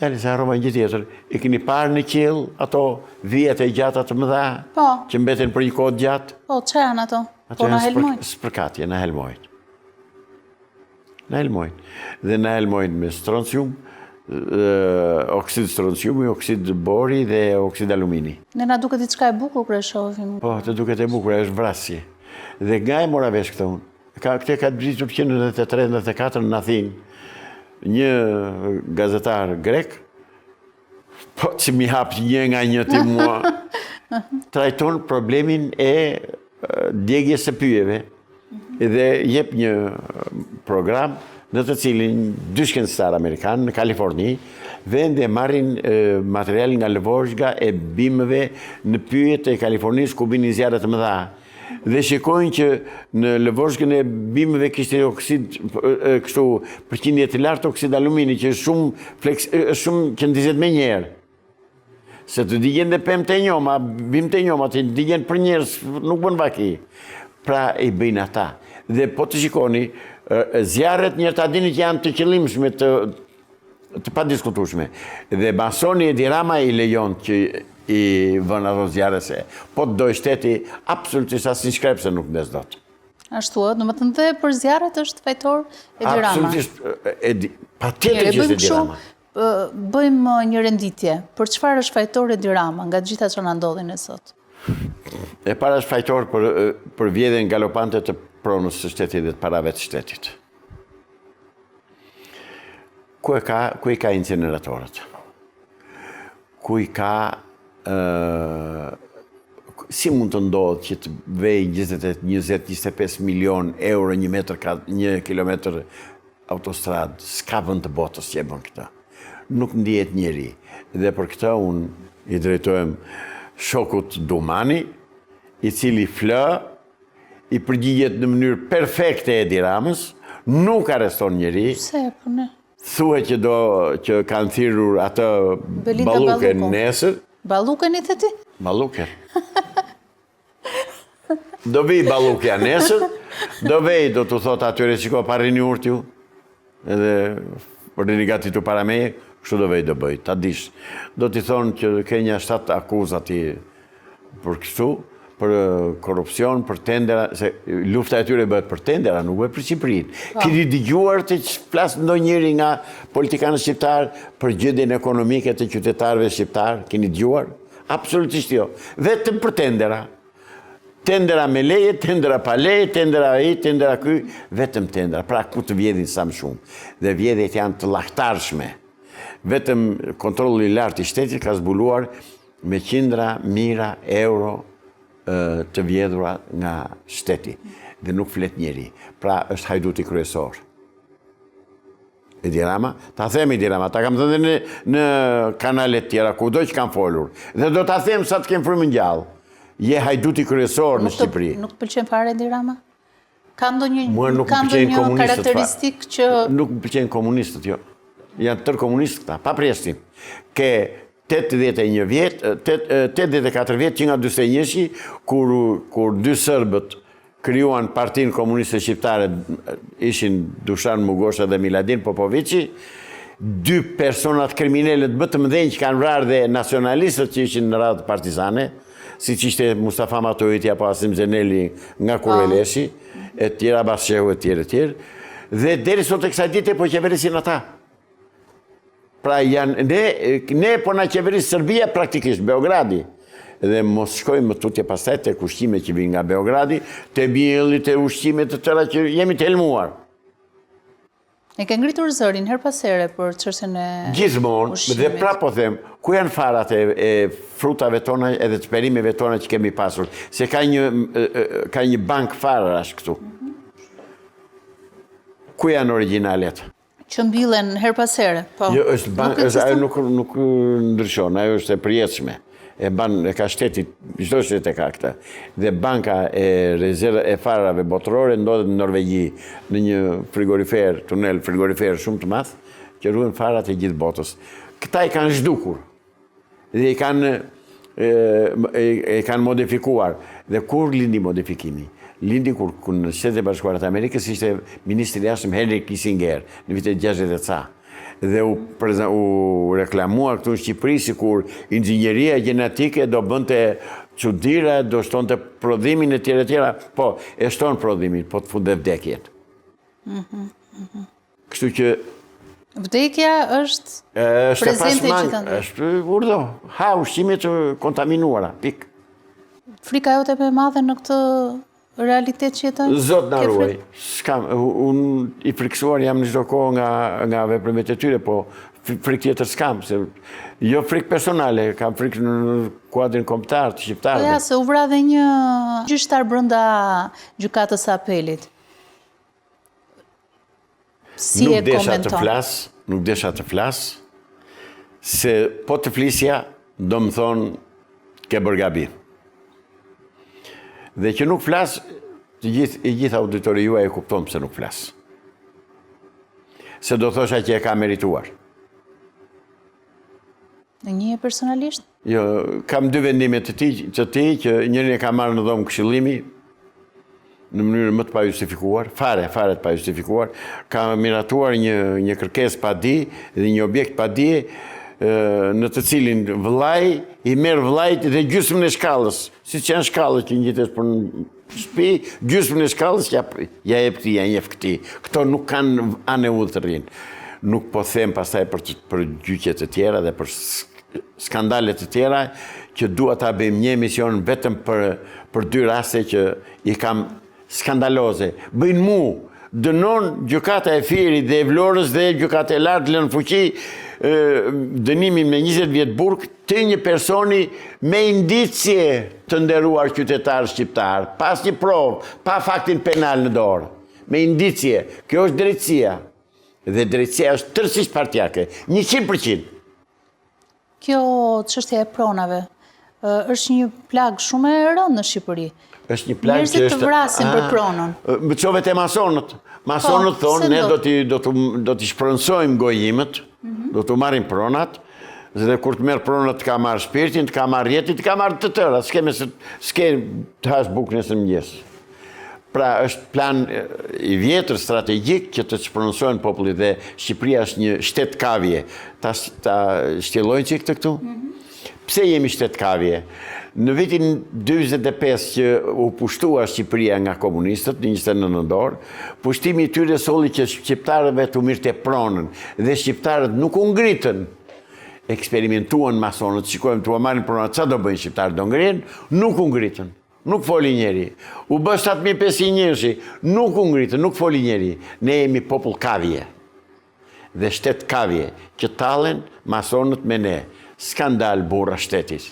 Dali se harrova një tjetër. I keni parë në qiell ato vijet e gjata të mëdha? Po. Që mbeten për një kohë gjatë? Po, çfarë janë ato? Ato Po na helmojnë. Spërkatje, na helmojnë. Na helmojnë. Dhe na helmojnë me stroncium, oksid stronciumi, oksid bori dhe oksid alumini. Ne na duket diçka e bukur kur e shohim. Po, të duket e bukur, është vrasje. Dhe nga e mora vesh këtë unë. Këtë ka britur 1993-94 në Athinë. Një gazetar grek, po që mi hap një nga një ti mua, trajton problemin e djegjes së pyjeve dhe jep një program në të cilin dy shkencëtar amerikanë në Kaliforni vende marrin material nga lëvozhga e bimëve në pyjet e Kalifornisë ku binin zjarre të mëdha. Dhe shikojnë që në lëvozhgën e bimëve kishte oksid, kështu përqindje të lartë oksid alumini, që është shumë që ndizet me njerë. Se të digjen dhe pemë të njoma, bim të njoma, të digjen për njerës, nuk bën vaki. Pra i bëjnë ata. Dhe po të shikoni, zjarret njerë të adini që janë të qëllimshme, të pa diskutushme. Dhe Masoni Edi Rama i lejon që i vën ato zjarre se po të doj shteti absolutisht asnjë shkrepse nuk ndes dot. Ashtu ë, domethënë dhe për zjarret është fajtor Edi Rama. Absolutisht, patjetër që është Edi Rama. Bëjmë një renditje. Për çfarë është fajtor Edi Rama nga gjitha që na ndodhin e sot? E para është fajtor për vjedhjen galopante të pronës së shtetit dhe të parave të shtetit. Ku i ka incineratorët? Ku i ka si mund të ndodhë që të vej 20-25 milion euro një kilometër autostrad, s'ka vend të botës që e bën këta. Nuk ndihet njeri. Dhe për këta unë i drejtohem shokut Dumani, i cili i përgjigjet në mënyrë perfekte Edi Ramës, nuk arreston njeri. Pse, po ne? Thuhet që kanë thirrur atë balluken nesër. Balluken i the ti? Balluken. Do vi ballukja nesër, do të thot atyre shiko parrini urt ju, edhe rini gati tu para meje, kështu do do bëj, ta dish. Do t'i thonë që ke një 7 akuzat për kështu, për korupcion, për tendera, se lufta e tyre bëhet për tendera, nuk bëhet për Shqipërinë. Keni dëgjuar të flasë ndonjëri nga politikanët shqiptar për gjendjen ekonomike të qytetarëve shqiptar? Keni dëgjuar? Absolutisht jo. Vetëm për tendera. Tendera me leje, tendera pa leje, tendera tendera ky, vetëm tendera. Pra ku të vjedhin sa më shumë. Dhe vjedhjet janë të llahtarshme. Vetëm kontrolli i lartë i shtetit ka zbuluar me qindra mijëra euro të vjedhura nga shteti dhe nuk flet njeri. Pra është hajduti kryesor. Edi Rama, ta them Edi Rama, ta kam thënë në kanalet tjera, kudo që kam folur. Dhe do ta them sa të kem frymën gjallë. Je hajduti kryesor në Shqipëri. Nuk pëlqen fare Edi Rama? Ka ndonjë karakteristikë që... Nuk më pëlqen komunistët, jo. Janë tërë komunistë këta, pa përjashtim. Ke 81 vjet, 84 vjet që nga 41-shi, kur dy Sërbët krijuan Partinë Komuniste Shqiptare, ishin Dušan Mugosha dhe Miladin Popovici, dy personat kriminellet më të mëdhenj që kanë vrarë dhe nacionalistët që ishin në radhë partizane, si që ishte Mustafa Matoiti apo Asim Zeneli nga Kurveleshi, e tjera Bashehu e tjere, dhe deri sot e kësaj dite po qeverisin ata. Pra janë, ne po na qeveris Serbia praktikisht, Beogradi. Dhe mos shkojmë më tutje pastaj të ushqime që vinë nga Beogradi, të bjelli, të ushqime të tëra që jemi të helmuar. E ke ngritur zërin her pas here për çështjen e gjithmonë, dhe prapë po them, ku janë farat e frutave tona edhe të perimeve tona që kemi pasur? Se ka një bank farash këtu. Ku janë originalet? Që mbillen her pas here, po. Jo, ajo nuk ndryshon, ajo është e përjetshme. E ka shteti, çdo shtet e ka këtë. Dhe banka e farave botërore ndodhet në Norvegji, në një frigorifer, tunel frigorifer shumë të madh, që ruhen farat e gjithë botës. Këta i kanë zhdukur. Dhe i kanë modifikuar. Dhe kur lindi modifikimi? Lindi kur në Shtetet e Bashkuara të Amerikës ishte ministri i jashtëm Henry Kissinger në vitet 60 e ca. Dhe u reklamua këtu në Shqipëri si kur inxinjeria gjenetike do bënte çuditëra, do shtonte prodhimin e tjera. Po, e shton prodhimin, po të funde vdekjet. Kështu që vdekja është prezente gjithandaj. Është urdo, ha ushqime të kontaminuara, pik. Frika jote më e madhe në këtë realitet që jeton? Zot na ruaj. Unë i friksuar jam në çdo kohë nga veprimet e tyre, po frikë tjetër s'kam, se jo frikë personale, kam frikë në kuadrin kombëtar të shqiptarëve. Po ja, se u vra dhe një gjyqtar brenda gjykatës së apelit. Si e komenton? Nuk desha të flas, se po të flisja do më thonë ke bërë gabi. Dhe që nuk flas, i gjithë auditori juaj e kupton pse nuk flas. Se do thosha që e ka merituar. Në një personalisht? Jo, kam dy vendime të ti që njërin e ka marrë në dhomë këshillimi, në mënyrë më të pajustifikuar, fare të pajustifikuar, ka miratuar një kërkesë pa di dhe një objekt pa di, në të cilin vëllai i merr vëllait dhe gjysmën e shkallës, siç janë shkallët që ngjitet për në shtëpi, gjysmën e shkallës ja jep këtij, ja jep këtij. Këto nuk kanë anë udhë të rrinë. Nuk po them pastaj për gjyqje të tjera dhe për skandale të tjera që dua ta bëjmë një emision vetëm për dy raste që i kam skandaloze. Bëjnë mu, dënon gjykata e Firit dhe e Vlorës dhe gjykata e lartë lënë fuqi dënimin me 20 vjet burg të një personi me indicje të nderuar qytetar shqiptar, pas një provë, pa faktin penal në dorë, me indicje. Kjo është drejtësia. Dhe drejtësia është tërësisht partijake, 100%. Kjo çështja e pronave është një plagë shumë e rëndë në Shqipëri. Është një plagë që është... të vrasin për pronën. Më qovet e masonët. Masonët thonë, ne do t'i shpërënsojmë gojimet, do t'u marrim pronat, dhe kur të merë pronat të ka marrë shpirtin, të ka marrë jetin, të ka marrë të tëra, s'ke të hash bukë nësë mëngjes. Pra është plan i vjetër strategjik që të shpërënsojnë popullit dhe Shqipëria është një shtet kavje. Ta shtjellojnë që këtë këtu? Pse jemi shtet kavje? Në vitin 45 që u pushtua Shqipëria nga komunistët, në 29 nëntor, pushtimi i tyre solli që shqiptarëve të mirte pronën dhe shqiptarët nuk u ngritën. Eksperimentuan masonët, shikojmë të marrin pronat, çfarë do bëjnë shqiptarët, do ngrihen, nuk u ngritën. Nuk foli njeri. U bë 7500 njerëz, nuk u ngritën, nuk foli njeri. Ne jemi popull kavje. Dhe shtet kavje që tallen masonët me ne. Skandal burra shtetit.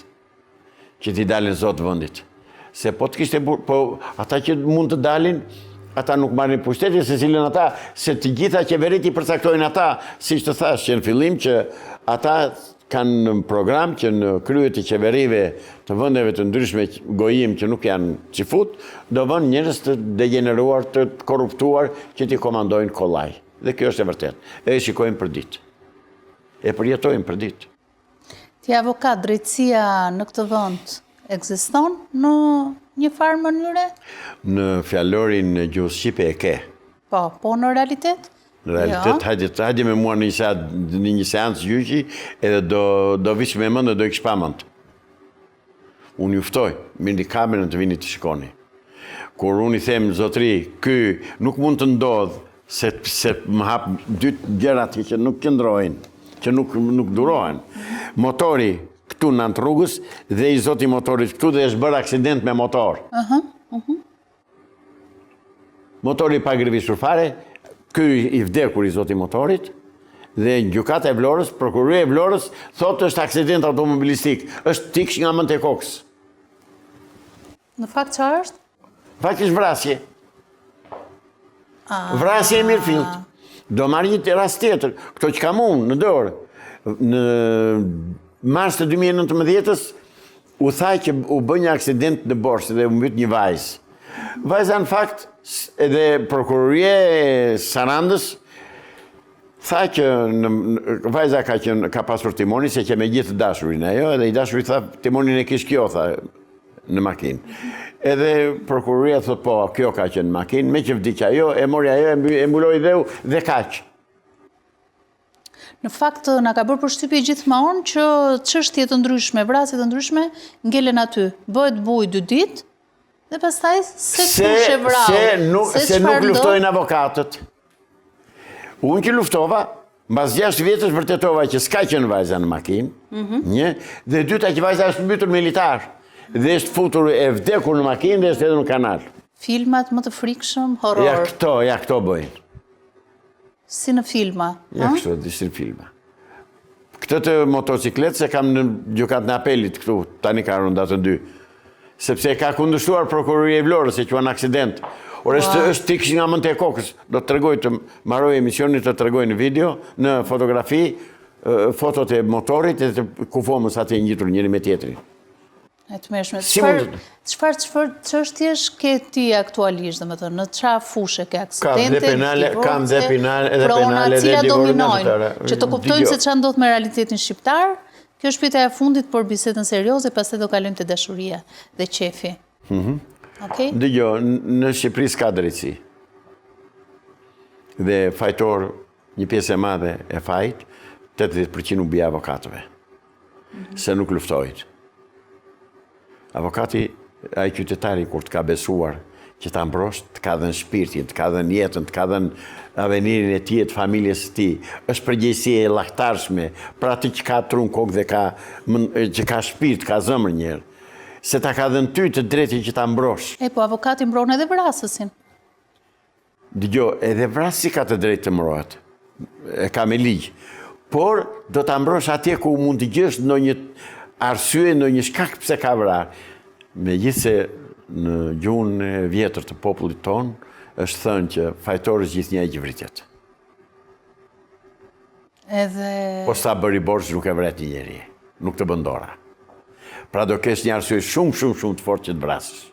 Që t'i dalin zotë vëndit. Se po të kishte burë, po ata që mund të dalin, ata nuk marrin pushtetin, se cilën ata, se të gjitha qeverit i përcaktojnë ata, si që të thash që në fillim që ata kanë në program që në kryet e qeverive të vëndeve të ndryshme gojim që nuk janë qifut, do vënë njerëz të degeneruar, të korruptuar që t'i komandojnë kollaj. Dhe kjo është e vërtet. E shikojmë për ditë. E përjetojmë për ditë. Ti avokat, drejtësia në këtë vend ekziston në një farë mënyre? Në fjalorin në gjuhë shqipe e ke. Po në realitet? Në realitet, hajde me mua në një seancë gjyqi, edhe do vish me mënd dhe do ikish pa mënd. Unë juftoj, mirë një kamerën të vini të shikoni. Kur unë i them, zotri, ky nuk mund të ndodhë, se më hapë dy gjëra që nuk qëndrojnë, që nuk durohen. Motori këtu në antë rrugës dhe i zoti motorit këtu dhe është bërë aksident me motor. Motori pa grevishur fare, ky i vdekur i zoti motorit, dhe gjykata e Vlorës, prokuroria e Vlorës, thotë është aksident automobilistik, është tiksh nga mënd e kokës. Në fakt çfarë është? Fakt është vrasje. Vrasje e mirë fillt. Do marrë një rast tjetër, këto që kam unë në dorë. Në mars të 2019-ës, u tha që u bë një aksident në Borçë dhe u mbyt një vajzë. Vajza në fakt, edhe prokuroria e Sarandës, tha që vajza ka pasur timoni se që me gjithë dashurin ajo, edhe i dashuri tha timonin e kish kjo, tha, në makinë. Edhe prokuroria thot po, kjo ka qenë në makinë, me që vdiq ajo, e mori ajo, e mbuloi dheu dhe kaq. Në fakt, na ka bërë përshtypje gjithmonë që çështje të ndryshme, vrasje të ndryshme ngelen aty. Bëhet bujë 2 ditë dhe pastaj se kush e vrau. Se nuk luftojnë avokatët. Unë që luftova, mbas 6 vjetësh vërtetova që s'ka qenë vajza në makinë, një, dhe dyta që vajza është mbytur militar, dhe është futur e vdekur në makinë dhe është edhe në kanal. Filmat më të frikshëm, horror. Ja këto bëjnë. Si në filma. Ja kështu, si në filma. Këtë të motocikletë se kam në gjykat në apelit këtu, tani ka rundatën 2. Sepse ka kundërshtuar prokuroria e Vlorës se quan aksident. Or është tiksh nga mënd e kokës. Do të tregoj të marroj emisionit të tregoj në video, në fotografi, fotot e motorit e të kufomës atë e njitur njëri me tjetrin. E të mërshme. Çfarë çështjesh ke ti aktualisht, domethënë, në çfarë fushë ke aksidente? Kam dhe penale edhe divorcimet. Cilat dominojnë, që të kuptojmë se çfarë ndodh me realitetin shqiptar. Kjo është pyetja e fundit për bisedën serioze, pastaj do kalojmë te dashuria dhe qefi. Okej? Dëgjoj, në Shqipëri s'ka drejtësi. Dhe fajtor, një pjesë e madhe e fajt, 80% u bie avokatëve. Se nuk luftojnë. Avokati, ai qytetari, kur të ka besuar që ta mbrosh, të ka dhënë shpirtin, të ka dhënë jetën, të ka dhënë avenirin e tij, të familjes së tij, është përgjegjësi e llaktarshme për atë që ka trun kokë dhe që ka shpirt, ka zemër një herë. Se ta ka dhënë ty të drejtë që ta mbrosh. Po avokati mbron edhe vrasësin. Dëgjoj, edhe vrasësi ka të drejtë të mbrohet. E ka me ligj. Por do ta mbrosh atje ku mund të gjesh ndonjë arsye, ndonjë shkak pse ka vrarë. Megjithse në gjuhën e vjetër të popullit ton është thënë që fajtorës gjithnjë gjivritjet. Po sa bëri borxh nuk e vret një njeri, nuk të bën dora. Pra do kesh një arsye shumë të fortë që të vrasësh.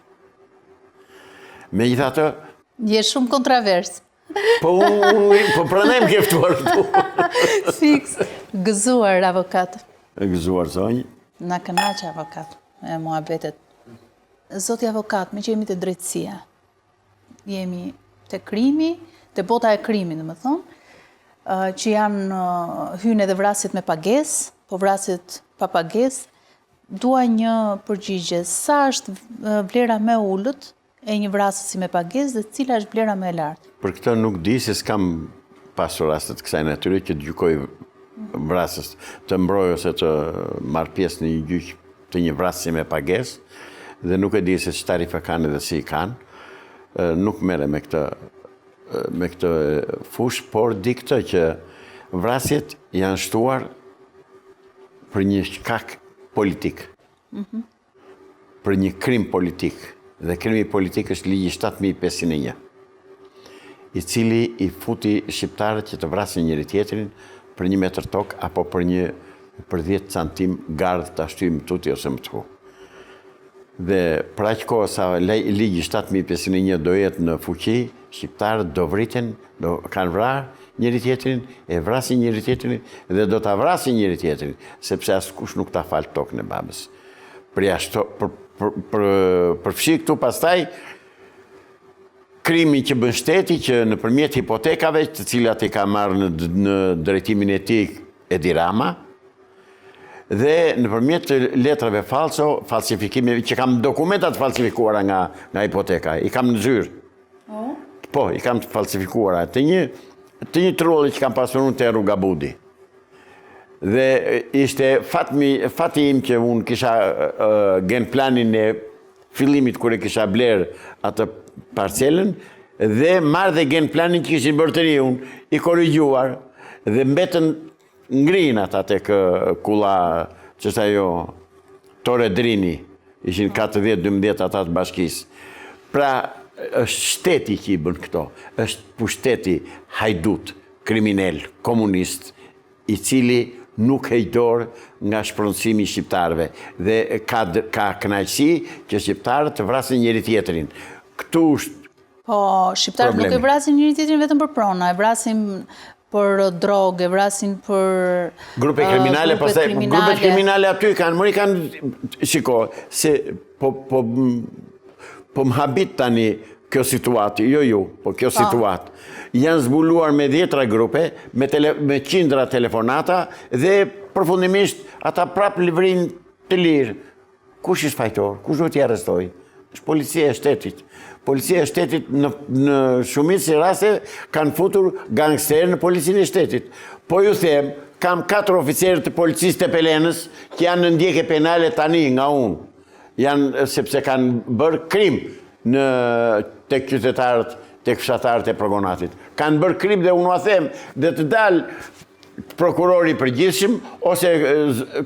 Megjithatë, je shumë kontrovers. Po prandaj më ke ftuar këtu. Fiks, gëzuar avokat. Gëzuar zonjë. Na kënaq avokat me muhabetet. Zoti avokat, me që jemi të drejtësia, jemi të krimi, të bota e krimi, domethënë, që janë hynë edhe vrasjet me pagesë, po vrasjet pa pagesë, dua një përgjigje. Sa është vlera më e ulët e një vrasësi me pagesë dhe cila është vlera më e lartë? Për këtë nuk di se s'kam pasur rastet kësaj natyre që të gjykoj vrasës, të mbroj ose të marr pjesë në një gjyq të një vrasësi me pagesë, dhe nuk e di se që tarife kanë dhe si i kanë. Nuk mere me këtë fush, por di këtë që vrasjet janë shtuar për një shkak politik. Për një krim politik. Dhe krimi politik është ligji 7501, i cili i futi shqiptarët që të vrasin njëri tjetrin për 1 metër tokë apo për 10 centim gardh të ashtyjmë tuti ose më të hu. Dhe për aq kohë sa ligji 7501 do jetë në fuqi, shqiptarët do vriten, do kanë vrarë njëri tjetrin, e vrasin njëri tjetrin dhe do ta vrasin njëri tjetrin, sepse askush nuk ta fal tokën e babës. Përfshi këtu pastaj krimi që bën shteti që nëpërmjet hipotekave, të cilat i ka marrë në drejtimin e tij Edi Rama, dhe nëpërmjet letrave falsifikime, që kam dokumentat falsifikuara nga hipoteka, i kam në zyrë. Po, i kam falsifikuara. Të një trulli që kam pasur unë te Rruga Budi. Dhe ishte fati im që unë kisha gen planin e fillimit kur e kisha bler atë parcelën, dhe marrë dhe gen planin që kishin bërë të ri unë, i korrigjuar, dhe mbetën ngrin ata tek kulla që është ajo Tore Drini, ishin 40-12 ata të bashkisë. Pra, është shteti që i bën këto, është pushteti hajdut, kriminal, komunist, i cili nuk hejdor nga shpronësimi i shqiptarëve dhe ka kënaqësi që shqiptarët të vrasin njëri tjetrin. Këtu është Po, shqiptarët nuk e vrasin njëri tjetrin vetëm për prona, e vrasin për drogë, e vrasin për grupe kriminale, pastaj grupet kriminale aty kanë, shiko, se po më habit tani kjo situatë, kjo situatë. Janë zbuluar me 10 grupe, me qindra telefonata, dhe përfundimisht ata prap livrin të lirë. Kush është fajtor? Kush duhet t'i arrestoj? Është policia e shtetit. Policia e shtetit në shumicë e raste kanë futur gangster në policinë e shtetit. Po ju them, kam 4 oficerë të policisë të Pelenës që janë në ndjekje penale tani nga unë. Janë sepse kanë bërë krim tek qytetarët, tek fshatarët e progonatit. Kanë bërë krim dhe unë a them dhe të dalë prokurori përgjithshëm ose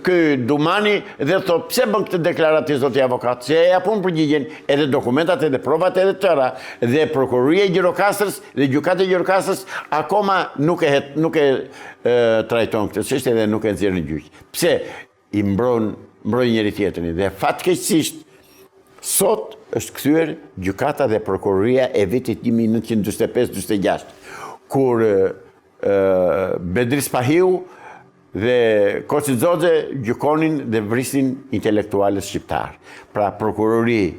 ky Dumani dhe thot pse bën këtë deklaratë zoti avokat, se e japun përgjigjen edhe dokumentat edhe provat edhe tëra, dhe prokuroria e Gjirokastrës dhe gjykata e Gjirokastrës akoma nuk e trajton këtë çështje dhe nuk e nxjerr në gjyq. Pse i mbrojnë njëri tjetrin dhe fatkeqësisht sot është kthyer gjykata dhe prokuroria e vitit 1945-46, kur Bedris Pahiu dhe Koçi Xoxhe gjykonin dhe vrisin intelektualët shqiptar. Pra prokurori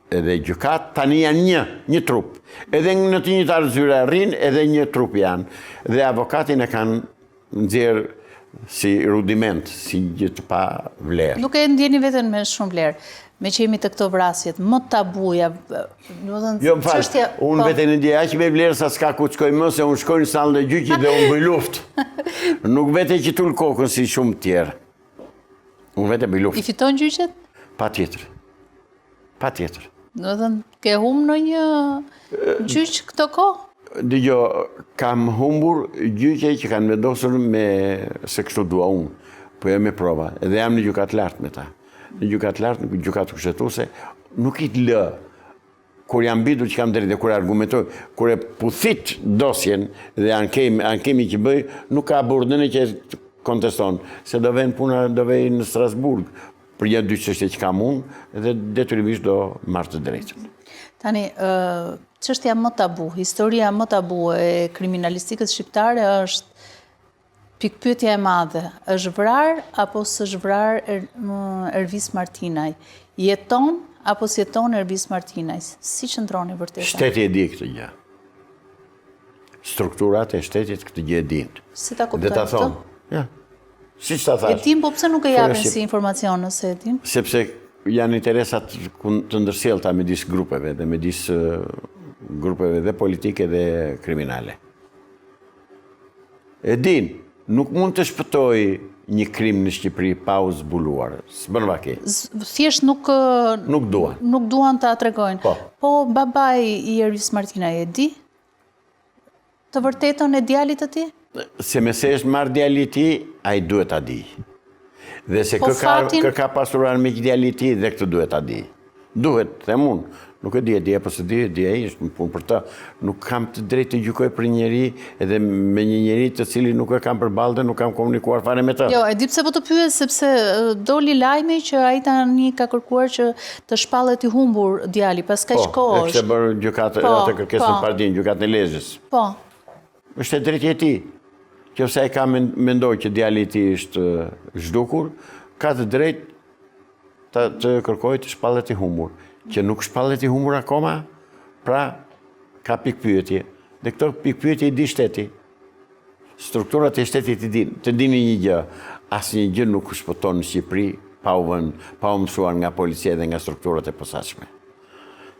dhe gjykat tani janë një trup. Edhe në të njëjtar zyra rrin, edhe një trup janë. Dhe avokatin e kanë nxjerr si rudiment, si gjë të pa vlerë. Nuk e ndjeni veten me shumë vlerë. Me që jemi të këto vrasjet, më tabuja, jo, më falë, unë vete në ndje aq me vlerë sa s'ka ku të shkoj më, se unë shkoj në salën e gjyqit dhe unë bëj luftë. Nuk vete që tull kokën si shumë tjerë. Unë vete bëj luftë. I fiton gjyqet? Pa tjetër. Pa tjetër. Do të ke humbur në një gjyq këto kohë? Dëgjo, kam humbur gjyqe që kanë vendosur se kështu dua unë, po jam me prova, edhe jam në gjykat lartë me ta. Në gjykat lartë, në gjykat kushtetuese, nuk i të lë, kur jam bitur që kam drejtë dhe kur argumentoj, kur e puthit dosjen dhe ankemi që bëj, nuk ka burdhën që konteston, se do vjen puna, do vjen në Strasburg, për një 2 çështje që kam unë, dhe detyrimisht do marrë të drejtën. Tani, çështja më tabu, historia më tabu e kriminalistikës shqiptare është pikpyetja e madhe, është vrar apo s'është vrar Ervis Martinaj? Jeton apo s'jeton Ervis Martinaj? Si qëndroni vërtet? Shteti e di këtë gjë. Strukturat e shtetit këtë gjë e dinë. Si ta kuptojnë këtë? Dhe ta thonë. Ja. Si që ta thash. E tim, po pse nuk e japin si informacion nëse e din? Sepse janë interesat të ndërsjellta midis grupeve dhe midis grupeve dhe politike dhe kriminale. E din. Nuk mund të shpëtoj një krim në Shqipëri pa u zbuluar. S'bën vaki. Thjesht nuk duan. Nuk duan ta tregojnë. Po babai i Ervis Martinaj e di? Të vërtetën e djalit të tij? Se me se është marrë djali i tij, ai duhet ta di. Dhe se kë ka pasur armiq djali i tij dhe këtë duhet ta di. Duhet, them unë. Nuk e di, apo se di, është në punë për ta. Nuk kam të drejtë të gjykoj për njeri edhe me një njeri të cili nuk e kam përballë dhe nuk kam komunikuar fare me ta. Jo, e di pse po të pyet, sepse doli lajmi që ai tani ka kërkuar që të shpallet i humbur djali pas kaq kohësh. Po, kishte bërë gjykatë atë kërkesën partinë, gjykatën e Lezhës. Po. është e drejtë e tij. Nëse ai ka mendoj që djali i tij është zhdukur, ka të drejtë të kërkojë të shpallet i humbur. Që nuk shpallet i humbur akoma, pra ka pikpyetje. Dhe këto pikpyetje i di shteti. Strukturat e shtetit të dini një gjë, asnjë gjë nuk shpëton në Shqipëri pa u mësuar nga policia dhe nga strukturat e posaçme.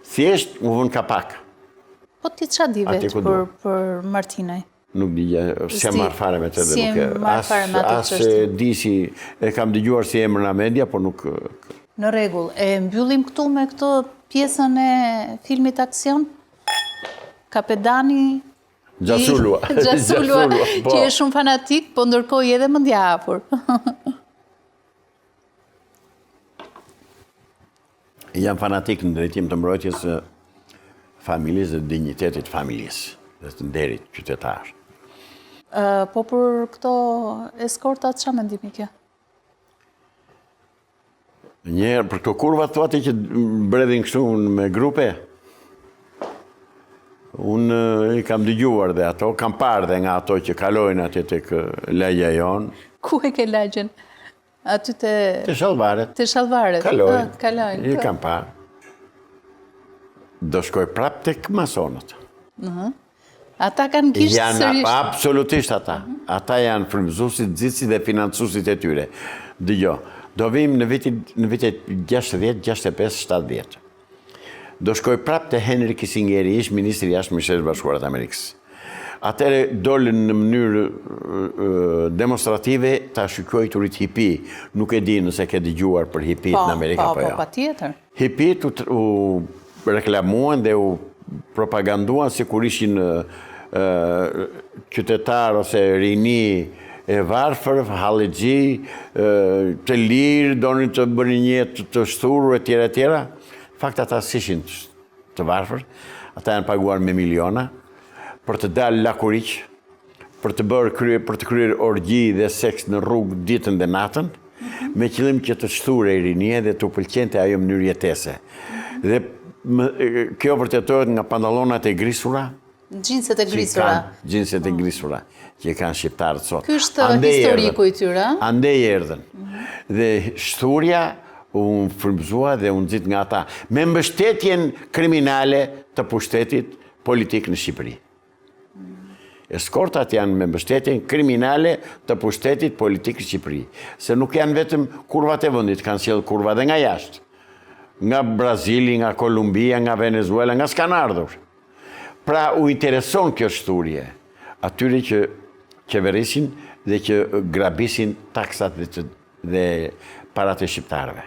Thjesht u vën kapak. Po ti çfarë di vetë për Martinaj? Nuk di gjë, s'jam marrë fare me të Si e marrë fare me atë çështje? As di si e kam dëgjuar si emër në media, por nuk. Në rregull, e mbyllim këtu me këtë pjesën e filmit aksion? Kapedani Gjasulua. Gjasulua, që je shumë fanatik, po ndërkohë je edhe mendja hapur. Jam fanatik në drejtim të mbrojtjes së familjes dhe dinjitetit familjes dhe të nderit qytetar. Po për këto eskortat, çfarë mendimi ke? Njerë, për këto kurva thuati që mbredhin kështu me grupe, unë i kam dëgjuar dhe ato, kam parë dhe nga ato që kalojnë atje tek lagja jonë. Ku e ke lagjen? Aty Te Shallvaret. Te Shallvaret. Kalojnë. I kam parë. Do shkoj prap tek masonët. Ata kanë gisht sërish. Janë absolutisht ata. Ata janë frymëzuesit, nxitësit dhe financuesit e tyre. Dëgjoj, do vim në vitet 60, 65, 70. Do shkoj prap te Henry Kissingeri, ish ministri i jashtëm i Shtetit Bashkuar të Amerikës. Atëre dolën në mënyrë demonstrative ta shikojturit hipi. Nuk e di nëse ke dëgjuar për hipit në Amerikë apo jo. Po, patjetër. Hipit u reklamuan dhe u propaganduan si kur ishin qytetar ose rini e varfër, hallixhi, të lirë, donin të bënin një jetë të shturur e tjera. Fakt ata s'ishin të varfër, ata janë paguar me miliona për të dalë lakuriq, për të kryer orgji dhe seks në rrugë ditën dhe natën, me qëllim që të shturë e rinie dhe të pëlqente ajo mënyrë jetese. Dhe kjo vërtetohet nga pantallonat e grisura, Gjinset e grisura. Gjinset e grisura, që kanë shqiptarët sot. Ky është historiku i tyre. Andej erdhen. Dhe shturja u frymëzua dhe u nxit nga ata, me mbështetjen kriminale të pushtetit politik në Shqipëri. Eskortat janë me mbështetjen kriminale të pushtetit politik në Shqipëri. Se nuk janë vetëm kurvat e vendit, kanë sjellë kurva dhe nga jashtë. Nga Brazili, nga Kolumbia, nga Venezuela, nga s'kan ardhur. Pra u intereson kjo shturje atyre që qeverisin dhe që grabisin taksat dhe parat e shqiptarëve.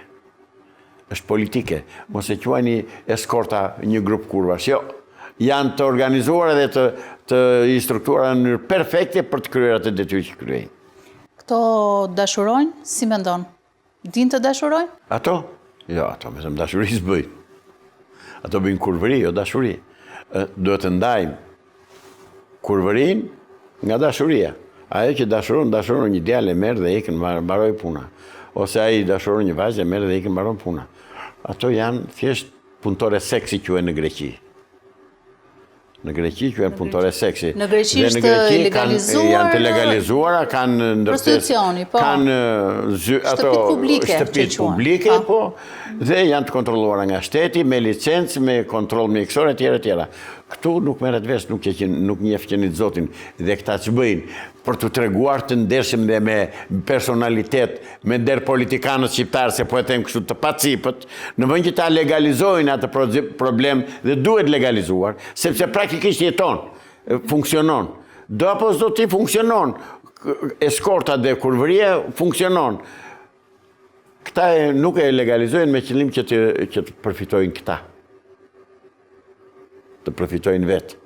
Është politike, mos e quajni eskorta një grup kurvash. Jo, janë të organizuara dhe të i struktuara në mënyrë perfekte për të kryer atë detyrë që kryejnë. Këto dashurojnë, si mendon? Din të dashurojnë? Ato? Jo, ato me thëmë dashuri s'bëjnë. Ato bëjnë kurvëri, jo dashuri. Duhet të ndajmë kurvërin nga dashuria. Ajo që dashuron një djalë e merr dhe ikën mbaroi puna. Ose ai dashuron një vajzë e merr dhe ikën mbaron puna. Ato janë thjesht punëtore seksi quhen në Greqi. Në Greqi quhen punëtore seksi. Në Greqi është legalizuar. Janë të legalizuara, kanë prostitucioni, po. Kanë shtëpit publike, po, dhe janë të kontrolluara nga shteti me licencë, me kontroll mjekësor e tjera. Këtu nuk merret vesh, nuk njeh qenit Zotin dhe këta që bëjnë për të treguar të ndershëm dhe me personalitet, me nder politikanët shqiptarë, se po e them kështu të pacipët, në vend që ta legalizojnë atë problem dhe duhet legalizuar, sepse praktikisht jeton, funksionon. Do apo s'do ti funksionon, eskorta dhe kurvëria funksionon. Këta nuk e legalizojnë me qëllim që të përfitojnë këta. Të përfitojnë vetë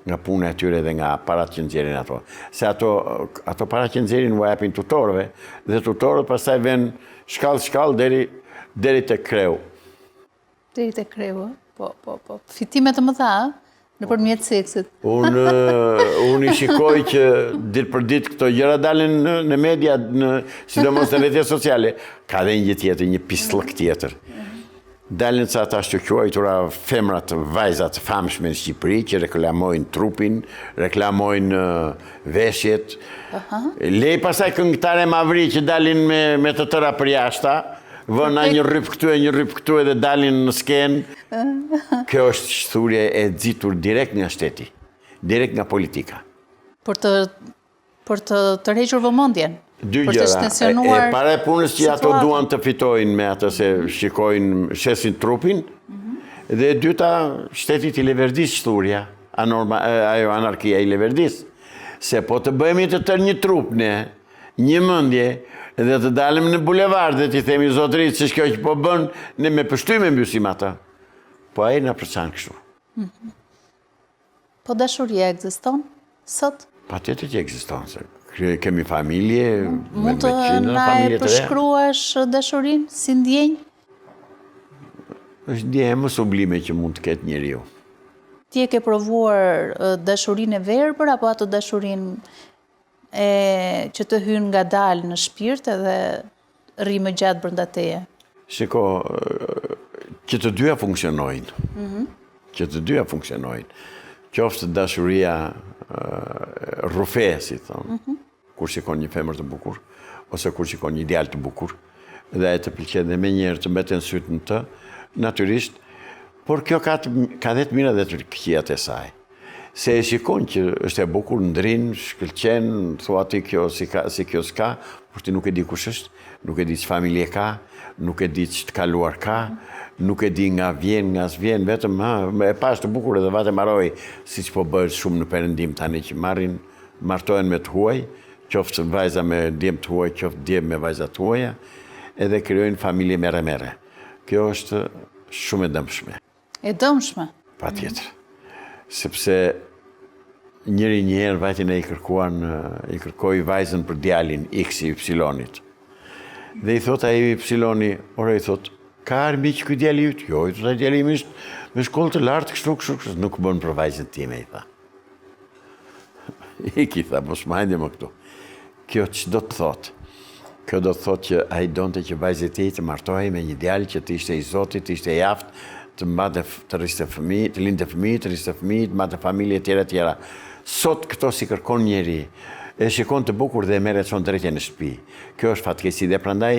nga puna e tyre dhe nga parat që nxjerrin ato. Se ato parat që nxjerrin u japin tutorëve dhe tutorët pastaj vënë shkallë deri tek kreu. Deri tek kreu, po. Fitime të mëdha nëpërmjet seksit. Unë i shikoj që ditë për ditë këto gjëra dalin në media, sidomos në rrjetet sociale. Ka dhe një gjë tjetër, një pislëk tjetër. Dalin ca ata që quajtura femrat vajzat famshme në Shqipëri, që reklamojnë trupin, reklamojnë veshjet. Lej pasaj këngëtare mavri që dalin me të tëra për jashta, vëna një rryp këtu edhe dalin në skenë. Kjo është shturje e nxitur direkt nga shteti, direkt nga politika. Për të tërhequr vëmendjen. Dy Për të gjëra. shtensionuar E para e punës që ato situatën. duan të fitojnë me atë se shikojnë, shesin trupin, dhe e dyta, shteti i leverdis shturja, ajo anarkia i leverdis. Se po të bëhemi të tërë një trup ne, një mendje, dhe të dalëm në bulevard dhe t'i themi zotërit se shkjo që po bën, ne me pështyme mbysim ata. Po ai na përçan kështu. Po dashuria ekziston sot? Patjetër që ekziston, se kemi familje, Mund të na e përshkruash dashurinë si ndjenjë? Është ndjenja më sublime që mund të ketë njeriu. Ti e ke provuar dashurinë e verbër apo ato dashurinë që të hyn ngadalë në shpirt edhe rri më gjatë brenda teje? Shiko, që të dyja funksionojnë. Që të dyja funksionojnë. Qoftë dashuria rrufe, si thonë, kur shikon një femër të bukur, ose kur shikon një djalë të bukur, dhe e të pëlqen dhe me njerë të mbeten sytë në të, natyrisht, por kjo ka dhe të mira dhe të këqijat e saj. Se e shikon që është e bukur, ndrin, shkëlqen, thua ti kjo si kjo s'ka, por ti nuk e di kush është, nuk e di që familje ka, nuk e di që të kaluar ka, nuk e di nga vjen, nga s'vjen, vetëm e pas të bukur edhe vate maroj, si që po bëhet shumë në perëndim tani që martohen me të huaj, qoftë vajza me djem të huaj, qoftë djem me vajza të huaja, edhe krijojnë familje mere. Kjo është shumë e dëmshme. E dëmshme? Patjetër. Sepse njëherë vajtin e i kërkoi vajzën për djalin X i Y-it. Dhe i thot ai Y-i, ore i thot, ka armiq ky djali yt? Jo, i thot ai djali im është me shkollë të lartë, kështu, nuk bën për vajzën time, i tha. I tha, mos m'hajde më këtu. Kjo që do të thot? Kjo do të thot që ai donte që vajzët e tij të martohej me një djalë që të ishte i Zotit, të ishte i aftë, të rriste fëmijë, të lindte fëmijë, të mbante familje tjera. Sot këto si kërkon njeri, e shikon të bukur dhe e merret çon drejtje në shtëpi. Kjo është fatkeqësi dhe prandaj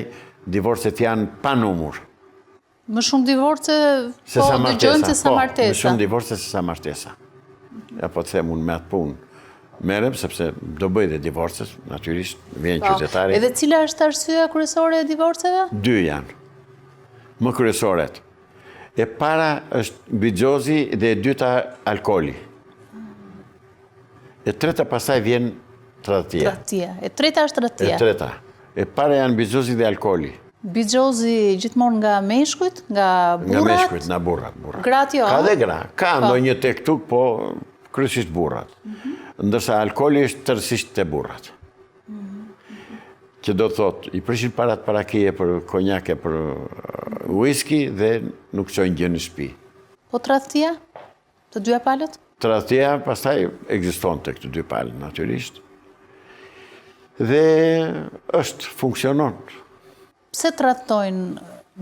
divorcet janë pa numër. Më shumë divorce po dëgjojmë se sa martesa. Më shumë divorce se sa martesa. Apo të them unë me atë punë. Merrem sepse do bëj dhe divorces, natyrisht, vjen qytetari. Edhe cila është arsyeja kryesore e divorceve? Dy janë. Më kryesoret. E para është bigjozi dhe e dyta alkooli. E treta pastaj vjen tradhtia. E treta është tradhtia. E treta. E para janë bigjozi dhe alkooli. Bigjozi gjithmonë nga meshkujt, nga burrat? Nga meshkujt, nga burrat. Gratë jo? Ka dhe gra. Ka ndonjë tek tuk, po kryesisht burrat. Ndërsa alkooli është tërësisht te burrat. Që do të thot, i prishin parat parakeje për konjake, për whisky dhe nuk çojnë gjë në shtëpi. Po tradhtia? Të dyja palët? Tradhtia pastaj ekziston tek të dy palët natyrisht. Dhe funksionon. Pse tradhtojnë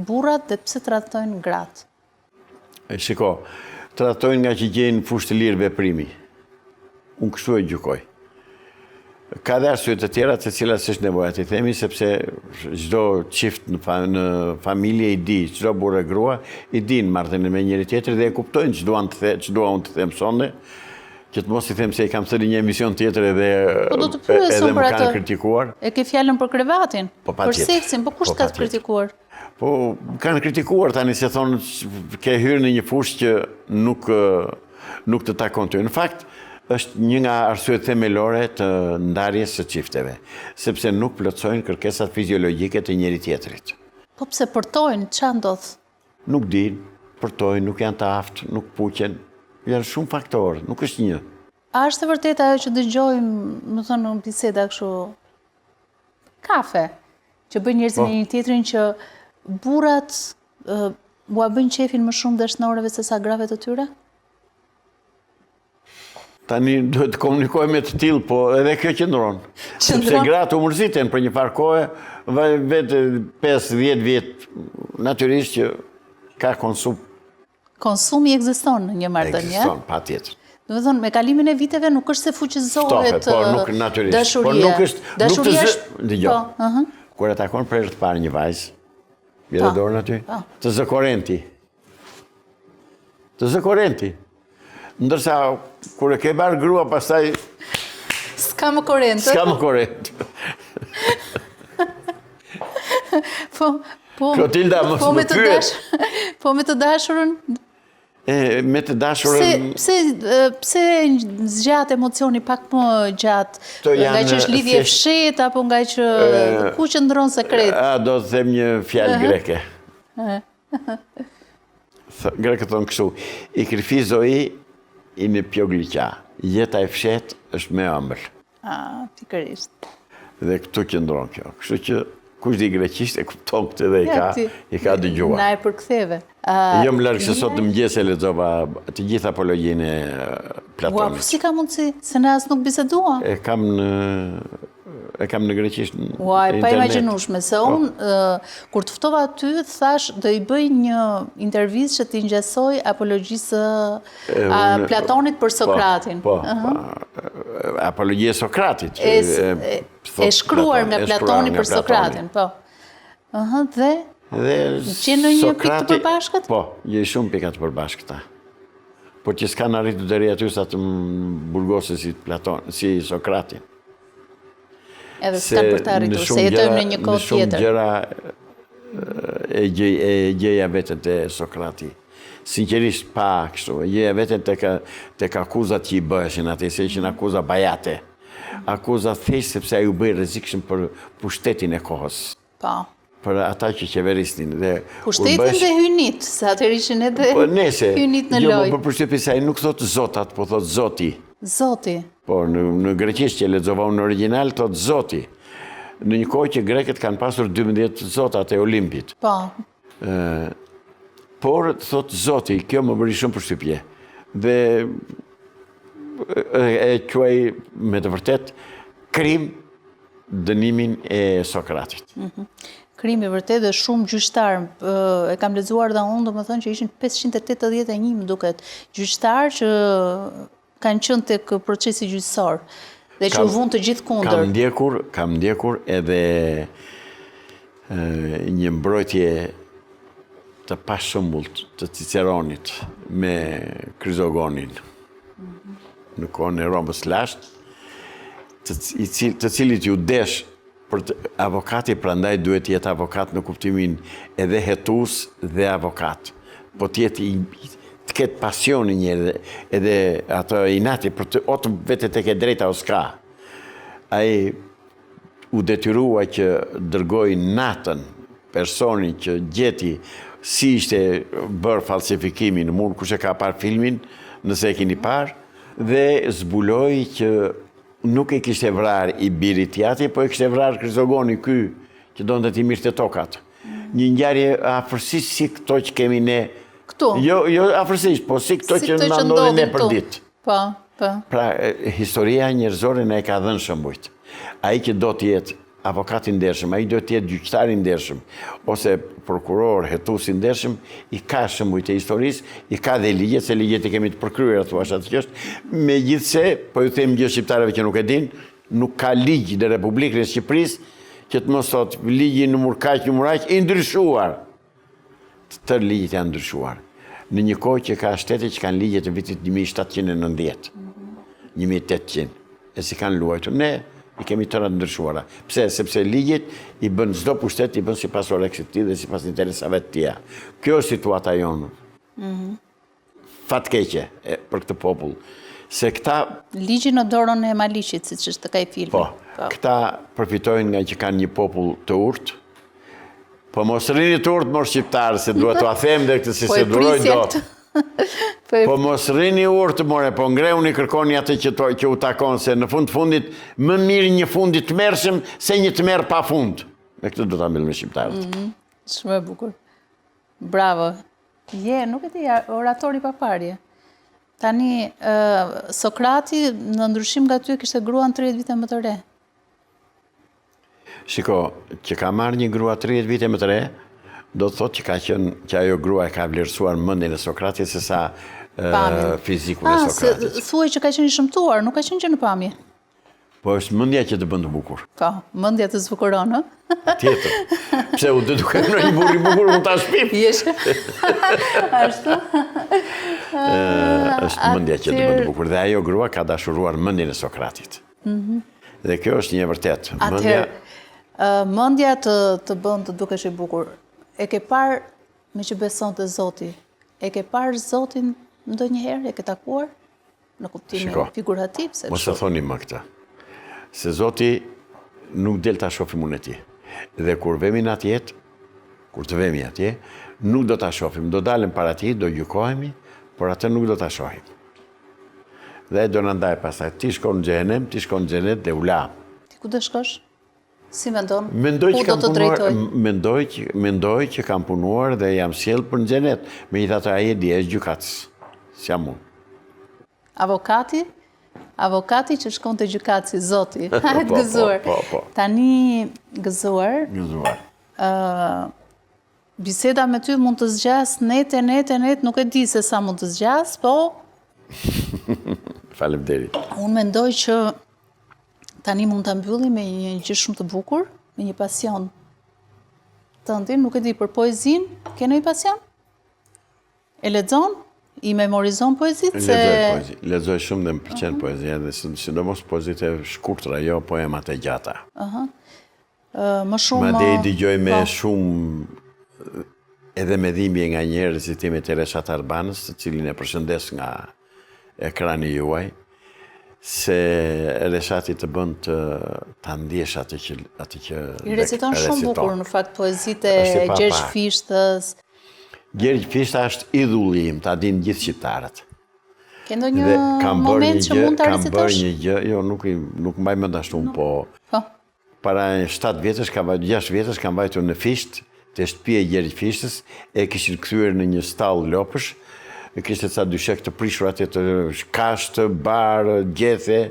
burrat dhe pse tradhtojnë gratë? Shiko, tradhtojnë nga që gjejnë fushë të lirë veprimi. Unë kështu e gjykoj. Ka dhe arsye të tjera të cilat s'është nevoja t'i themi, sepse çdo çift në familje i di, çdo burrë e grua i din marrëdhënien me njëri tjetrin dhe e kuptojnë ç'dua unë të them sonde, që të mos i them se i kam thënë një emision tjetër edhe më kanë kritikuar. E ke fjalën për krevatin? Po, për seksin, po kush ka të kritikuar? Po kanë kritikuar tani se thonë ke hyrë në një fushë që nuk të takon ty. Në fakt, është një nga arsyet themelore të ndarjes së çifteve, sepse nuk plotësojnë kërkesat fiziologjike të njëri tjetrit. Po pse përtojnë, ç'a ndodh? Nuk din, përtojnë, nuk janë të aftë, nuk puqen. Janë shumë faktorë, nuk është një. A është e vërtetë ajo që dëgjojmë, më thonë në biseda kështu kafe, që bëjnë njerëzit me një tjetrin që burrat ua bëjnë qefin më shumë dashnorëve se sa grave të tyre? Tani duhet të komunikojmë me të tillë, po edhe kjo qëndron. Sepse gratë u mërziten për një farë kohë, vetë 5-10 vjet natyrisht që ka konsum. Konsumi ekziston në një marrëdhënie. Ekziston, patjetër. Do të thonë, me kalimin e viteve nuk është se fuqizohet Por nuk natyrisht. dashuria. Por nuk është... Dashuria është... Dëgjoj, kur e takon për herë të parë një vajzë, bjerë dorën aty, të zëkorenti. Të zëkorenti. Ndërsa, kur e ke barë grua, pastaj... S'ka më korrent. S'ka më korrent. Klotilda, mos më pyet. Po me të dashurën... Me të dashurën... Pse zgjat emocioni pak më gjatë? Nga që është lidhje fshet, apo nga që ku qëndron sekret? Do të them një fjalë greke. Grekët thonë kështu, i krifizoi i në pjogliqa. Jeta e fshet është me ëmbël. Pikërisht. Dhe këtu qëndron kjo. Kështu që kush di greqisht e kupton këtë dhe i ka dëgjuar. Na e përktheve. Jo më larg se sot në mëngjes e lexova të gjithë apologjinë e Platonit. Si ka mundësi? Se ne as nuk biseduam. E kam në greqisht në internet. Pa imagjinueshme, se unë, kur të ftova aty, thash do i bëj një intervistë që t'i ngjasoj apologjisë Platonit për Sokratin. Po, apologjia e Sokratit. E shkruar nga Platoni për Sokratin, po. Dhe që në një pikë të përbashkët? Po, një shumë pika të përbashkëta. Por që s'kan arritur deri aty sa të burgose si Sokratin. Edhe s'kan për të arritur, se jetojmë në një kohë tjetër. Në shumë gjëra e gjeja vetën të Sokrati. Sinqerisht pa kështu, e gjeja vetën tek akuzat që i bëheshin atje, se ishin akuza bajate. Akuza thjesht sepse ai u bëi rrezikshëm për pushtetin e kohës. Po. Për ata që qeverisnin. Pushtetin dhe hynit, se atër ishin edhe hynit në lojë. Jo, për pushtetin se ai nuk thot zotat, po thot zoti. Zoti. Po, në greqisht që lexova në original, thot zoti. Në një kohë që greket kanë pasur 12 zotat e Olimpit. Po. Por, thot zoti, kjo më bëri shumë përshtypje. Dhe e quaj me të vërtet krim dënimin e Sokratit. Krimi vërtet dhe shumë gjyqtar, e kam lexuar dhe unë, do më thënë që ishin 581 më duket, gjyqtar që kanë qenë tek procesi gjyqësor dhe që u vun të gjithë kundër. Kam ndjekur edhe një mbrojtje të pashëmbullt të Ciceronit me Kryzogonin në kohën e Romës lashtë, të cilit ju desh avokati prandaj duhet jetë avokat në kuptimin edhe hetues dhe avokat. Po të ketë pasioni njërë edhe ato inati për të otë vetë të ke drejta o s'ka. Ai u detyrua që dërgoj natën personi që gjeti si ishte bërë falsifikimin, mund kush e ka parë filmin, nëse e keni parë, dhe zbuloj që nuk e kishte vrarë i birit jati, po e kishte vrarë Kryzogoni ky, që donë të ti mirë të tokat. Një ngjarje afërsisht si këto që kemi ne. Këtu? Jo afërsisht, po si këto që në ndodhin ne për ditë. Po. Pra, historia njerëzore ne e ka dhënë shëmbujt. Ai që do të jetë avokat i ndershëm, ai do të jetë gjyqtar i ndershëm, ose prokuror, hetues i ndershëm, i ka shëmbujt e historisë, i ka dhe ligjet, se ligjet i kemi të përkryer ato ashtu që është. Megjithse, po ju them gjë shqiptarëve që nuk e din, nuk ka ligj në Republikën e Shqipërisë që të mos thotë ligji në murkaq, i ndryshuar. Të tërë ligjet janë ndryshuar. Në një kohë që ka shtete që kanë ligje të vitit 1790, 1800, e si kanë luajtur. Ne i kemi tëra ndryshuara. Pse? Sepse ligjet i bën çdo pushtet i bën sipas orëksit dhe sipas interesave të tija. Kjo është situata jonë. Fatkeqe për këtë popull. Se këta... Ligji në dorën e Maliqit, siç është të kaj filmi. Po, këta përfitojnë nga që kanë një popull të urtë. Po mos rrini të urtë, mor shqiptarë, se duhet të a them dhe këtë si se duroj do. Po mos rrini urtë, more, po ngreuni kërkoni atë që u takon, se në fundit, më mirë një fundit të mërshëm, se një të merë pa fund. Me këtë do të ambil me shqiptarët. Shumë e bukur. Bravo. Nuk e ti, oratori pa parje. Tani, Sokrati, në ndryshim nga ty, kishte gruan 30 vite më të re. Shiko, që ka marrë një grua 30 vite më të re, do të thotë që ajo grua e ka vlerësuar mendjen e Sokratit se sa fizikun e Sokratit. Thuaj që ka qenë i shëmtuar, nuk ka qenë që në pamje. Po është mendja që të bën të bukur. Po, mendja të zbukuron, ë? Tjetër. Pse u duket në një burr i bukur mund ta shpif. Jesh. Ashtu. Është mendja që të bën të bukur dhe ajo grua ka dashuruar mendjen e Sokratit. Dhe kjo është një vërtet. Mendja të bën të dukesh i bukur. E ke parë me që beson te Zoti. E ke parë Zotin ndonjëherë, e ke takuar? Në kuptimin figurativ se. Mos e thoni më këtë. Se Zoti nuk del ta shohim unë ti. Dhe kur vemi në atë jetë, kur të vemi atje, nuk do ta shohim, do dalem para tij, do gjykohemi, por atë nuk do ta shohim. Dhe do na ndaj pastaj ti shkon në xhenem, ti shkon në xhenet dhe u la. Ti ku do shkosh? Si mendon? Mendoj që kam punuar dhe jam sjell për në xhenet. Megjithatë ai e di, është gjykatës. S'jam unë. Avokati që shkon të gjykatësi, Zoti. Hajt gëzuar. Po. Tani gëzuar. Biseda me ty mund të zgjas net, nuk e di se sa mund të zgjas, po... Faleminderit. Unë mendoj që tani mund të mbyllim me një gjë shumë të bukur, me një pasion tëndi, nuk e di për poezin, ke një pasion? E lexon? I memorizon poezit? Lexoj shumë dhe më pëlqen poezia, dhe sidomos poezit e shkurtra, jo poemat e gjata. Më shumë... Madje i dëgjoj me shumë edhe me dhimbje nga njerëzit tim e Tereshat Arbanës, të cilin e përshëndes nga ekrani juaj, se Reshati të bën të ndjesh atë që I reciton shumë bukur, në fakt, poezit e Gjergj Fishtës. Gjergj Fishta është idhulli im, ta din gjithë shqiptarët. Ke ndonjë moment që mund ta recitosh? Kam bërë një gjë, jo, nuk mbaj mend ashtu, po para 7 vjetësh, 6 vjetësh kam vajtur në Fisht, te shtëpia e Gjergj Fishtës, e kishin kthyer në një stall lopësh, kishte ca dyshek të prishur atje të kashtë, barë, gjethe,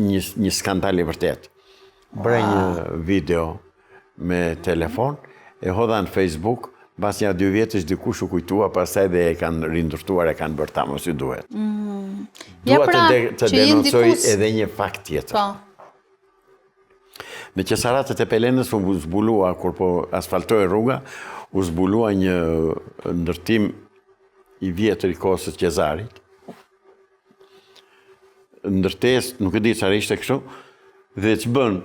një skandal i vërtet. Bëra një video me telefon, e hodha në Facebook, pas një 2 vjetësh dikush u kujtua, pastaj dhe e kanë rindërtuar, e kanë bërë tamë si duhet. Dua të denoncoj edhe një fakt tjetër. Me qesaratët e Pelenës u zbulua, kur po asfaltoi rruga, u zbulua një ndërtim i vjetër i Kosës Qezarit. Ndërtes, nuk e di çfarë ishte kështu, dhe që bën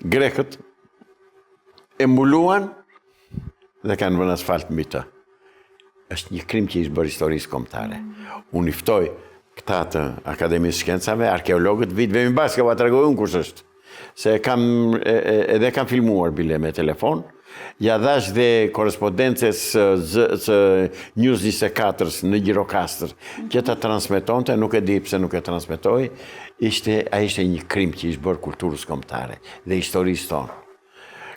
grekët, e mbuluan dhe kanë vënë asfalt mbi të. Është një krim që ishte bërë historisë kombëtare. Unë i ftoj këta të Akademisë Shkencave, arkeologët, vemi bashkë, ka tregoj unë kush është. Se edhe kam filmuar bile me telefon, ja dhash dhe korespondencës së News 24 në Gjirokastër, që ta transmetonte, nuk e di pse nuk e transmetoi, a ishte një krim që ishte bërë kulturës kombëtare dhe historisë tonë.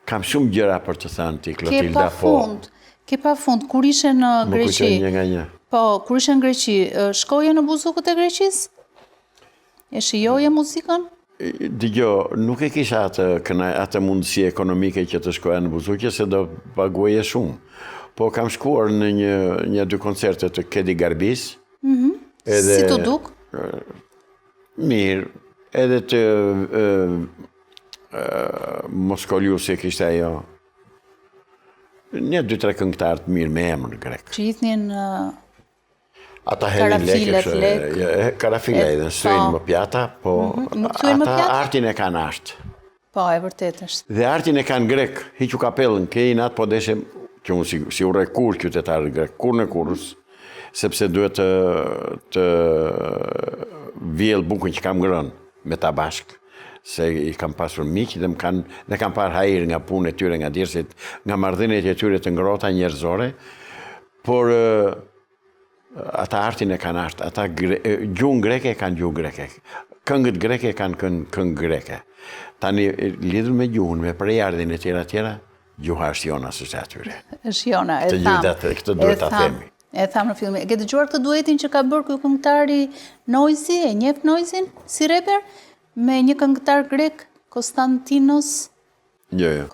Kam shumë gjëra për të thënë ti, Klotilda, po. Ke pa fund, kur ishe në Greqi? Më kujtoj një nga një. Po, kur ishe në Greqi, shkoje në buzukët e Greqisë? E shijoje muzikën? Dëgjo, nuk e kisha atë mundësi ekonomike që të shkoja në buzukje, se do paguaje shumë. Po kam shkuar në një 2 koncerte të Kedi Garbis. Si të duk? Mirë. Edhe të Moskoliusi kishte ajo. Një 2-3 këngëtar të mirë me emër grek. Që jithnin... Ata helin lekë, karafile edhe shtryjnë më pjata, po ata artin e kanë ashtë. Po, e vërtet është. Dhe artin e kanë grek, hiqu kapellën, kejnë atë po deshem, që unë si urre kur qytetarë grek, kur në kurës, sepse duhet të vjell bukën që kam ngrënë me tabashk, se i kam pasur miqë dhe kam parë hajir nga punë e tyre, nga dirësit, nga marrëdhëniet e tyre të ngrota njerëzore, por ata artin e kanë art, ata gjuhën greke kanë gjuhë greke, këngët greke kanë këngë greke. Tani lidhur me gjuhën, me prejardhin e tjera, gjuha është jona së atyre. Është jona, e thamë. Këtë duhet ta themi. E thamë në filmin. Ke dëgjuar këtë duetin që ka bërë ky këngëtari Noizi, e njeh Noizin si reper, me një këngëtar grek, Konstantinos? Jo.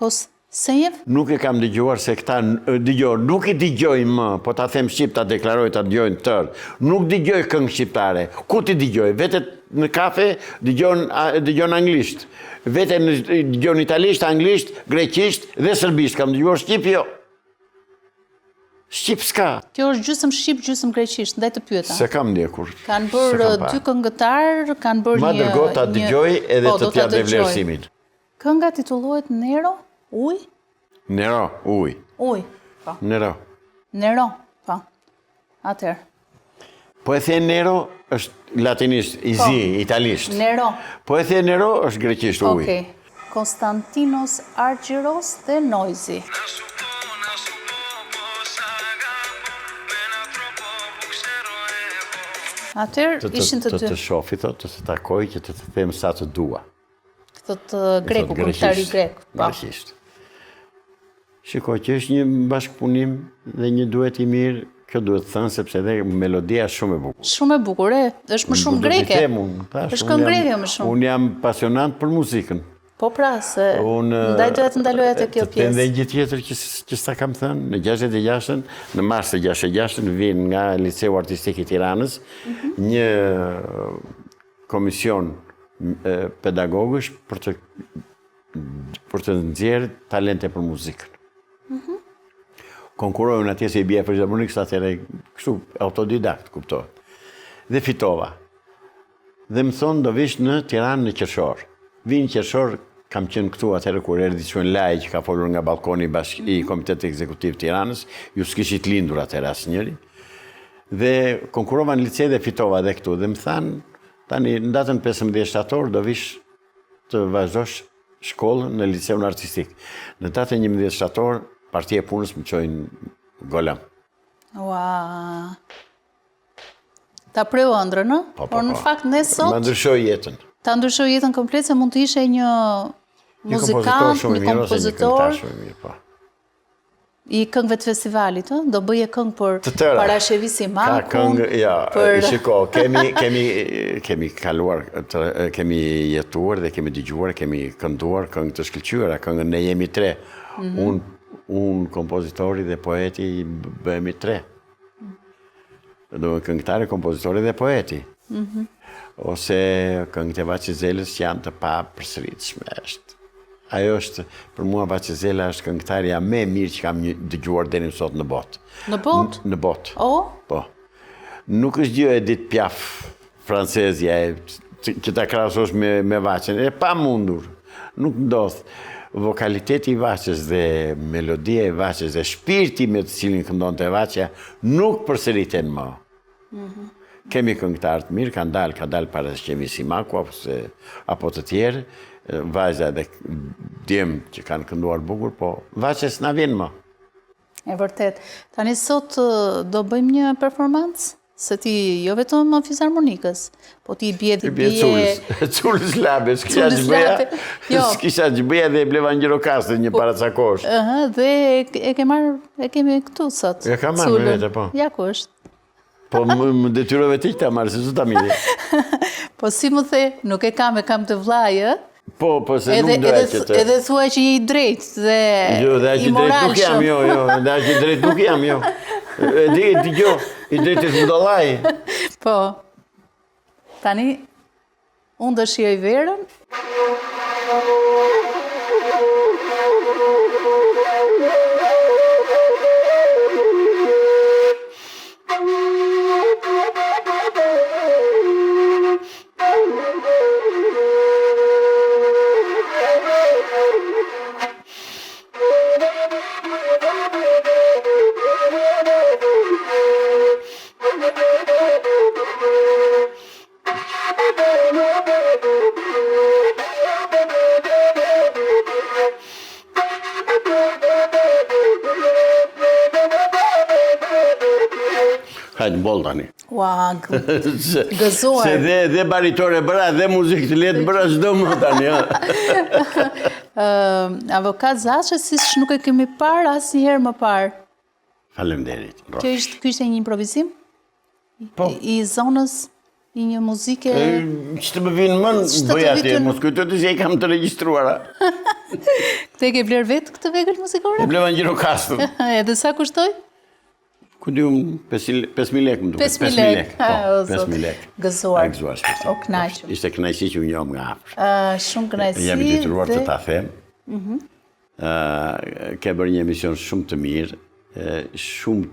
Senjev? Nuk e kam dëgjuar se këta nuk i dëgjoj më, po ta them shqip, ta deklaroj, ta dëgjojnë tërë. Nuk dëgjoj këngë shqiptare. Ku ti dëgjoj? Vete në kafe dëgjon anglisht. Vete dëgjon italisht, anglisht, greqisht dhe serbisht. Kam dëgjuar shqip, jo. Shqip s'ka. Kjo është gjysmë shqip, gjysmë greqisht, ndaj të pyeta. Se kam ndjekur. Kanë bërë dy këngëtar, kanë bërë Ma dërgo ta dëgjoj edhe të t'ja dhe vlerësimin. Kënga titullohet Nero, uj? Nero, uj. Uj, po. Nero. Nero, po. Atëherë. Po e the Nero është latinisht, i zi, italisht. Nero. Po e the Nero është greqisht, uj. Okej. Konstantinos Argyiros dhe Noizi. Atëherë ishin të dy. Të shofi, të të takoj, që të them sa të dua. Këtë greku, këngëtari grek. Greqisht. Shiko, që është një bashkëpunim dhe një duet i mirë, kjo duhet thënë, sepse dhe melodia është shumë e bukur. Shumë e bukur, është më shumë greke. Është këngë greke më shumë. Unë jam pasionant për muzikën. Po pra, se ndaj duhet të ndaloja të kjo pjesë. Dhe një tjetër që s'ta kam thënë, në 66, në mars të 66, vinë nga Liceu Artistik i Tiranës, një komision pedagogësh për të nxjerrë talente për muzikën. Konkurojnë atje se i bje filharmonik, sa atëre kështu autodidakt, kuptohet. Dhe fitova. Dhe më thonë do vish në Tiranë në Qershor. Vinë Qershor, kam qenë këtu atëre kur erdhi Çuen Laj që ka folur nga balkoni i Komitetit Ekzekutiv Tiranës, ju s'kishit lindur atëre asnjëri. Dhe konkurova në lice dhe fitova dhe këtu. Dhe më thanë, tani në datën 15 shtator do vish të vazhdosh shkollën në liceun artistik. Në datën 11 shtator, partia e punës më çojnë Golan. Ua. Ta preu ëndrën, ë? Por në fakt ne sot ma ndryshoi jetën. Ta ndryshoi jetën komplet, se mund të ishe një muzikant, një kompozitor i këngëve të festivalit, ë? Do bëje këngë për Parashevisi Makun. Ka këngë, ja, shiko, kemi kaluar, kemi jetuar dhe kemi dëgjuar, kemi kënduar këngë të shkëlqyera, këngën Ne jemi tre. Unë kompozitori dhe poeti bëhemi tre. Do këngëtari, kompozitori dhe poeti. Ose këngët e Vaçizelës që janë të pa përsëritshme. Ajo është, për mua Vaçizela është këngëtarja më e mirë që kam dëgjuar deri sot në botë. Në botë? Në botë. Po. Nuk është gjë Edith Piaf, francezja, që ta krahasosh me Vaçën. E pa mundur. Nuk ndodh. Vokaliteti i Vaçës dhe melodia e Vaçës dhe shpirti me të cilin këndonte Vaçja nuk përsëriten më. Kemi këngëtarë të mirë, ka dalë Parashevisi Maku, apo të tjerë, vajza dhe djemë që kanë kënduar bukur, po Vaçës na vjen më. E vërtet. Tani sot do bëjmë një performancë? Se ti jo vetëm më fizharmonikës, po ti bje dhe bje... Culës labe, s'kisha që bëja dhe e bleva në Gjirokastër një paracakosh. Dhe e kemi këtu sot. Ja ka marrë me vete, po. Ja ku është. Po më detyrove ti ta marrë, se su ta miri. Po si më the, nuk e kam të vlajë, Po, se nuk doja që të... Edhe thua që i drejt dhe i moralshëm. Jo, dhe aq i drejt nuk jam, jo. I drejt është mdollaj. Po. Tani, unë dëshiroj verën. Hajde, bol tani. Ua, gëzuar. Se dhe baritore bëra, dhe muzikë të letë bëra çdo më tani. Avokat Zaçës nuk e kemi parë asnjëherë më parë. Faleminderit. Kjo ishte një improvizim? Po. I zonës, i një muzike... Që të më vinë më në bëja atje, mos kujto të që i kam të regjistruara. Këte ke bler vetë këtë vegël muzikore? E bleva në Gjirokastër. Edhe sa kushtoj? Ku di unë 5.000 lekë më duket. 5.000 lekë. 5.000 lekë. Gëzuar. Gëzuar. O kënaqur. Ishte kënaqësi që unë njohëm nga afër. Shumë kënaqësi. Jam i detyruar të ta them. Ke bërë një emision shumë të mirë, shumë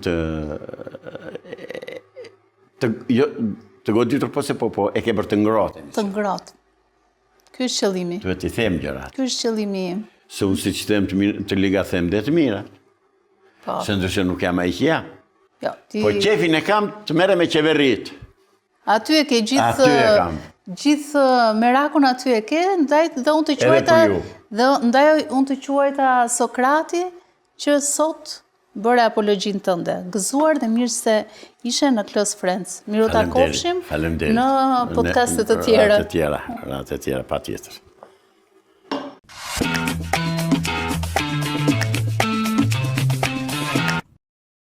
të goditur, po e ke bërë të ngrohtë. Të ngrohtë. Ky është qëllimi. Duhet t'i them gjërat. Ky është qëllimi im. Se unë si që them të liga them dhe të mira. Po. Se ndryshe nuk jam ai që jam. Jo, Po qefin e kam të mere me qeverit. Aty e ke gjithë... Aty e kam. Gjithë merakun aty e ke, ndaj dhe unë të quajta Sokrati, që sot bëre apologjin tënde. Gëzuar dhe mirë se ishe në Close Friends. Miru ta kofshim në podcastet të tjera. Ratë të tjera, pa tjetër.